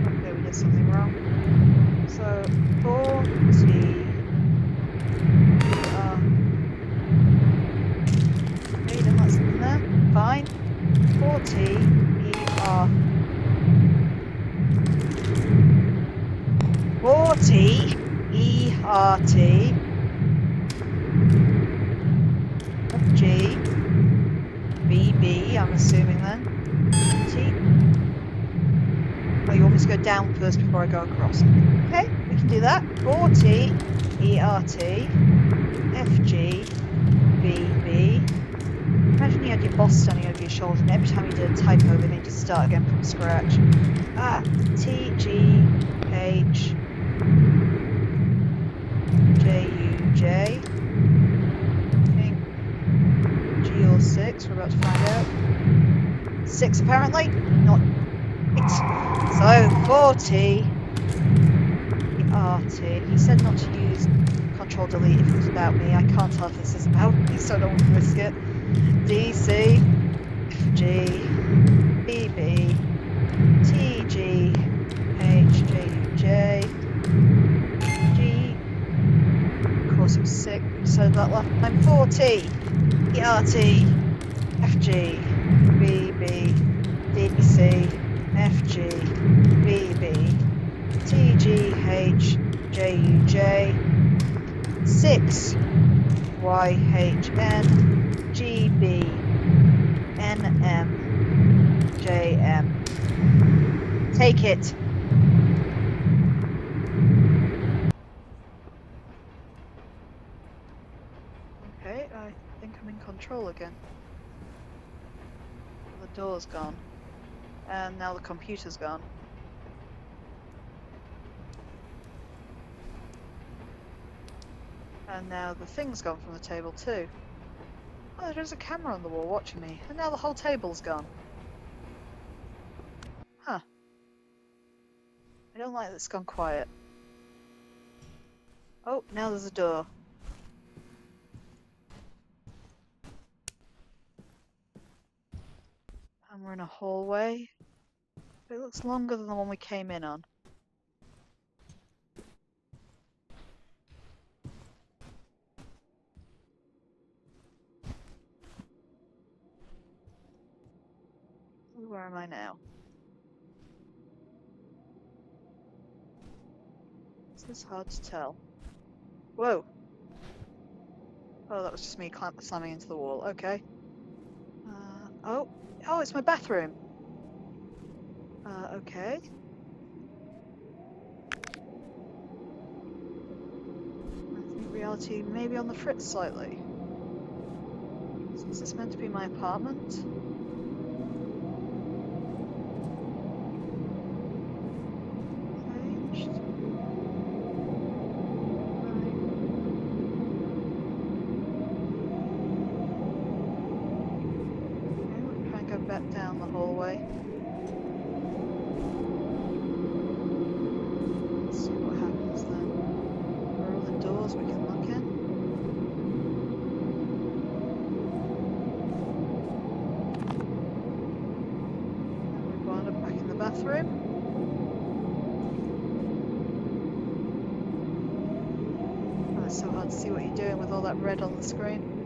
Okay, we did something wrong. So 40 okay, then that's in there. Fine. 40 ER 40 ERT G BB, I'm assuming then. T. Oh, you want me to go down first before I go across? Okay, we can do that. 40 ERT FG BB. Imagine you had your boss standing over your shoulder and every time you did a typo they made you start again from scratch. TGH JUJ. I think G or 6, we're about to find out. 6 apparently, not 8. So 40 RT. He said not to use Control Delete if it was about me. I can't tell if this is about me, so I don't want to risk it. DC G BB TG HJUJ G. Of course, it was 6. We said that last time. 40 ERT FG BB DC FG BB TGH JUJ 6 YHN GB NM JM. Take it. Okay, I think I'm in control again. The door's gone. And now the computer's gone. And now the thing's gone from the table too. Oh, there's a camera on the wall watching me. And now the whole table's gone. Huh. I don't like that it's gone quiet. Oh, now there's a door. And we're in a hallway. It looks longer than the one we came in on. Where am I now? This is hard to tell. Whoa! Oh, that was just me slamming into the wall. Okay. Oh, it's my bathroom. Okay. I think reality may be on the fritz slightly. So is this meant to be my apartment? Changed. back down the hallway. Let's see what happens then. Where are all the doors we can look in? And we wound up back in the bathroom. Oh, it's so hard to see what you're doing with all that red on the screen.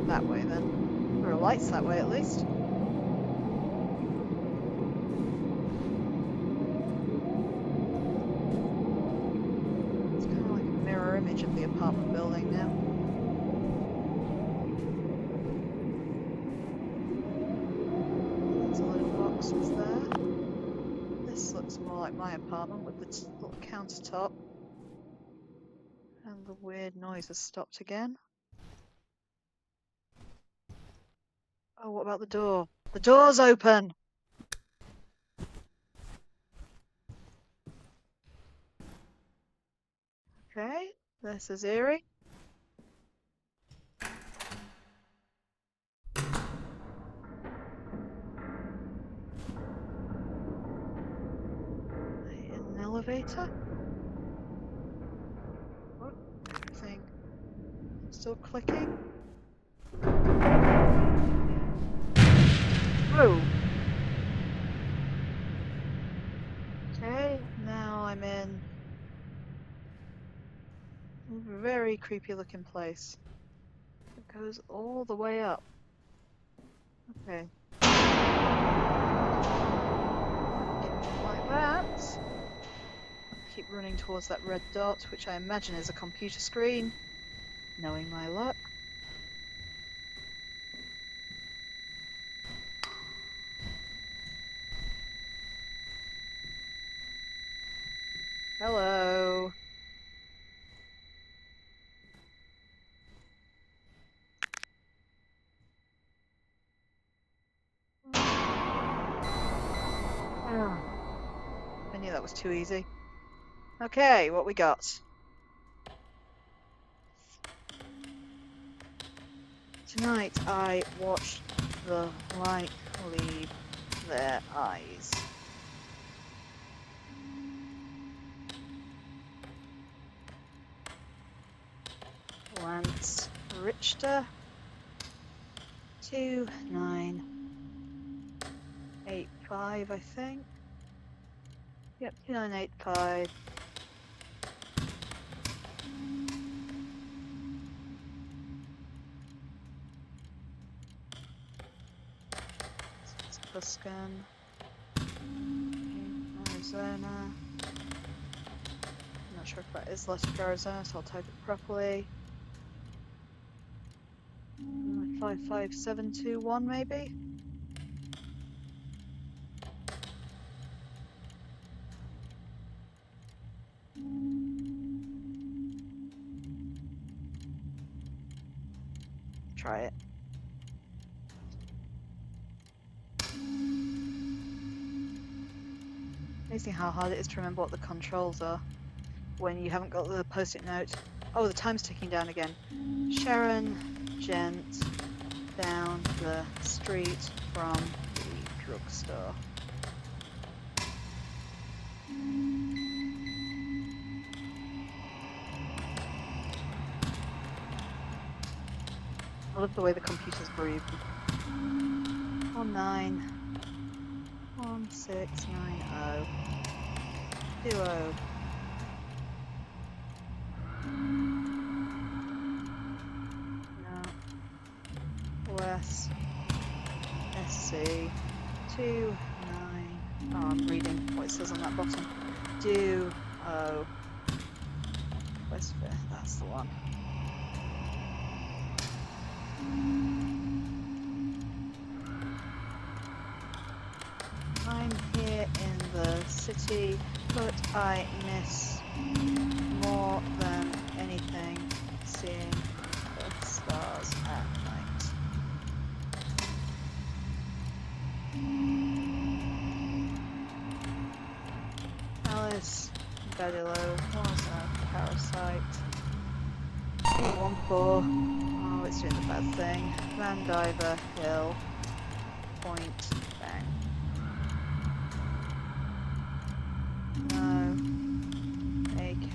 That way then. There are lights that way at least. It's kind of like a mirror image of the apartment building now. There's a lot of boxes there. This looks more like my apartment with the little countertop. And the weird noise has stopped again. Oh, what about the door? The door's open! Okay, this is eerie. An elevator? What? Everything still clicking? Whoa! Okay, now I'm in a very creepy looking place. It goes all the way up. Okay. Like that. Keep running towards that red dot, which I imagine is a computer screen, knowing my luck. Hello. I knew that was too easy. Okay, what we got? Tonight I watched the light leave their eyes. Lance Richter 2985, I think. Yep, 2985. It's Tuscan, Arizona. I'm not sure if that is Letter Arizona, so I'll type it properly. 55721 maybe? Try it. Amazing how hard it is to remember what the controls are when you haven't got the post-it note. Oh, the time's ticking down again. Sharon Gent down the street from the drugstore. I love the way the computer's breathe. 191690 duo. No. West SC 29. Oh, I'm reading what it says on that bottom. Duo. West 5th, that's the one. I'm here in the city, but I miss more than anything seeing the stars at night. Alice Cellulo was a parasite. 814. Oh, it's doing the bad thing. Van Diver Hill. Point. Bang. No. AK.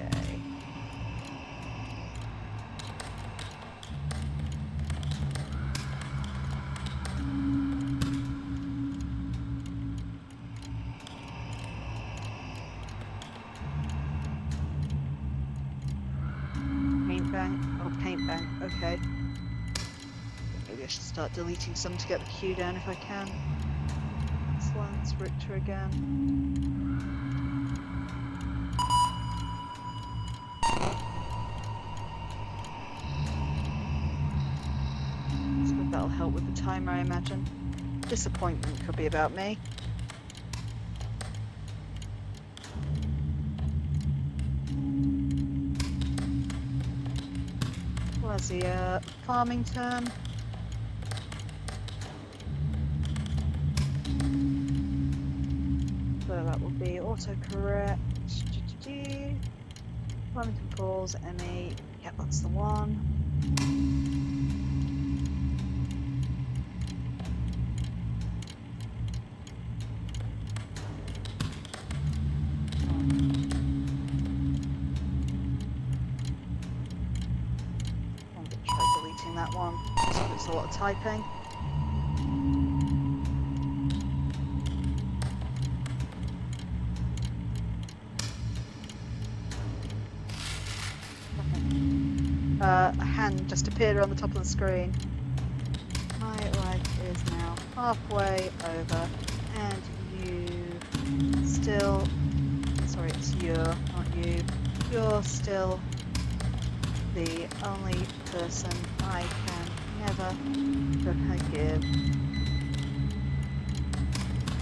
Paint bank. Oh, paint bank. Okay. Maybe I should start deleting some to get the queue down if I can. Slants Richter again. So that'll help with the timer, I imagine. Disappointment could be about me. Lazia Farmington. So that will be autocorrect. Farmington Falls, ME. Yep, that's the one. I'm going to try deleting that one. It's a lot of typing. A hand just appeared on the top of the screen. My life is now halfway over, and you still. Sorry, it's you, not you. You're still the only person I can never forgive.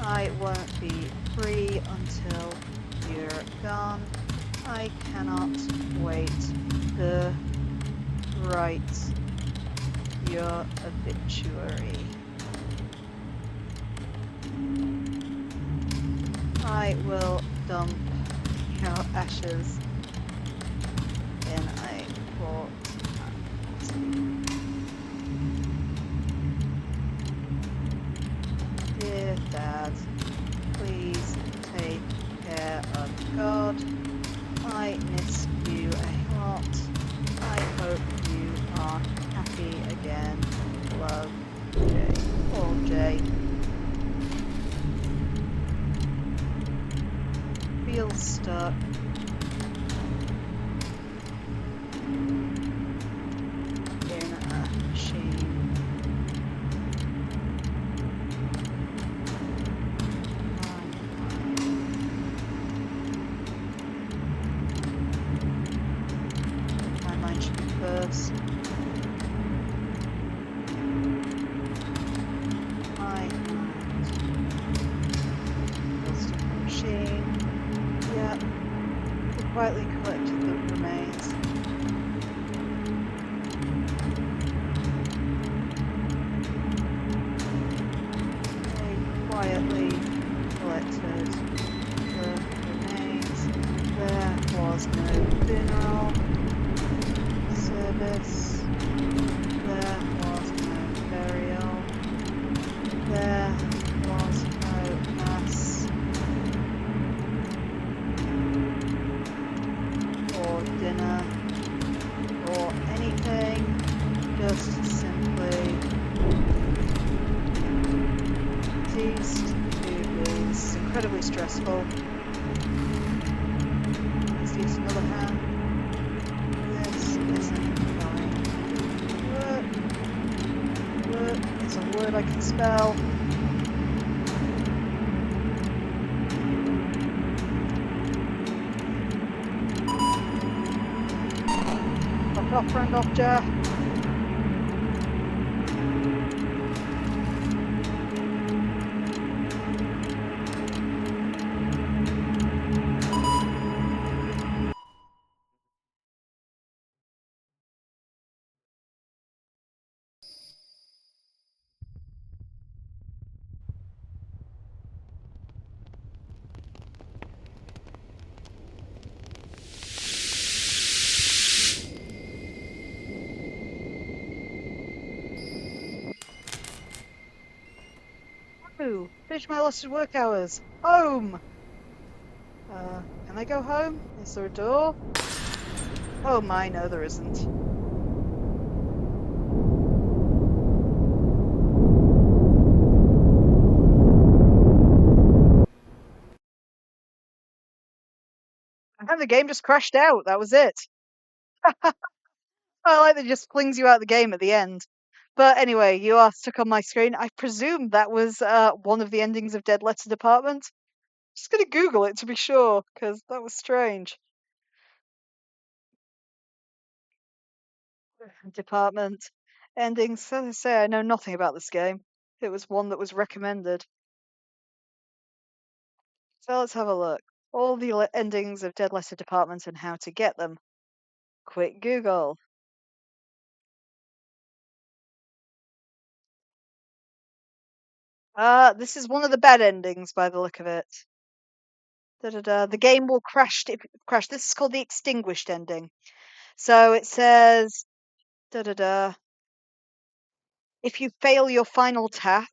I won't be free until you're gone. I cannot wait to write your obituary. I will dump your ashes in a pot. Dear Dad, please take care of God. I miss you a lot. I hope you are happy again. Love, Jay. Poor Jay. Feel stuck. In a machine. My mind should be first. My mind. Feel stuck in a machine. Yep. We quietly collected the remains. They quietly collected the remains. There was no funeral service. There was no burial. There was no mass or dinner or anything, just simply deceased. It was incredibly stressful. Let's use another hand. This isn't going to work. Work is a word I can spell. Fuck off, friend off, Jeff. Ooh, finish my allotted work hours. Home! Can I go home? Is there a door? Oh my, no, there isn't. And the game just crashed out. That was it. I like that it just flings you out the game at the end. But anyway, you are stuck on my screen. I presume that was one of the endings of Dead Letter Department. Just gonna Google it to be sure, because that was strange. Department endings. As I say, I know nothing about this game. It was one that was recommended. So let's have a look. All the endings of Dead Letter Department and how to get them. Quick Google. This is one of the bad endings by the look of it. Da, da, da. The game will crash. This is called the Extinguished ending. So it says, da da da. If you fail your final task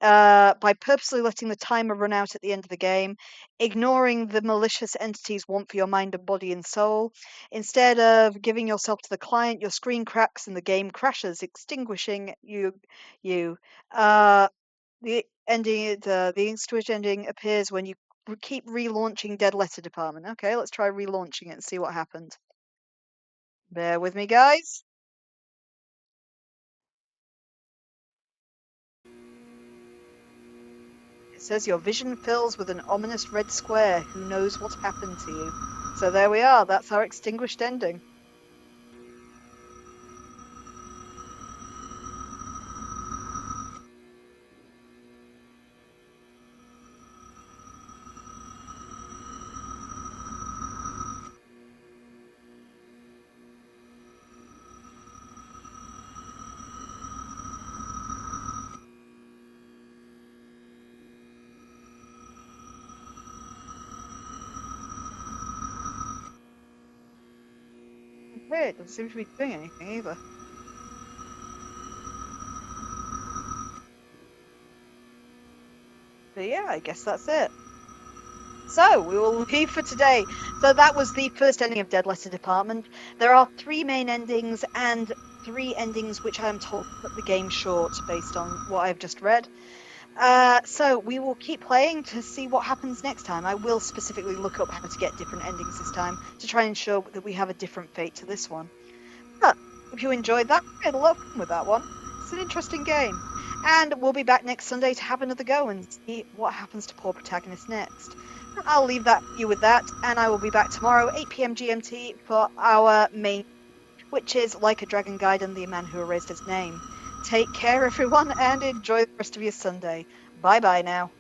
by purposely letting the timer run out at the end of the game, ignoring the malicious entities want for your mind and body and soul, instead of giving yourself to the client, your screen cracks and the game crashes, extinguishing you. The ending, the Extinguished ending appears when you keep relaunching Dead Letter Department. Okay, let's try relaunching it and see what happened. Bear with me, guys. It says your vision fills with an ominous red square. Who knows what happened to you? So there we are. That's our Extinguished ending. Okay, it doesn't seem to be doing anything either. But yeah, I guess that's it. So we will leave for today. So that was the first ending of Dead Letter Department. There are 3 main endings and 3 endings which I am told cut the game short based on what I've just read. So we will keep playing to see what happens next time. I will specifically look up how to get different endings this time to try and ensure that we have a different fate to this one. But if you enjoyed that, I had a lot of fun with that one. It's an interesting game. And we'll be back next Sunday to have another go and see what happens to poor protagonist next. I'll leave you with that, and I will be back tomorrow, 8 p.m. GMT, for our main, which is Like a Dragon Gaiden, the man who erased his name. Take care, everyone, and enjoy the rest of your Sunday. Bye-bye now.